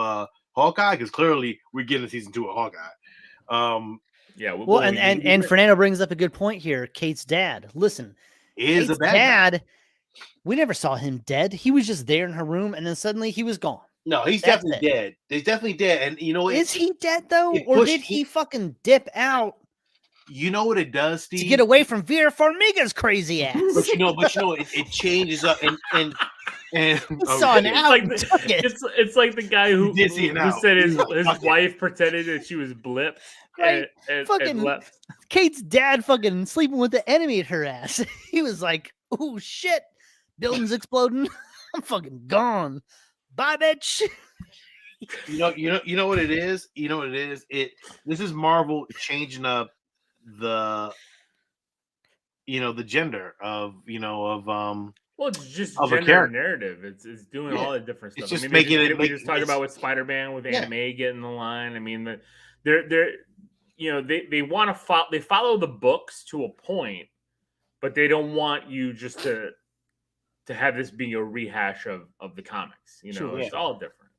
Hawkeye, because clearly we're getting season 2 of Hawkeye. Yeah. Well, and Fernando brings up a good point here. Kate's dad. Listen, is Kate's a bad dad. We never saw him dead. He was just there in her room, and then suddenly he was gone. No, he's definitely dead. He's definitely dead. And you know what? Is he dead though? Or did he fucking dip out? You know what it does, Steve? To get away from Vera Farmiga's crazy ass. But you know, it changes up and saw an out. It's like the guy who said his wife pretended that she was blipped. Right. And left. Kate's dad fucking sleeping with the enemy at her ass. He was like, oh shit, building's exploding. I'm fucking gone. Bye, bitch. You know what it is? You know what it is? This is Marvel changing up the gender of well, it's just of gender narrative. It's doing all the different stuff. It's just we just talked about with Spider-Man with Anna May getting the line. I mean, they want to follow the books to a point, but they don't want you just to have this be a rehash of the comics. It's all different.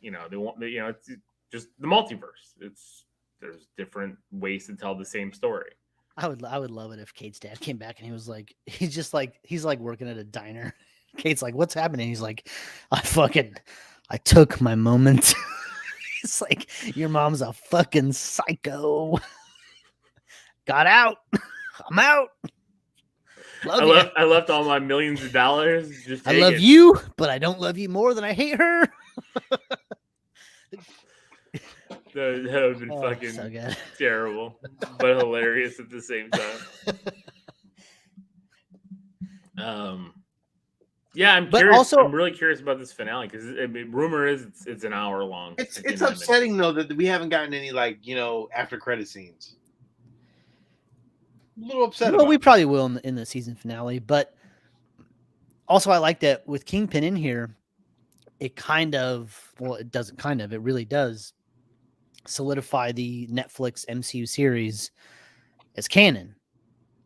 They want it's just the multiverse. There's different ways to tell the same story. I would love it if Kate's dad came back and he was like, he's like working at a diner. Kate's like, what's happening? He's like, I took my moment. It's like, your mom's a fucking psycho. Got out. I'm out. I left all my millions of dollars. I love you, but I don't love you more than I hate her. That would have been fucking so terrible, but hilarious at the same time. Yeah, I'm curious. Also, I'm really curious about this finale because rumor is it's an hour long. It's upsetting though that we haven't gotten any after credit scenes. A little upset. Well, we probably will in the season finale, but also I like that with Kingpin in here. It really does solidify the Netflix MCU series as canon.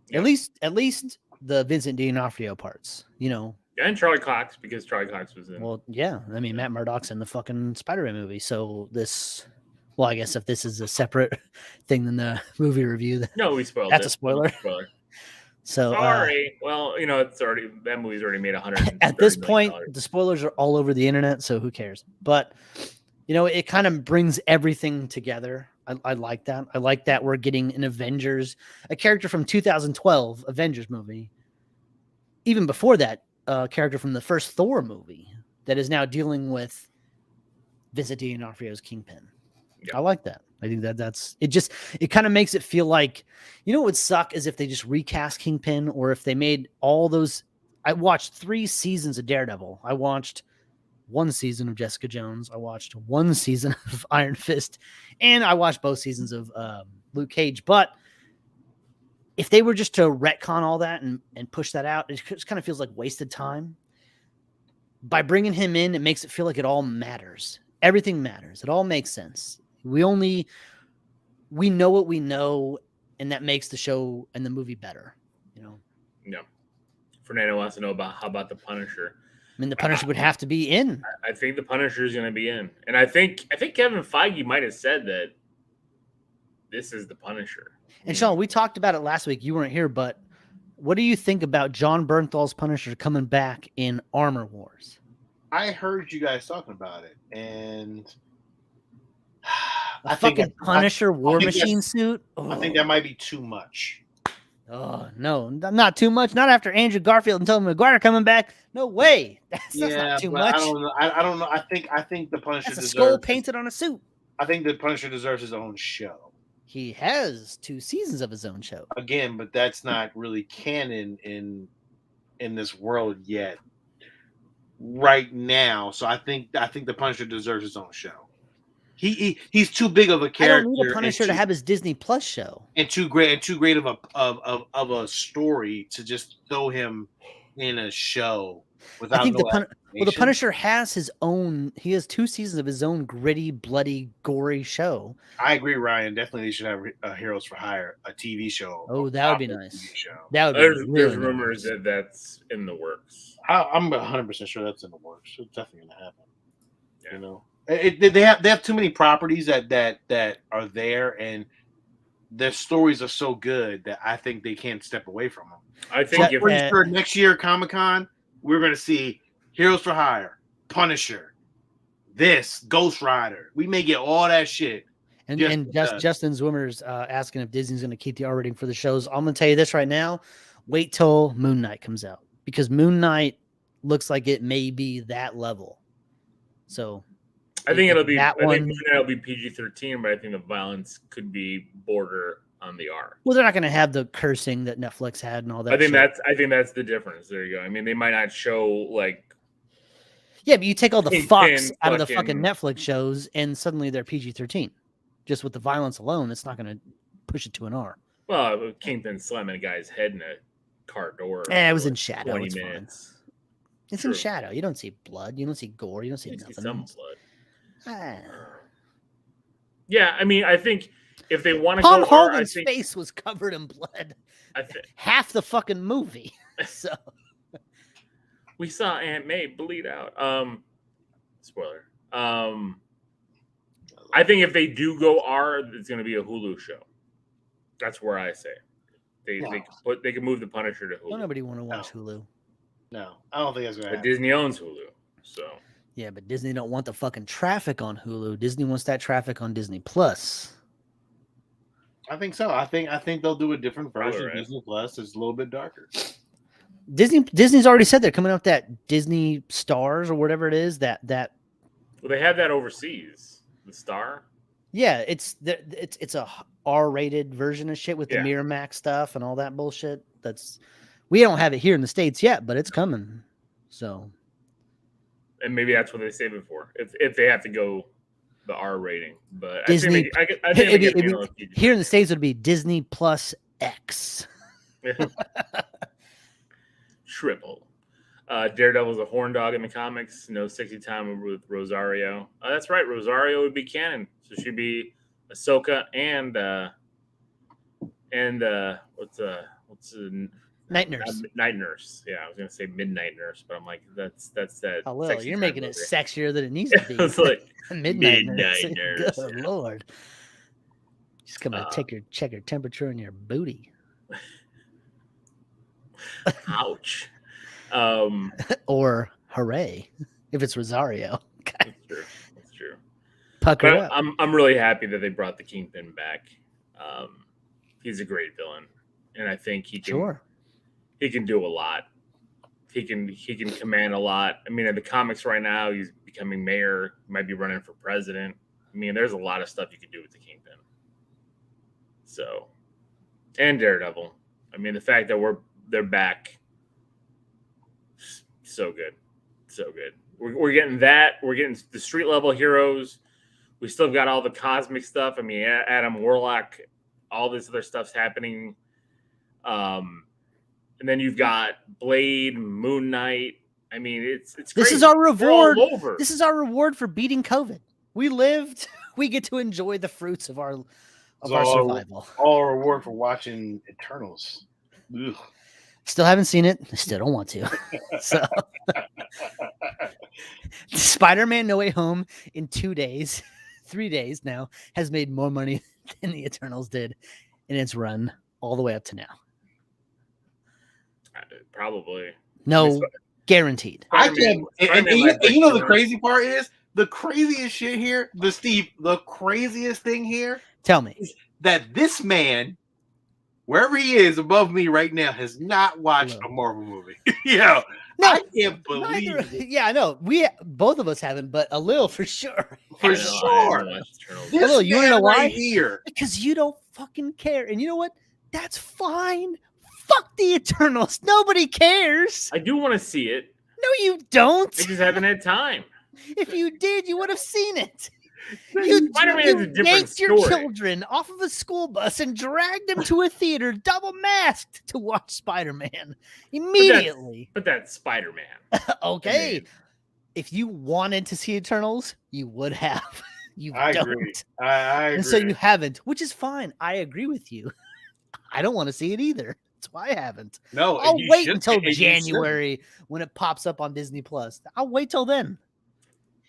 Yeah. At least the Vincent D'Onofrio parts, and Charlie Cox, because Charlie Cox was in. Well, yeah, I mean Matt Murdock's in the fucking Spider-Man movie, so this. Well, I guess if this is a separate thing than the movie review, no, we spoiled. That's a spoiler. So sorry. Well, it's already that movie's already made $100. At this point, the spoilers are all over the internet, so who cares? But it kind of brings everything together. I like that. I like that we're getting an Avengers, a character from 2012 Avengers movie. Even before that, a character from the first Thor movie that is now dealing with Vincent D'Onofrio's Kingpin. Yeah. I like that. I think that's it. It kind of makes it feel like, what would suck is if they just recast Kingpin, or if they made all those. I watched 3 seasons of Daredevil. I watched one season of Jessica Jones. I watched one season of Iron Fist, and I watched both seasons of Luke Cage. But if they were just to retcon all that and push that out, it just kind of feels like wasted time. By bringing him in, it makes it feel like it all matters. Everything matters. It all makes sense. We know what we know, and that makes the show and the movie better. No. Fernando wants to know how about the Punisher. I mean, the Punisher would have to be in. I think the Punisher is going to be in, and I think Kevin Feige might have said that this is the Punisher. And Sean, we talked about it last week. You weren't here, but what do you think about John Bernthal's Punisher coming back in Armor Wars? I heard you guys talking about it, and a fucking Punisher War Machine suit. I think that might be too much. Oh no, not too much. Not after Andrew Garfield and Tobey Maguire coming back. No way. That's not too much. I don't know. I don't know. I think the Punisher That's a skull painted on a suit. I think the Punisher deserves his own show. He has 2 seasons of his own show. Again, but that's not really canon in this world yet. Right now, so I think the Punisher deserves his own show. He's too big of a character. I don't need a Punisher to have his Disney Plus show. And too great of a story to just throw him in a show without. I think the Punisher has his own. He has 2 seasons of his own gritty, bloody, gory show. I agree, Ryan. Definitely, they should have Heroes for Hire, a TV show. Oh, that would be nice. That would there's rumors that that's in the works. I'm 100% sure that's in the works. It's definitely going to happen. Yeah. You know. They have too many properties that are there, and their stories are so good that I think they can't step away from them. I think I'm pretty sure next year Comic-Con we're going to see Heroes for Hire, Punisher, this Ghost Rider. We may get all that shit. And Justin Zwimmer's asking if Disney's going to keep the R rating for the shows. I'm going to tell you this right now: wait till Moon Knight comes out, because Moon Knight looks like it may be that level. So. I think it'll be. I think it'll be PG-13, but I think the violence could be border on the R. Well, they're not going to have the cursing that Netflix had and all that. I think that's the difference. There you go. I mean, they might not show like. Yeah, but you take all the fucks out of the fucking Netflix shows, and suddenly they're PG-13. Just with the violence alone, it's not going to push it to an R. Well, Kingpin slamming a guy's head in a car door. It was in shadow. 20 minutes. Fine. It's in shadow. You don't see blood. You don't see gore. You don't see nothing. Some blood. Yeah, I mean, I think if they want to Tom go Holland's face was covered in blood. Half the fucking movie. So we saw Aunt May bleed out. Spoiler. I think if they do go R, it's going to be a Hulu show. That's where I say they can move the Punisher to Hulu. Don't nobody want to watch Hulu. No, I don't think that's going to happen. Disney owns Hulu, so. Yeah, but Disney don't want the fucking traffic on Hulu. Disney wants that traffic on Disney Plus. I think so. I think they'll do a different version of Disney Plus. It's a little bit darker. Disney's already said they're coming out with that Disney Stars or whatever it is. That. Well, they have that overseas. The Star. Yeah, it's a R-rated version of shit with the Miramax stuff and all that bullshit. We don't have it here in the States yet, but it's coming. So. And maybe that's what they save it for, if they have to go the R rating. But Disney, I think here in the States it would be Disney Plus X. Triple. Daredevil's a horn dog in the comics. No sexy time with Rosario. That's right. Rosario would be canon, so she'd be Ahsoka and what's Night Nurse. Night Nurse. Yeah, I was gonna say Midnight Nurse, but I'm like, that's that. Oh, well, you're making it sexier than it needs to be. It's like Midnight Nurse. Good Lord. Just come and check your temperature in your booty. Ouch. Or hooray, if it's Rosario. That's true. Pucker up. I'm really happy that they brought the Kingpin back. He's a great villain, and I think he can. He can do a lot. He can command a lot. I mean, in the comics right now, he's becoming mayor. He might be running for president. I mean, there's a lot of stuff you can do with the Kingpin. So, and Daredevil. I mean, the fact that they're back, so good. we're getting that. We're getting the street level heroes. We still got all the cosmic stuff. I mean, Adam Warlock, all this other stuff's happening. And then you've got Blade, Moon Knight. I mean, it's crazy. This is our reward. All over. This is our reward for beating COVID. We lived. We get to enjoy the fruits of our survival. All reward for watching Eternals. Ugh. Still haven't seen it. I still don't want to. So, Spider-Man: No Way Home in 2 days, 3 days now has made more money than the Eternals did in its run all the way up to now. Probably. No, guaranteed. I can't. And you know the crazy part is the craziest shit here. The craziest thing here. Tell me is that this man, wherever he is above me right now, has not watched a Marvel movie. Yo, no, I can't believe it. Yeah, I know. Both of us haven't, but Alil for sure. For sure. Alil, you want to know why? Here. Because you don't fucking care. And you know what? That's fine. Fuck the Eternals. Nobody cares. I do want to see it. No, you don't. I just haven't had time. If you did, you would have seen it. Spider-Man's a different yanked story. Your children off of a school bus and dragged them to a theater, double masked, to watch Spider-Man immediately. But that's Spider-Man. Okay, I mean, if you wanted to see Eternals, you would have. You I don't. agree. I agree. And so you haven't, which is fine. I agree with you. I don't want to see it either. That's why I haven't. No, I'll wait until January when it pops up on Disney Plus. I'll wait till then.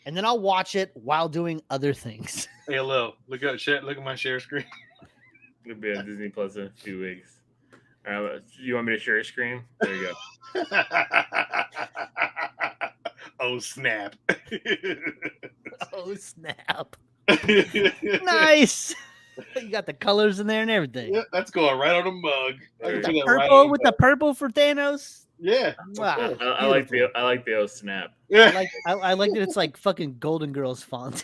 And then I'll watch it while doing other things. Hey, Lil, look at my share screen. It'll be on Disney Plus in a few weeks. You want me to share a screen? There you go. Oh, snap. Oh, snap. Nice. You got the colors in there and everything. Yeah, that's going right on the mug. With the purple for Thanos. Yeah. Wow. I like the oh snap. Yeah. I like that it's like fucking Golden Girls font.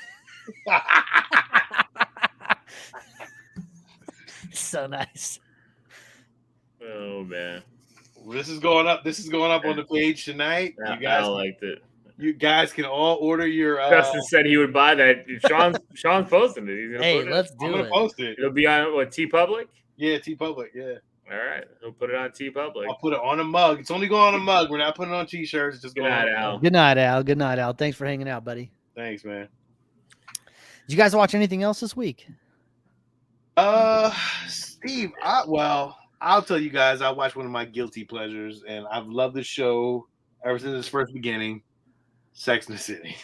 So nice. Oh man. Well, this is going up. This is going up on the page tonight. Yeah, you guys, I liked it. You guys can all order your. Justin said he would buy that. Sean's posting it. He's gonna Hey, put let's I'm do gonna it. post it. It'll be on what, TeePublic? Yeah, TeePublic. Yeah. All right, he'll put it on TeePublic. I'll put it on a mug. It's only going on a mug. We're not putting it on t-shirts. It's just Good going night, on. Al. Good night, Al. Good night, Al. Thanks for hanging out, buddy. Thanks, man. Did you guys watch anything else this week? Steve, I'll tell you guys, I watched one of my guilty pleasures, and I've loved the show ever since its first beginning. Sex and the City.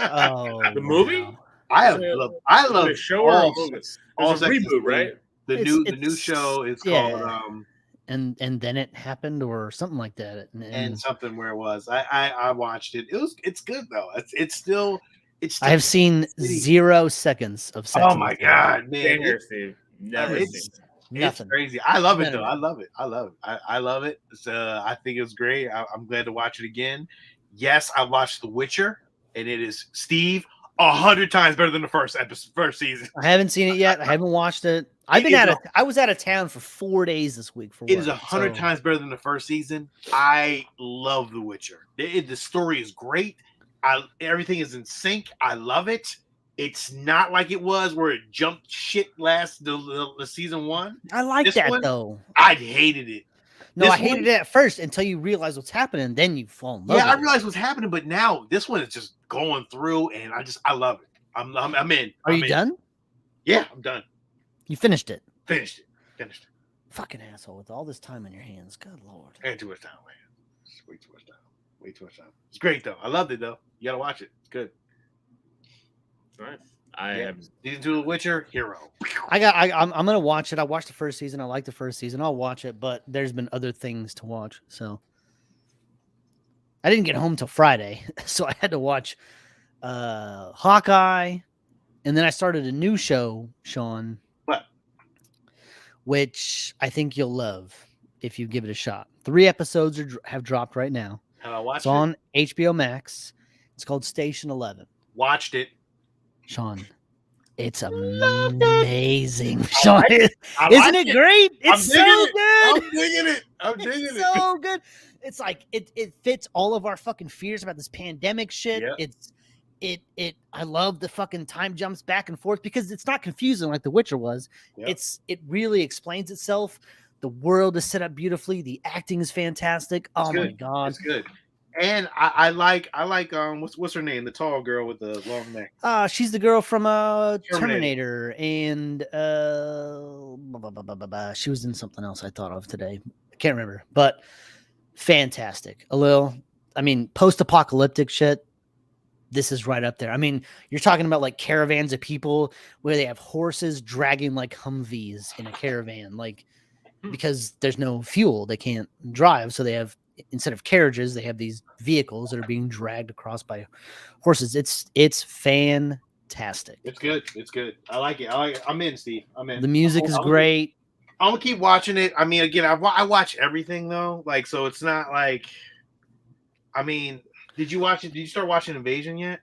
Oh, The movie? wow. I love the show or a movie? There's a Sex and the reboot, City. right? The new show is called and then it happened or something like that. and something where it was. I watched it. It's good though. It's I have seen 0 seconds of Sex. Oh and my the City. god, man. Same here, Steve. Never It's- seen. Nothing. It's crazy. I love it None of though. it. I love it. I love it. I think it was great. I'm glad to watch it again. Yes, I watched The Witcher, and it is, Steve, 100 times better than the first season. I haven't seen it yet. I haven't watched it. I was out of town for 4 days this week for work. It is 100 times better than the first season. I love The Witcher. The story is great. Everything is in sync. I love it. It's not like it was where it jumped shit the season 1. I like This that one, though. I hated it. No, This I hated it at first until you realize what's happening. Then you fall in love. Yeah, I with it. realized what's happening, but now this one is just going through, and I love it. I'm in. Are you done? Yeah, I'm done. You finished it. Finished it. Fucking asshole with all this time on your hands. Good lord. I had too much time, man. It's way too much time. Way too much time. It's great though. I loved it though. You gotta watch it. It's good. Nice. I have. Season 2 of The Witcher, hero. I'm gonna watch it. I watched the first season. I like the first season. I'll watch it, but there's been other things to watch. So I didn't get home till Friday, so I had to watch Hawkeye, and then I started a new show, Sean. What? Which I think you'll love if you give it a shot. 3 episodes have dropped right now. Have I watched It's it? on HBO Max. It's called Station 11. Watched it. Sean, it's amazing. Sean, I isn't it great? It's so good. I'm digging it. It's so good. It's like it fits all of our fucking fears about this pandemic shit. Yeah. I love the fucking time jumps back and forth because it's not confusing like The Witcher was. Yep. It really explains itself. The world is set up beautifully. The acting is fantastic. Oh my god, it's good. And I like what's her name? The tall girl with the long neck. She's the girl from Terminator, and she was in something else I thought of today. I can't remember, but fantastic. Post-apocalyptic shit. This is right up there. I mean, you're talking about like caravans of people where they have horses dragging like Humvees in a caravan, like because there's no fuel, they can't drive, so they have, instead of carriages, they have these vehicles that are being dragged across by horses. It's fantastic. It's good. It's good. I like it. I'm in, Steve. I'm in. The music is great. I'm gonna keep watching it. I mean, again, I watch everything though. Like, so it's not like. I mean, did you watch it? Did you start watching Invasion yet?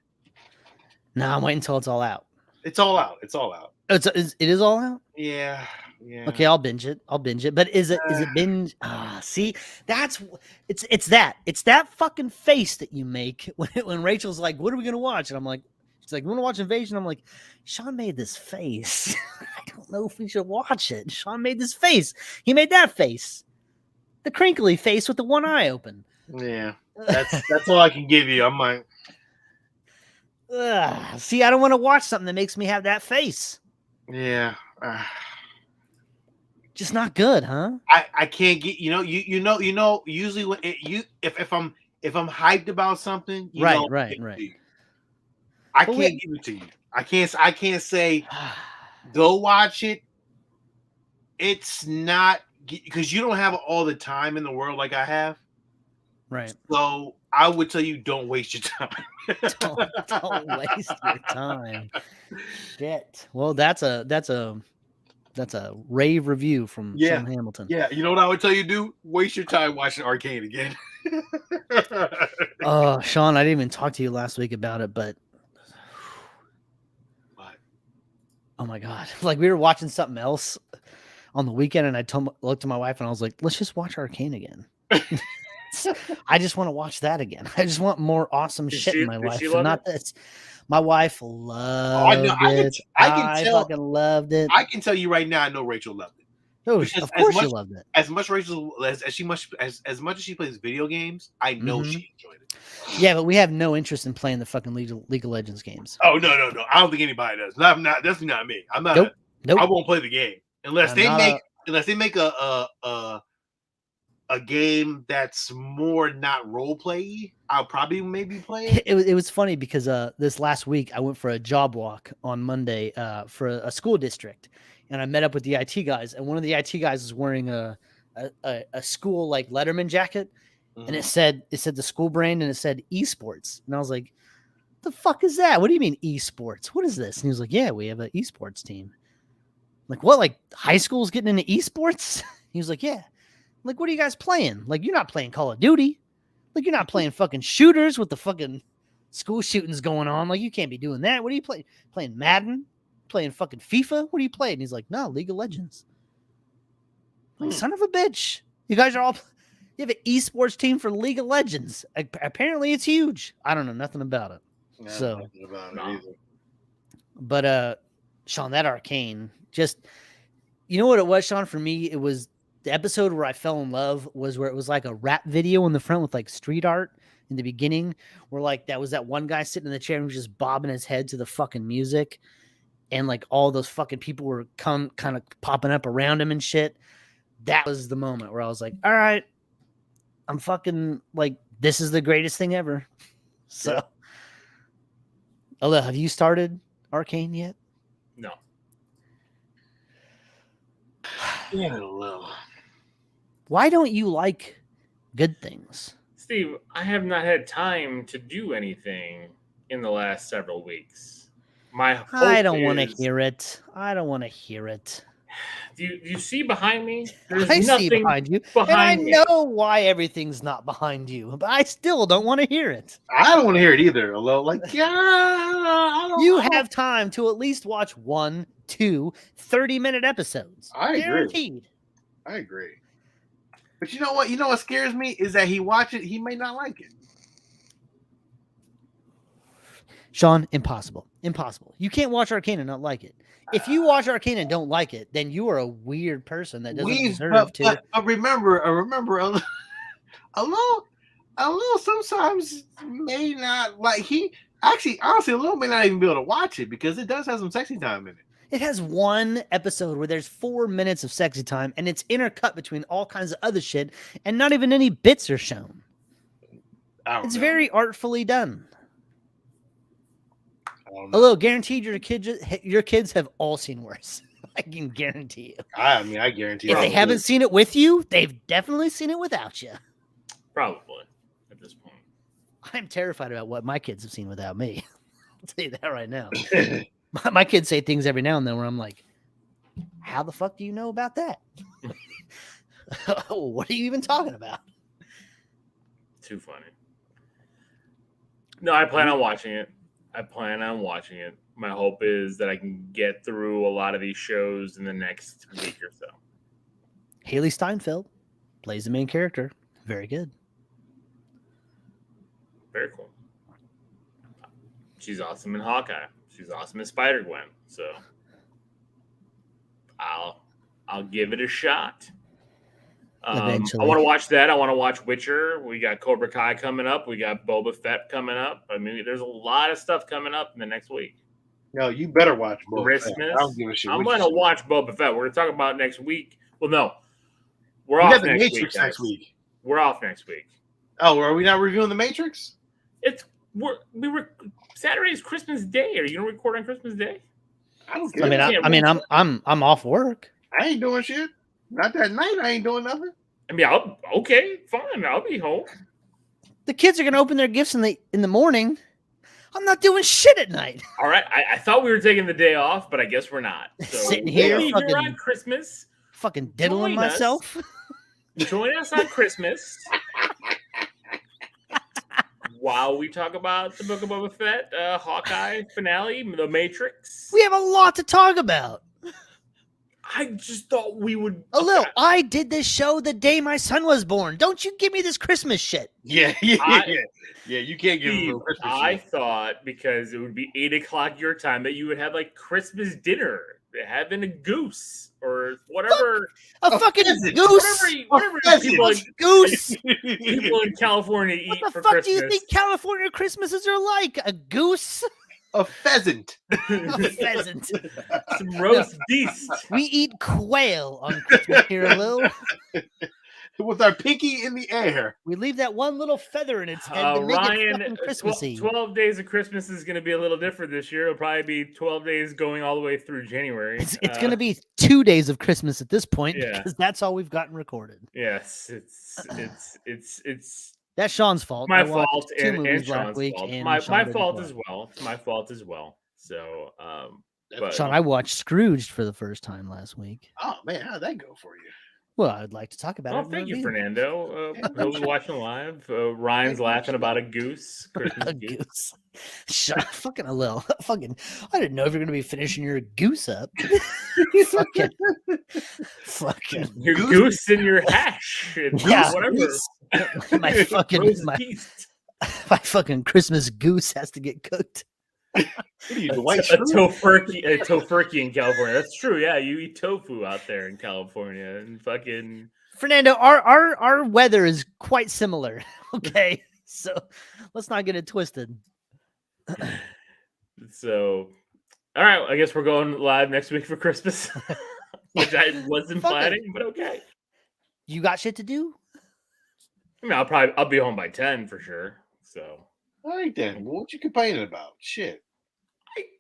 No, I'm waiting until it's all out. It's all out. It's all out. It is all out. Yeah. Yeah. Okay, I'll binge it. But is it binge? See, it's that fucking face that you make when Rachel's like, "What are we gonna watch?" And I'm like, she's like, "We want to watch Invasion." I'm like, Sean made this face. I don't know if we should watch it. Sean made this face. He made that face, the crinkly face with the one eye open. Yeah, that's all I can give you. I'm like, see, I don't want to watch something that makes me have that face. Yeah. Just not good, huh? I can't get usually when if I'm hyped about something, right. I can't give it to you. I can't say go watch it. It's not because you don't have all the time in the world like I have. Right. So I would tell you, don't waste your time. don't waste your time. Shit. Well, that's a rave review from Sean Hamilton. Yeah, you know what I would tell you to do? Waste your time watching Arcane again. Sean, I didn't even talk to you last week about it, but what? Oh my god. Like we were watching something else on the weekend and I looked at my wife and I was like, let's just watch Arcane again. I just want to watch that again. I just want more awesome shit in my life. Not this. My wife loved it. I fucking loved it. I can tell you right now, I know Rachel loved it. Oh, of course she loved it. As much as she plays video games, I know she enjoyed it. Yeah, but we have no interest in playing the fucking League of Legends games. Oh no! I don't think anybody does. That's not me. I'm not. Nope. I won't play the game unless they make a game that's more not role play. I'll probably maybe play it. It was funny because this last week I went for a job walk on Monday for a school district, and I met up with the IT guys, and one of the IT guys was wearing a school like Letterman jacket, and it said the school brand and it said esports, and I was like, the fuck is that? What do you mean esports? What is this? And he was like, yeah, we have an esports team. I'm like, what? Like high school's getting into esports? He was like, yeah. I'm like, what are you guys playing? Like, you're not playing Call of Duty. Like, you're not playing fucking shooters with the fucking school shootings going on. Like, you can't be doing that. What are you playing? Playing Madden? Playing fucking FIFA? What are you playing? And he's like, no, League of Legends. Like, son of a bitch. You guys are all... You have an esports team for League of Legends. Apparently, it's huge. I don't know nothing about it. Yeah, so, nothing about it either. But, Sean, that Arcane, just... You know what it was, Sean? For me, it was... The episode where I fell in love was where it was like a rap video in the front with like street art in the beginning, where like that was that one guy sitting in the chair and was just bobbing his head to the fucking music, and like all those fucking people were kind of popping up around him and shit. That was the moment where I was like, all right, I'm fucking like, this is the greatest thing ever. So, yeah. Although, have you started Arcane yet? No. Yeah, I don't know. Why don't you like good things? Steve, I have not had time to do anything in the last several weeks. I don't want to hear it. I don't want to hear it. Do you see behind me? There's see behind you. And I know why everything's not behind you, but I still don't want to hear it. I don't want to hear it either. Although, like, yeah. You have time to at least watch 1, 2, 30-minute episodes. I agree. Guaranteed. I agree. But you know what? You know what scares me is that he watch it, he may not like it. Sean, impossible. You can't watch Arcane and not like it. If you watch Arcane and don't like it, then you are a weird person that doesn't deserve to. But remember, a little sometimes may not like honestly, a little may not even be able to watch it because it does have some sexy time in it. It has one episode where there's 4 minutes of sexy time, and it's intercut between all kinds of other shit, and not even any bits are shown. It's very artfully done. Although guaranteed your kids have all seen worse. I can guarantee you. I guarantee. If they haven't seen it with you, they've definitely seen it without you. Probably at this point. I'm terrified about what my kids have seen without me. I'll tell you that right now. My kids say things every now and then where I'm like, how the fuck do you know about that? What are you even talking about? Too funny. No, I plan on watching it. My hope is that I can get through a lot of these shows in the next week or so. Haley Steinfeld plays the main character. Very good. Very cool. She's awesome in Hawkeye. She's awesome in Spider-Gwen. So I'll give it a shot. I want to watch that. I want to watch Witcher. We got Cobra Kai coming up. We got Boba Fett coming up. I mean, there's a lot of stuff coming up in the next week. No, you better watch Boba Christmas. Fett. I don't give a shit. I'm going to watch Boba Fett. We're going to talk about next week. Well, no. We're off the next Matrix week. Next week. We're off next week. Oh, are we not reviewing the Matrix? Saturday's Christmas Day. Are you going to record on Christmas Day? I don't care. I'm off work. I ain't doing shit. Not that night. I ain't doing nothing. I mean, okay, fine. I'll be home. The kids are gonna open their gifts in the morning. I'm not doing shit at night. All right. I thought we were taking the day off, but I guess we're not. So sitting here on Christmas, fucking diddling myself. Join us on Christmas while we talk about the Book of Boba Fett, Hawkeye finale, The Matrix. We have a lot to talk about. I just thought we would. I did this show the day my son was born. Don't you give me this Christmas shit. Yeah. You can't give him Christmas I shit. thought because it would be 8:00 your time that you would have like Christmas dinner, having a goose or whatever. A fucking goose. Whatever goose. People in California eat what the for fuck Christmas. do you think California Christmases are like? A goose? A pheasant. A pheasant. Some roast beast. We eat quail on Christmas here, Lil. With our pinky in the air. We leave that one little feather in its head to make it fucking Christmassy. 12 days of Christmas is going to be a little different this year. It'll probably be 12 days going all the way through January. It's going to be 2 days of Christmas at this point because that's all we've gotten recorded. Yes, it's that's Sean's fault. My fault and Sean's fault. My fault as well. It's my fault as well. So, Sean, I watched Scrooged for the first time last week. Oh man, how'd that go for you? Well, I'd like to talk about it. Oh, thank you, Fernando. He'll be watching live. Ryan's laughing about a goose. A goose. Shut fucking a little. Fucking. I didn't know if you're gonna be finishing your goose up. fucking. Your goose in your hash. Whatever. my fucking Christmas goose has to get cooked. What are you, the white a tofurkey in California. That's true. Yeah, you eat tofu out there in California and fucking Fernando. Our weather is quite similar. Okay, so let's not get it twisted. So, all right. I guess we're going live next week for Christmas, which I wasn't planning, but okay. You got shit to do. I mean, I'll be home by 10 for sure. So. All right then. Well, what you complaining about? Shit.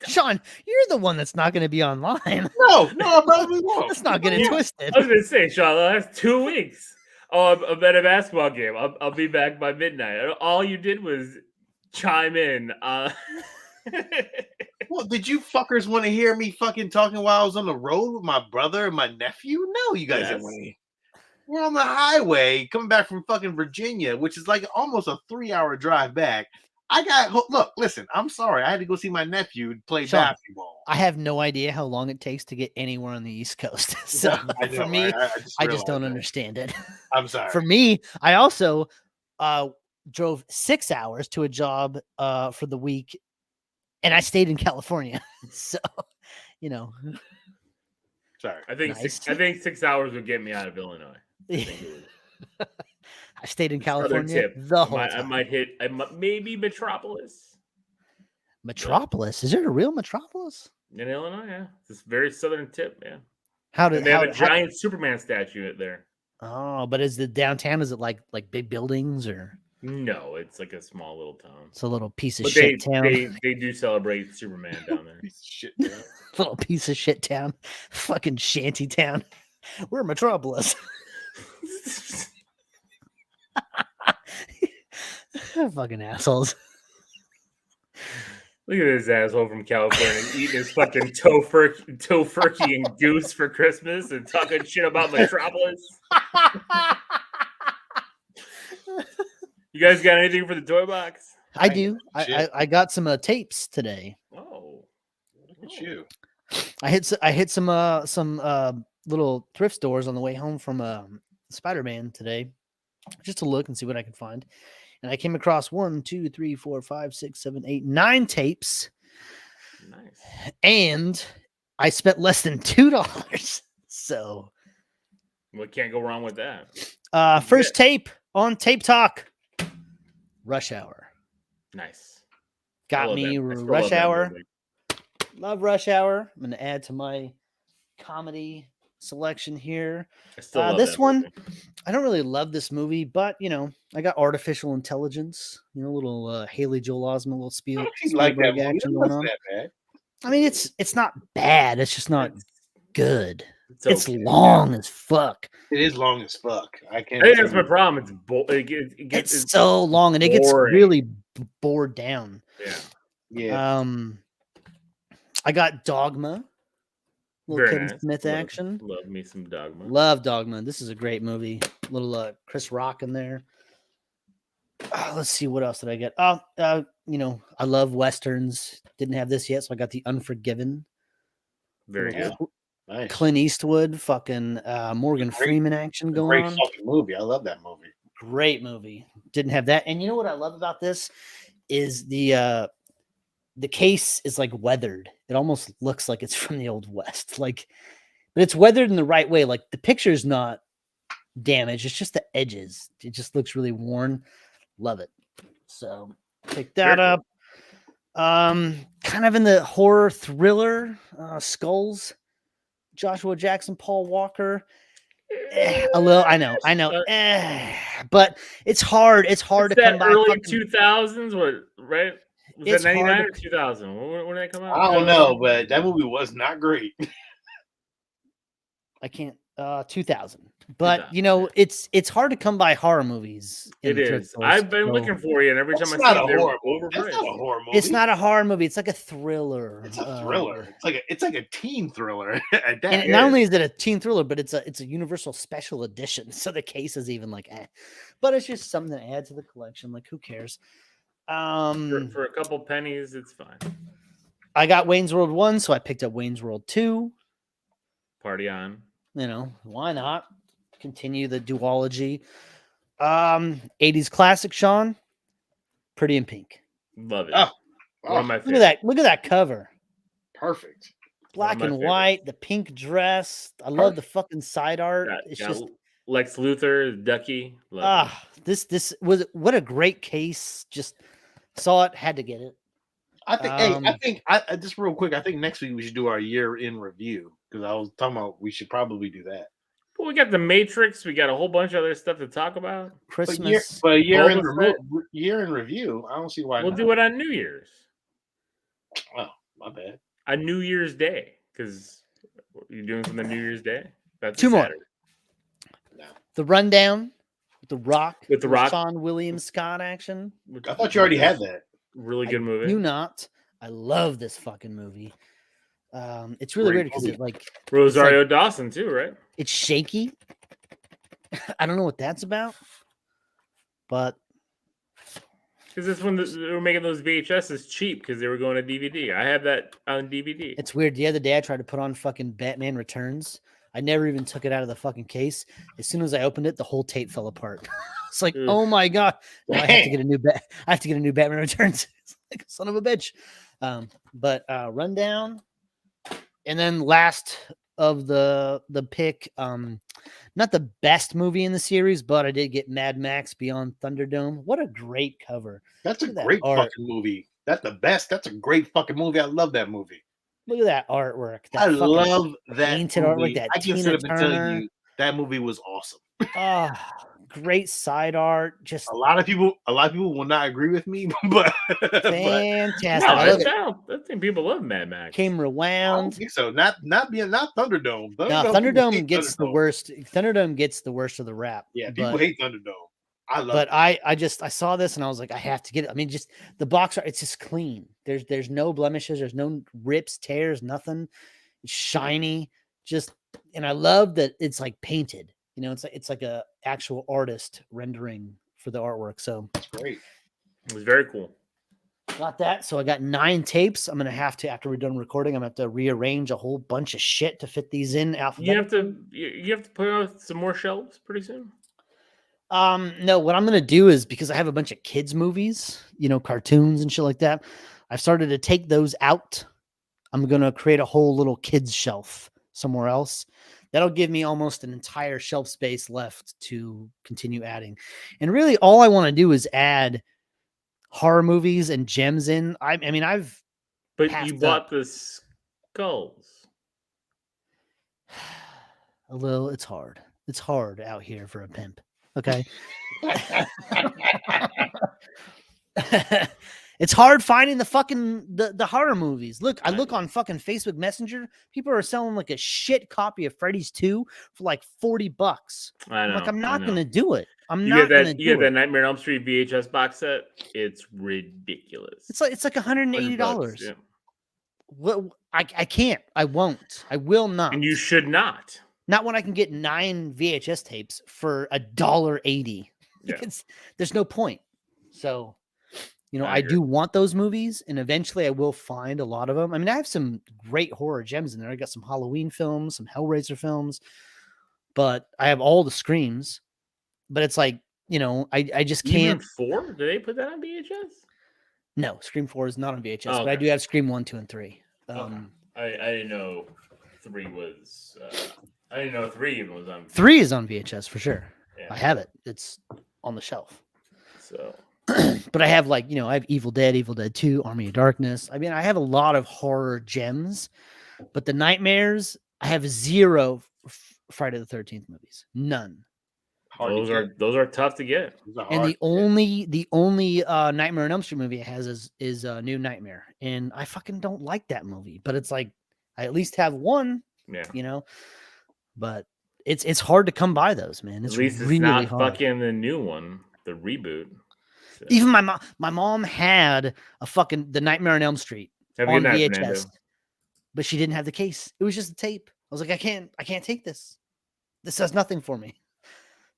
Sean, you're the one that's not going to be online. No, I probably won't. Let's not get it twisted. I was going to say, Sean, that's 2 weeks. Oh, I'm at a basketball game. I'll be back by midnight. All you did was chime in. Well, did you fuckers want to hear me fucking talking while I was on the road with my brother and my nephew? No, you guys didn't want to hear. We're on the highway coming back from fucking Virginia, which is like almost a 3-hour drive back. look, listen, I'm sorry. I had to go see my nephew play Sean, basketball. I have no idea how long it takes to get anywhere on the East Coast. So for me, I just don't understand it. I'm sorry. For me, I also drove 6 hours to a job for the week, and I stayed in California. So, you know. Sorry. I think 6 hours would get me out of Illinois. I stayed in California the whole time. I might hit maybe Metropolis. Metropolis? Is there a real Metropolis? In Illinois, yeah. It's a very southern tip, yeah. They have a giant Superman statue there. Oh, but is the downtown, is it like big buildings or? No, it's like a small little town. It's a little piece of shit town. They do celebrate Superman down there. Piece of shit town. Little piece of shit town. Fucking shanty town. We're Metropolis. Fucking assholes. Look at this asshole from California eating his fucking tofurkey and goose for Christmas and talking shit about Metropolis. You guys got anything for the toy box? I do. I got some tapes today. Oh, look at you! I hit some little thrift stores on the way home from Spider-Man today, just to look and see what I could find. And I came across 1, 2, 3, 4, 5, 6, 7, 8, 9 tapes. Nice. And I spent less than $2. So, what can't go wrong with that? First tape on Tape Talk. Rush Hour. Nice. Got me Rush Hour. Love Rush Hour. I'm going to add to my comedy selection here. I still love this one. movie. I don't really love this movie, but I got artificial intelligence. A little Haley Joel Osment, little Spielberg action going on. That bad. I mean, it's not bad. It's just not good. It's long as fuck. It is long as fuck. I think that's my problem. It's so long, and it gets really bored down. Yeah. I got Dogma. Little Very Kevin nice. Smith action. Love me some Dogma. Love Dogma. This is a great movie. Little Chris Rock in there. Let's see, what else did I get? I love westerns. Didn't have this yet, so I got The Unforgiven. Very good. Nice. Clint Eastwood, fucking Morgan Freeman action going on. Great fucking movie. I love that movie. Great movie. Didn't have that. And you know what I love about this is the case is like weathered. It almost looks like it's from the Old West. But it's weathered in the right way. Like the picture is not damaged. It's just the edges. It just looks really worn. Love it. So pick that up. Kind of in the horror thriller, Skulls. Joshua Jackson, Paul Walker. A little, I know. But it's hard. It's hard to come by. Early 2000s, right? Was that 99 or 2000? When did that come out? I don't know, but that movie was not great. I can't. 2000. But it's hard to come by horror movies. It is. I've been looking for you, and every time I see it, they're overpriced. That's not a horror movie. It's not a horror movie. It's like a thriller. It's a thriller. It's like a teen thriller. And not only is it a teen thriller, but it's a Universal Special Edition. So the case is even but it's just something to add to the collection. Like, who cares? For a couple pennies, it's fine. I got Wayne's World 1, so I picked up Wayne's World 2. Party on. Why not? Continue the duology. 80s classic, Sean. Pretty in Pink. Love it. One of my favorites. Look at that cover. Perfect. Black and white, the pink dress. I love the fucking side art. It's just Lex Luthor, Ducky. This was what a great case. Just saw it, had to get it. I think just real quick, I think next week we should do our year in review, because I was talking about we should probably do that. Well, we got the Matrix. We got a whole bunch of other stuff to talk about. Christmas. But year in review, I don't see why. We'll do it on New Year's. Oh, my bad. On New Year's Day, because you're doing something New Year's Day. That's two more. Saturday. No. The Rundown with The Rock. With The Rock. Sean William Scott action. I thought you already had that. Really good movie. I do not. I love this fucking movie. It's really weird because it Rosario Dawson too, right? It's shaky. I don't know what that's about, but Because this when they were making those VHSs cheap because they were going to DVD. I have that on DVD. It's weird. The other day I tried to put on fucking Batman Returns. I never even took it out of the fucking case. As soon as I opened it, the whole tape fell apart. It's like, oh my god! Now I have to get a new I have to get a new Batman Returns. It's like son of a bitch. But Rundown, and then last of the pick. Not the best movie in the series, but I did get Mad Max Beyond Thunderdome. What a great cover! That's a great fucking movie. That's the best. That's a great fucking movie. I love that movie. Look at that artwork. I love that painted movie. artwork. That I can sit up and tell you that movie was awesome. Oh, great side art. Just a lot of people will not agree with me, but fantastic. I think people love Mad Max. Camera wound. I don't think so. Not Thunderdome. Thunderdome gets the worst. Thunderdome gets the worst of the rap. Yeah, people hate Thunderdome. I love it. I saw this and I was like, I have to get it. I mean, just the box art, it's just clean. There's no blemishes, there's no rips, tears, nothing. It's shiny. And I love that it's like painted. You know, it's like a actual artist rendering for the artwork. So it's great. It was very cool. Got that. So I got 9 tapes. I'm gonna have to, after we're done recording, I'm gonna have to rearrange a whole bunch of shit to fit these in. You have to put out some more shelves pretty soon. No, what I'm gonna do is, because I have a bunch of kids movies, cartoons and shit like that, I've started to take those out. I'm gonna create a whole little kids shelf somewhere else. That'll give me almost an entire shelf space left to continue adding. And really all I want to do is add horror movies and gems in. I mean, But you bought the skulls. It's hard. It's hard out here for a pimp. Okay. It's hard finding the fucking the horror movies. Look, I look on fucking Facebook Messenger. People are selling like a shit copy of Freddy's 2 for like $40. I know. I'm not gonna do it. You get that Nightmare on Elm Street VHS box set. It's ridiculous. It's like $180. Yeah. Well, I can't. I won't. I will not. And you should not. Not when I can get 9 VHS tapes for $1.80. Yeah. There's no point. So, I do want those movies, and eventually I will find a lot of them. I mean, I have some great horror gems in there. I got some Halloween films, some Hellraiser films, but I have all the Screams. But it's like, I just can't. Even 4? Did they put that on VHS? No, Scream 4 is not on VHS, but I do have Scream 1, 2, and 3. I didn't know 3 was. I didn't know 3 even was on. 3 is on VHS for sure. Yeah. I have it. It's on the shelf. So. But I have I have Evil Dead 2, Army of Darkness. I mean, I have a lot of horror gems, but the nightmares, I have 0 Friday the 13th movies. None. Those are tough to get. And the only Nightmare on Elm Street movie it has is New Nightmare, and I fucking don't like that movie. But it's like I at least have one. Yeah. But it's hard to come by those, man. It's at least it's really not hard. Fucking the new one, the reboot. So. Even my mom had the Nightmare on Elm Street on VHS, Fernando. But she didn't have the case. It was just a tape. I was like, I can't take this. This does nothing for me.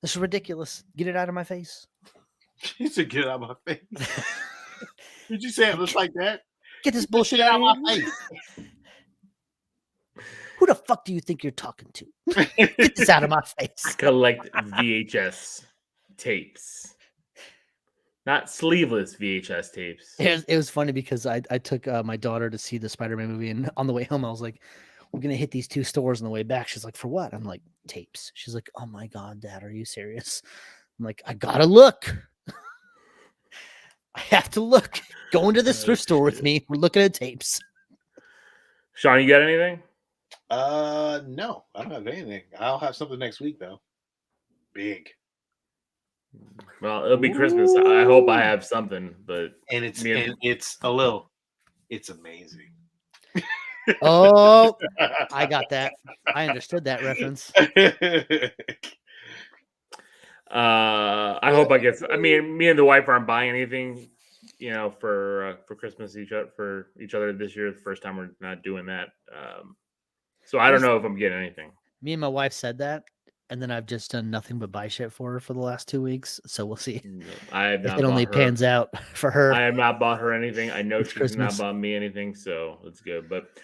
This is ridiculous. Get it out of my face. She said, "Get it out of my face." Did you say it looks like that? Get this bullshit out of my face. Who the fuck do you think you're talking to? Get this out of my face. Collect VHS tapes. Not sleeveless VHS tapes. It was funny because I took my daughter to see the Spider-Man movie, and on the way home I was like, we're going to hit these 2 stores on the way back. She's like, for what? I'm like, tapes. She's like, oh my God, Dad, are you serious? I'm like, I got to look. I have to look. Go into the thrift store with me. We're looking at tapes. Sean, you got anything? No, I don't have anything. I'll have something next week though. Big. Well, it'll be Christmas. I hope I have something, but it's amazing. Oh, I got that. I understood that reference. I hope I get. I mean, me and the wife aren't buying anything, for Christmas for each other this year. The first time we're not doing that. So I don't know if I'm getting anything. Me and my wife said that, And then I've just done nothing but buy shit for her for the last 2 weeks. So we'll see I have if not it only bought her. pans out for her. I have not bought her anything. I know It's she's Christmas. not bought me anything, so it's good. But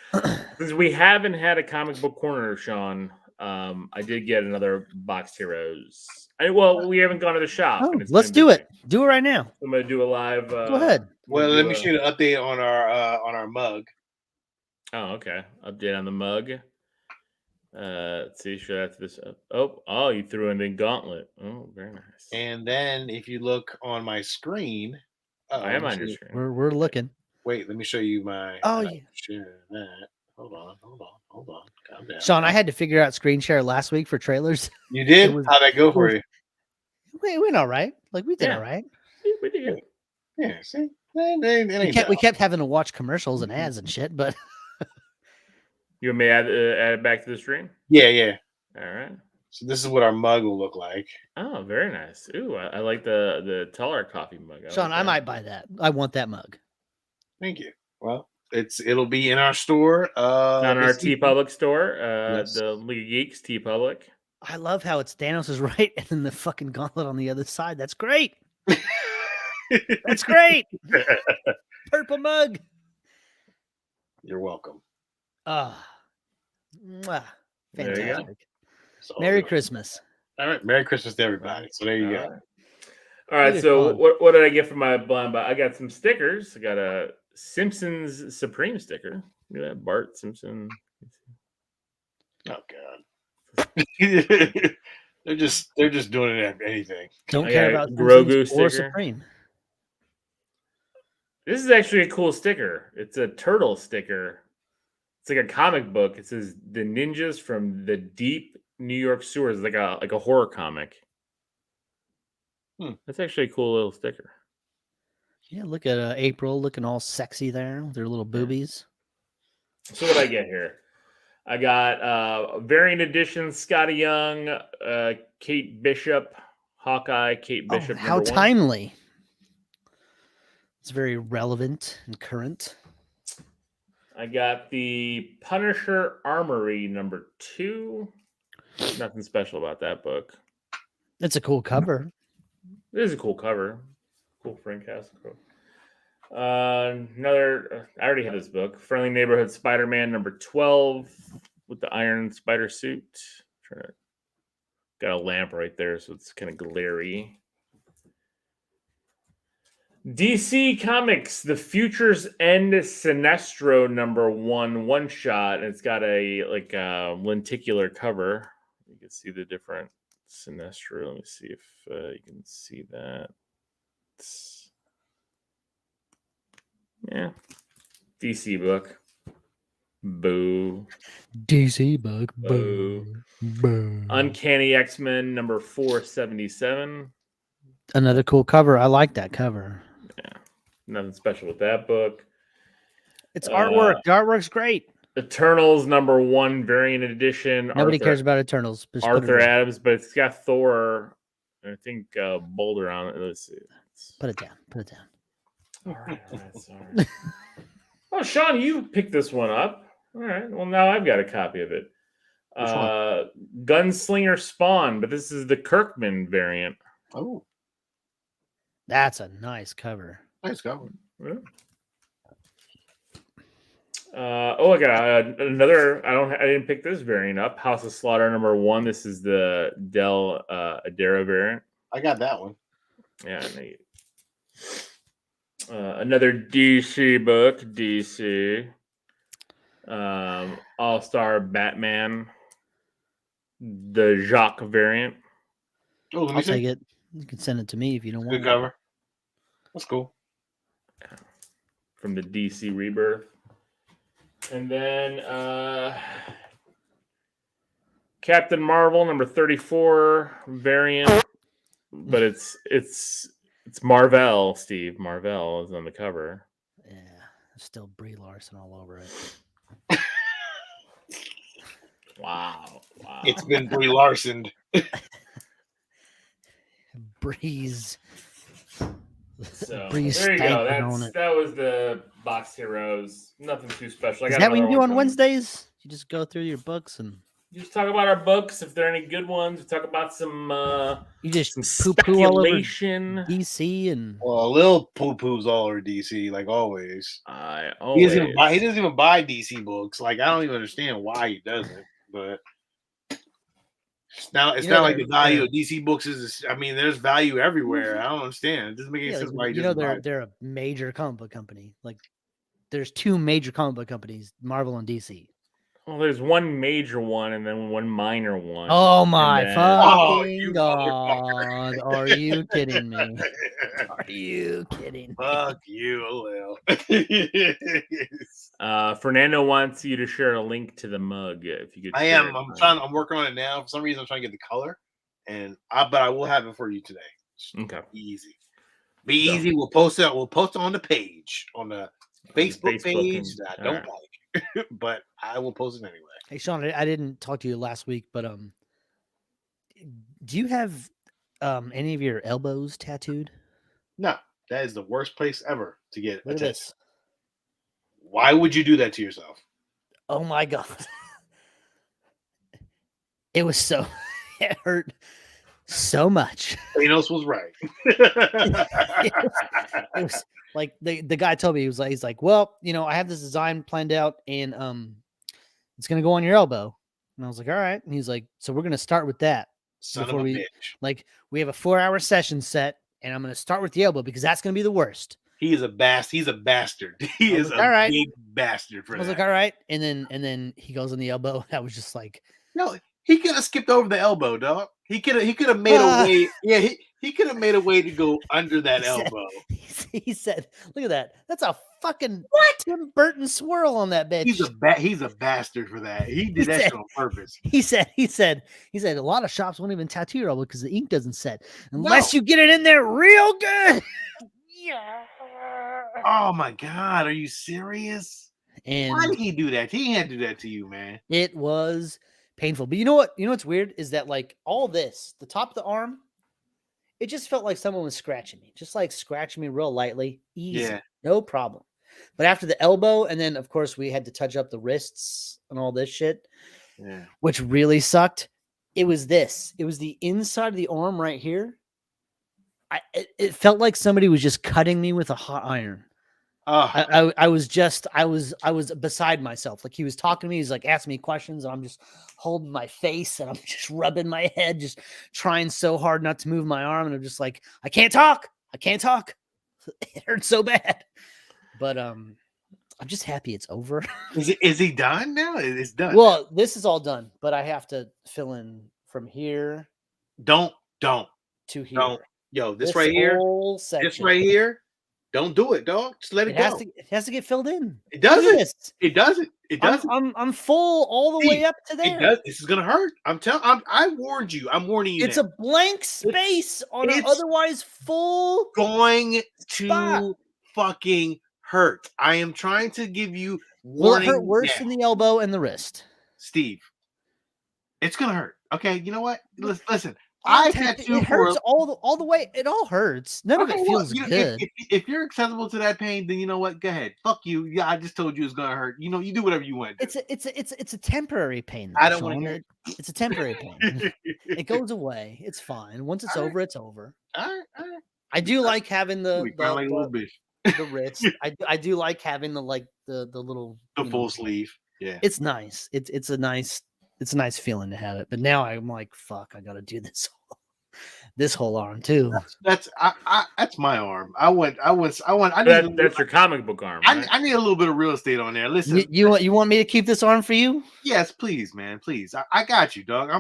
since we haven't had a comic book corner, Sean, I did get another Box Heroes. We haven't gone to the shop. Oh, and it's let's been do busy. it. Do it right now. I'm gonna do a live. Go ahead. Well, let me show you the update on our mug. Oh, okay. Update on the mug. Let's see. Should I have this up? Oh, you threw in the gauntlet. Oh, very nice. And then if you look on my screen, I am on your screen. We're looking. Wait, let me show you my. Oh, yeah. Share that. Hold on. Calm down. Sean, I had to figure out screen share last week for trailers. You did? was- How'd that go for you? We went all right. Like we did all right. We did good. Yeah, see? It ain't We kept having to watch commercials and ads and shit, but You want me to add it back to the stream? Yeah. All right. So this is what our mug will look like. Oh, very nice. Ooh, I like the taller coffee mug. Sean, I might buy that. I want that mug. Thank you. Well, it'll be in our store. On our T Public store, Yes. the League of Geeks T Public. I love how it's Thanos is right and then the fucking gauntlet on the other side. That's great. That's great. Purple mug. You're welcome. Mwah. There you go. Fantastic. So, Merry Christmas. All right. Merry Christmas to everybody. So there you go. All right. Really So fun. what did I get for my blind buy? I got some stickers. I got a Simpsons Supreme sticker. Look at that, Bart Simpson. Oh God. they're just doing it at anything. Don't I care got about a Grogu Simpsons or sticker. Supreme. This is actually a cool sticker. It's a turtle sticker. It's like a comic book. It says the ninjas from the deep New York sewers, like a horror comic. That's actually a cool little sticker. Yeah, look at April looking all sexy there with her little boobies. So what I get here? I got variant edition Scotty Young, Kate Bishop, Hawkeye, Kate Bishop. How number 1. timely. It's very relevant and current. I got the Punisher Armory number 2. Nothing special about that book. It's a cool cover. It is a cool cover. Cool Frank Castle. Another, I already had this book. Friendly Neighborhood Spider-Man number 12 with the iron spider suit. Got a lamp right there, so it's kind of glary. DC Comics, The Future's End Sinestro number 1 one-shot. And it's got a lenticular cover. You can see the different Sinestro. Let me see if you can see that. Yeah. DC book. Boo. DC book. Boo. Boo. Uncanny X-Men number 477. Another cool cover. I like that cover. Yeah. Nothing special with that book. It's artwork. The artwork's great. Eternals number 1 variant edition. Nobody cares about Eternals. Just put it Arthur down. Adams, but it's got Thor, I think Boulder on it. Let's see. Put it down. Put it down. All right, sorry. Oh, Sean, you picked this one up. All right. Well, now I've got a copy of it. Which one? Gunslinger Spawn, but this is the Kirkman variant. Oh, That's a nice cover. nice cover. Yeah. I got another. I didn't pick this variant up. House of Slaughter number 1. This is the Del Adara variant. I got that one. Yeah. Another DC book. DC. All-Star Batman. The Jacques variant. Oh, let me I'll see. take it. You can send it to me if you don't want Good it. cover. That's cool. From the DC Rebirth. And then Captain Marvel number 34 variant, but it's Marvel. Steve Marvel is on the cover. Yeah, there's still Brie Larson all over it. Wow. It's been Brie Larson. Breeze. So Breeze there you go. stamping on it. That was the Box Heroes. Nothing too special. I Is got that what you another do one on coming. Wednesdays? You just go through your books and Just talk about our books if there are any good ones. We talk about some You just some poo all over speculation. DC and Well, Lil poo poos all over DC, like always. I He always doesn't even buy DC books. Like I don't even understand why he doesn't. But it's not like the value of DC books is. I mean, there's value everywhere. I don't understand. It doesn't make any sense why he doesn't buy it. they're a major comic book company. Like there's two major comic book companies, Marvel and DC. Well, there's one major one and then one minor one. Oh my then... fucking god! Are you kidding me? Are you kidding me? Fuck you, Lil. Fernando wants you to share a link to the mug. If you could, I am. I'm working on it now. For some reason, I'm trying to get the color, but I will have it for you today. Okay. Easy. Easy. We'll post it. We'll post it on the page on the Facebook page that I don't like. But I will post it anyway. Hey Sean, I didn't talk to you last week, but do you have any of your elbows tattooed? No, that is the worst place ever to get Look a at tattoo. this. Why would you do that to yourself? Oh my god. It was so it hurt so much. Thanos was right. It was like the guy told me, he's like, well, I have this design planned out and it's gonna go on your elbow. And I was like, all right. And he's like, so we're gonna start with that. Son of a bitch. Like we have a 4-hour session set, and I'm gonna start with the elbow because that's gonna be the worst. He's a bastard. He is like, a big bastard for that. I was like, all right. And then he goes on the elbow. I was just like, no, he could have skipped over the elbow, dog. He could have made a way. Yeah, he could have made a way to go under that elbow. He said, look at that. That's a fucking Tim Burton swirl on that bitch. He's a bastard for that. He did that shit on purpose. He said a lot of shops won't even tattoo your elbow because the ink doesn't set unless you get it in there real good. Yeah. Oh my god, are you serious? And why did he do that? He had to do that to you, man. It was painful. But you know what? What's weird is that like all this, the top of the arm, it just felt like someone was scratching me, just like scratching me real lightly, easy, no problem. But after the elbow, and then of course we had to touch up the wrists and all this shit, which really sucked. It was this. It was the inside of the arm right here. It felt like somebody was just cutting me with a hot iron. I was beside myself. Like he was talking to me. He's like asking me questions, and I'm just holding my face and I'm just rubbing my head, just trying so hard not to move my arm. And I'm just like, I can't talk. It hurts so bad. But I'm just happy it's over. Is he done now? It's done. Well, this is all done, but I have to fill in from here. Don't to here. Don't. Yo, this right here. This right here. Don't do it, dog. Just let it go. It has to get filled in. It doesn't. It doesn't. It doesn't. I'm full all the way up to there. It does. This is gonna hurt. I warned you. I'm warning you. It's a blank space on an otherwise full. Going to fucking hurt. I am trying to give you warning. Will it hurt worse than the elbow and the wrist? Steve, it's gonna hurt. Okay, you know what? Listen. It hurts all the way. It all hurts. None of it feels good. If you're accessible to that pain, then you know what? Go ahead. Fuck you. Yeah, I just told you it's gonna hurt. You know, you do whatever you want. It's a temporary pain. I don't want to hear it. It's a temporary pain. It goes away. It's fine. Once it's over, it's over. All right. I do like having the wrist. I do like having the little full sleeve. Yeah, it's nice. It's a nice feeling to have it. But now I'm like, fuck, I gotta do this whole arm too. That's my arm. That's your comic book arm. Right? I need a little bit of real estate on there. Listen, you want me to keep this arm for you? Yes, please, man. Please, I got you, dog.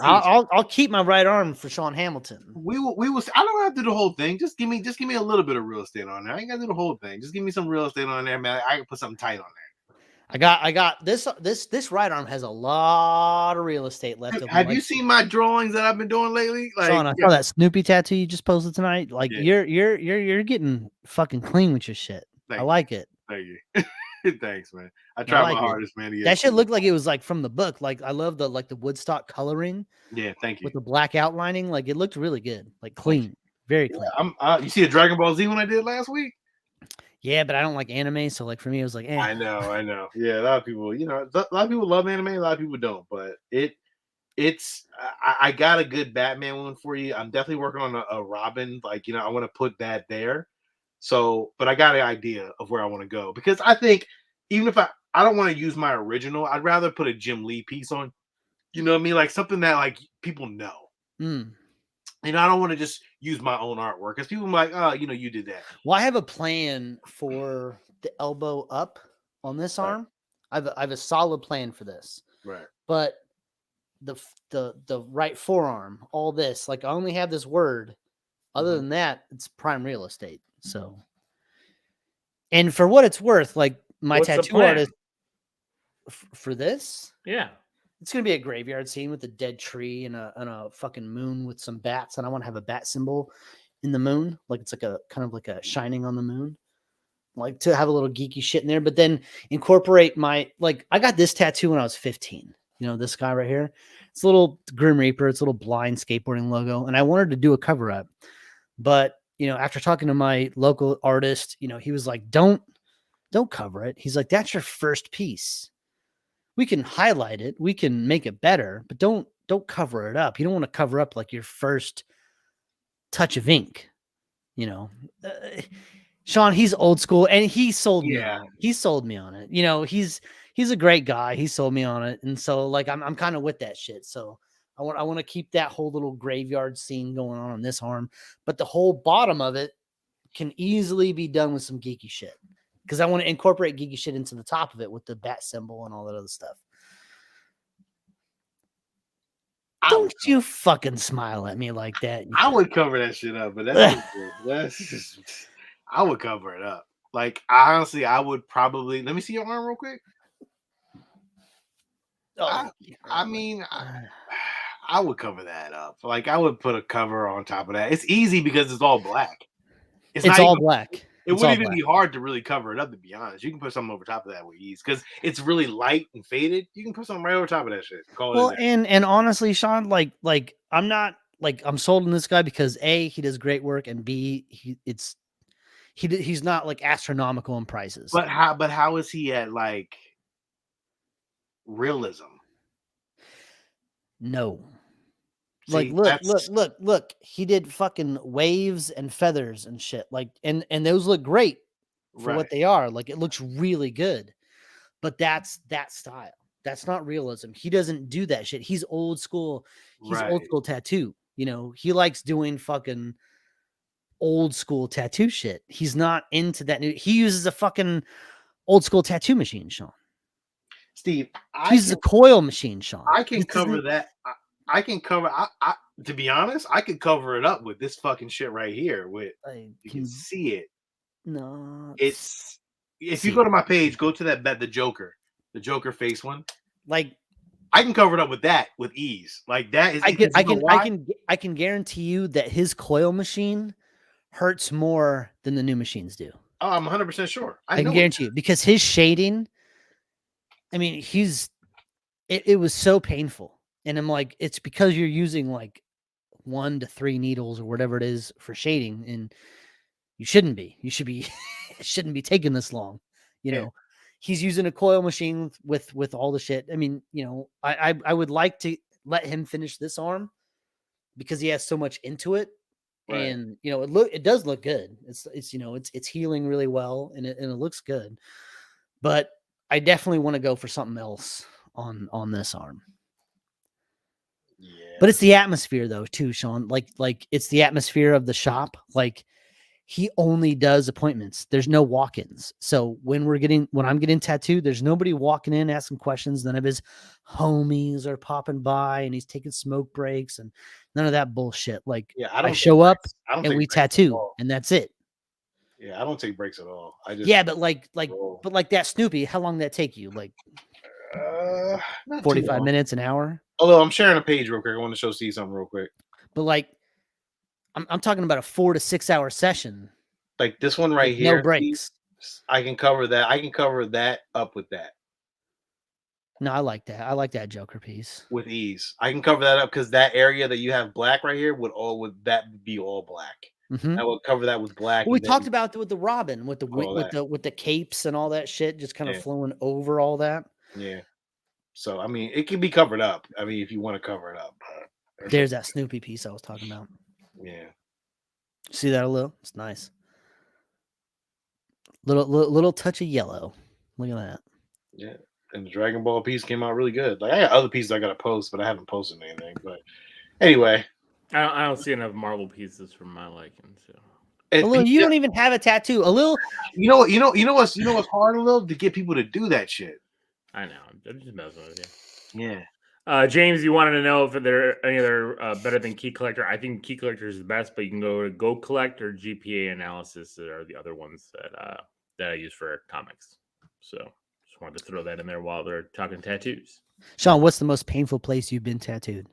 I'll keep my right arm for Sean Hamilton. We will. I don't have to do the whole thing. Just give me a little bit of real estate on there. I ain't gotta do the whole thing. Just give me some real estate on there, man. I can put something tight on there. I got this right arm has a lot of real estate left. Have you seen my drawings that I've been doing lately? Like, Sean, I saw that Snoopy tattoo you just posted tonight. Like you're getting fucking clean with your shit. I like it. Thank you. Thanks, man. I try my hardest, man. That shit looked like it was like from the book. Like I love the Woodstock coloring. Yeah, thank you. With the black outlining, like it looked really good, like clean, very clean. You see a Dragon Ball Z one I did last week? Yeah, but I don't like anime, so like for me, it was like, I know. Yeah, a lot of people, a lot of people love anime, a lot of people don't, but I got a good Batman one for you. I'm definitely working on a Robin. Like, I want to put that there. So, but I got an idea of where I want to go because I think even if I don't want to use my original, I'd rather put a Jim Lee piece on. You know what I mean? Like something that like people know. Mm. I don't want to just use my own artwork because people are like, oh, you did that. Well, I have a plan for the elbow up on this arm. I have a solid plan for this. Right. But the right forearm, all this, like I only have this word. Other than that, it's prime real estate. So, and for what it's worth, like my What's the tattoo plan? artist for this, Yeah. it's gonna be a graveyard scene with a dead tree and a fucking moon with some bats, and I want to have a bat symbol in the moon, like it's like a kind of like a shining on the moon, like to have a little geeky shit in there, but then incorporate my like I got this tattoo when I was 15. This guy right here, it's a little Grim Reaper, it's a little blind skateboarding logo, and I wanted to do a cover up, but after talking to my local artist, he was like, don't cover it. He's like, that's your first piece. We can highlight it, we can make it better, but don't cover it up. You don't want to cover up like your first touch of ink. Sean, he's old school, and he sold me on it. He sold me on it. He's a great guy. He sold me on it, and so like I'm kind of with that shit. So I want to keep that whole little graveyard scene going on this arm, but the whole bottom of it can easily be done with some geeky shit. Because I want to incorporate geeky shit into the top of it with the bat symbol and all that other stuff. Don't you fucking smile at me like that. I would cover that shit up, but that's just, I would cover it up. Like, honestly, I would probably, let me see your arm real quick. Oh, I would cover that up. Like, I would put a cover on top of that. It's easy because it's all black. It's all black. It wouldn't even be hard to really cover it up, to be honest. You can put something over top of that with ease because it's really light and faded. You can put something right over top of that shit. And honestly, Sean, like I'm not like I'm sold on this guy because A, he does great work, and B, he's not like astronomical in prices. But how is he at like realism? No. Like, look, he did fucking waves and feathers and shit. Like, and those look great for what they are. Like, it looks really good, but that's that style. That's not realism. He doesn't do that shit. He's old school. He's old school tattoo. He likes doing fucking old school tattoo shit. He's not into that new. He uses a fucking old school tattoo machine, Sean. Steve, he uses a coil machine, Sean. I can cover that. I can cover. To be honest, I could cover it up with this fucking shit right here. With you can see it. No, it's if you go to my page, go to the Joker face one. Like, I can cover it up with that with ease. Like that is. I can guarantee you that his coil machine hurts more than the new machines do. Oh, I'm 100% sure. I can guarantee you because his shading. I mean, it was so painful. And I'm like, it's because you're using like 1 to 3 needles or whatever it is for shading. And you shouldn't be. You should be, it shouldn't be taking this long. He's using a coil machine with all the shit. I mean, I would like to let him finish this arm because he has so much into it. Right. And, it does look good. It's healing really well and it looks good. But I definitely want to go for something else on this arm. Yeah. But it's the atmosphere though too, Sean. Like it's the atmosphere of the shop. Like he only does appointments. There's no walk-ins. So when I'm getting tattooed, there's nobody walking in asking questions. None of his homies are popping by and he's taking smoke breaks and none of that bullshit. Like I show up and we tattoo and that's it. Yeah, I don't take breaks at all. But like that Snoopy, how long did that take you? Like 45 minutes, an hour? Although I'm sharing a page real quick. I want to show Steve something real quick. But like I'm talking about a 4 to 6 hour session. Like this one right here. No breaks. I can cover that. I can cover that up with that. No, I like that. I like that Joker piece. With ease. I can cover that up because that area that you have black right here would that be all black. Mhm. I would cover that with black. Well, we and then talked about with the Robin, with the all that. with the capes and all that shit, just kind of Yeah. flowing over all that. Yeah. So I mean, it can be covered up. I mean, if you want to cover it up. There's that Snoopy piece I was talking about. Yeah. See that a little? It's nice. Little touch of yellow. Look at that. Yeah. And the Dragon Ball piece came out really good. Like I got other pieces I gotta post, but I haven't posted anything. But anyway, I don't see enough Marvel pieces for my liking. So Alil, you don't even have a tattoo. Alil, you know what's hard a little to get people to do that shit. I know. I'm just messing with you. Yeah. James, you wanted to know if there are any other better than Key Collector. I think Key Collector is the best, but you can go to Go Collect or GPA Analysis that are the other ones that I use for comics. So just wanted to throw that in there while they're talking tattoos. Sean, what's the most painful place you've been tattooed?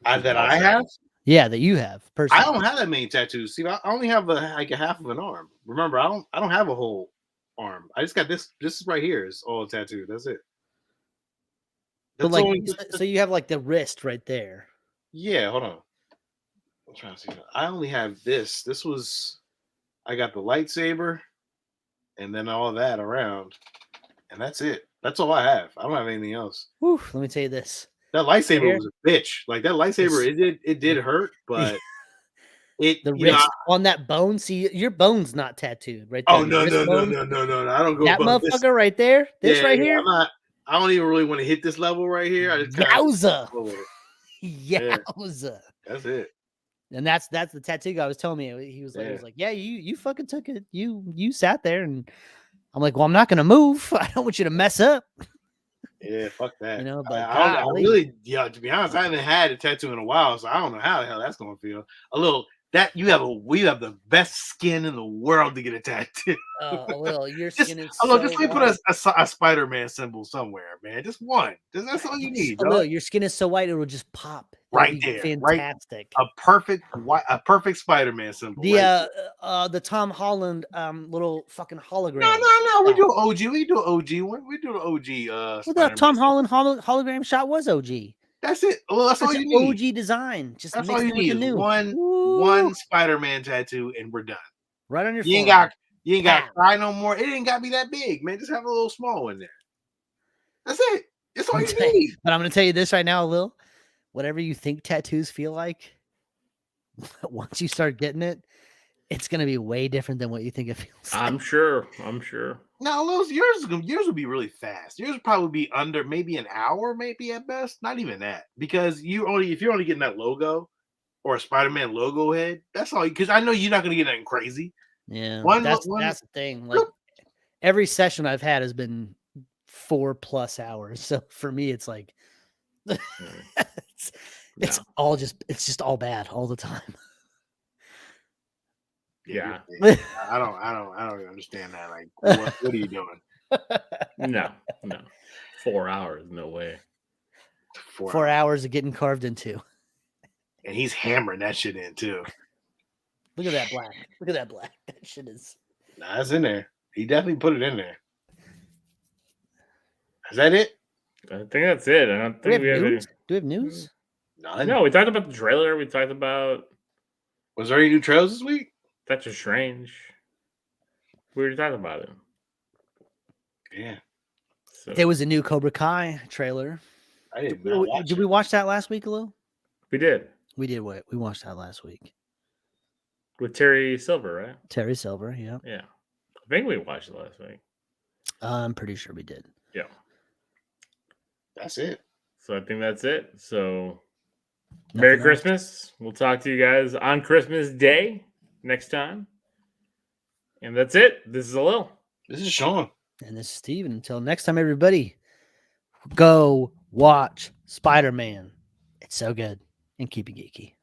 That I have? Yeah, that you have personally. I don't have that many tattoos. See, I only have like a half of an arm. Remember, I don't have a whole arm. I just got this. This right here is all tattooed. That's it. But like, so you have like the wrist right there. Yeah, hold on. I'm trying to see. I only have this. This was, I got the lightsaber, and then all that around, and that's it. That's all I have. I don't have anything else. Whew, let me tell you this. That lightsaber was a bitch. Like that lightsaber, it did hurt, but the wrist on that bone. See, your bone's not tattooed, right there. Oh no! I don't go that motherfucker right there. This right here. I don't even really want to hit this level right here. I just Yowza. Yowza. That's it. And that's the tattoo guy was telling me. He was like, yeah, you fucking took it. You sat there, and I'm like, well, I'm not gonna move. I don't want you to mess up. Yeah, fuck that. You know, but I really, to be honest, I haven't had a tattoo in a while, so I don't know how the hell that's gonna feel. A little that we have the best skin in the world to get a tattoo. Well, your skin is just put a Spider-Man symbol somewhere, man. Just one. That's all you need. Your skin is so white it will just pop. Right there, fantastic. Right? A perfect Spider-Man symbol. The Tom Holland little fucking hologram. No. We do OG. We do OG one. We do the OG. Well, the Tom Holland hologram shot was OG. That's it. Well, that's all you need. OG design. Just that's all you need. One Spider-Man tattoo, and we're done. Right on your. You ain't got to cry no more. It ain't got to be that big, man. Just have a little small one there. That's it. That's all you need. But I'm gonna tell you this right now, Lil. Whatever you think tattoos feel like, once you start getting it, it's gonna be way different than what you think it feels like. I'm sure. No, yours would be really fast. Yours would probably be under maybe an hour, maybe at best. Not even that, because if you're only getting that logo or a Spider-Man logo head, that's all. Because I know you're not gonna get anything crazy. Yeah, that's the thing. Like every session I've had has been 4+ hours, so for me, it's like. It's just all bad all the time. Yeah. I don't even understand that. Like, what are you doing? No. 4 hours, no way. 4 hours of getting carved into. And he's hammering that shit in too. Look at that black. That shit is. Nah, it's in there. He definitely put it in there. Is that it? I think that's it. I don't think we have news. Do we have news? No, we talked about the trailer. We talked about. Was there any new trailers this week? That's just strange. We were talking about it. Yeah. So. There was a new Cobra Kai trailer. I didn't know. Did we watch that last week, Lil? We did. We watched that last week. With Terry Silver, right? Terry Silver, yeah. Yeah. I think we watched it last week. I'm pretty sure we did. Yeah. That's it. So I think that's it. So Merry Christmas. We'll talk to you guys on Christmas Day next time. And that's it. This is Alil. This is Sean. And this is Steve. And until next time, everybody, go watch Spider-Man. It's so good. And keep it geeky.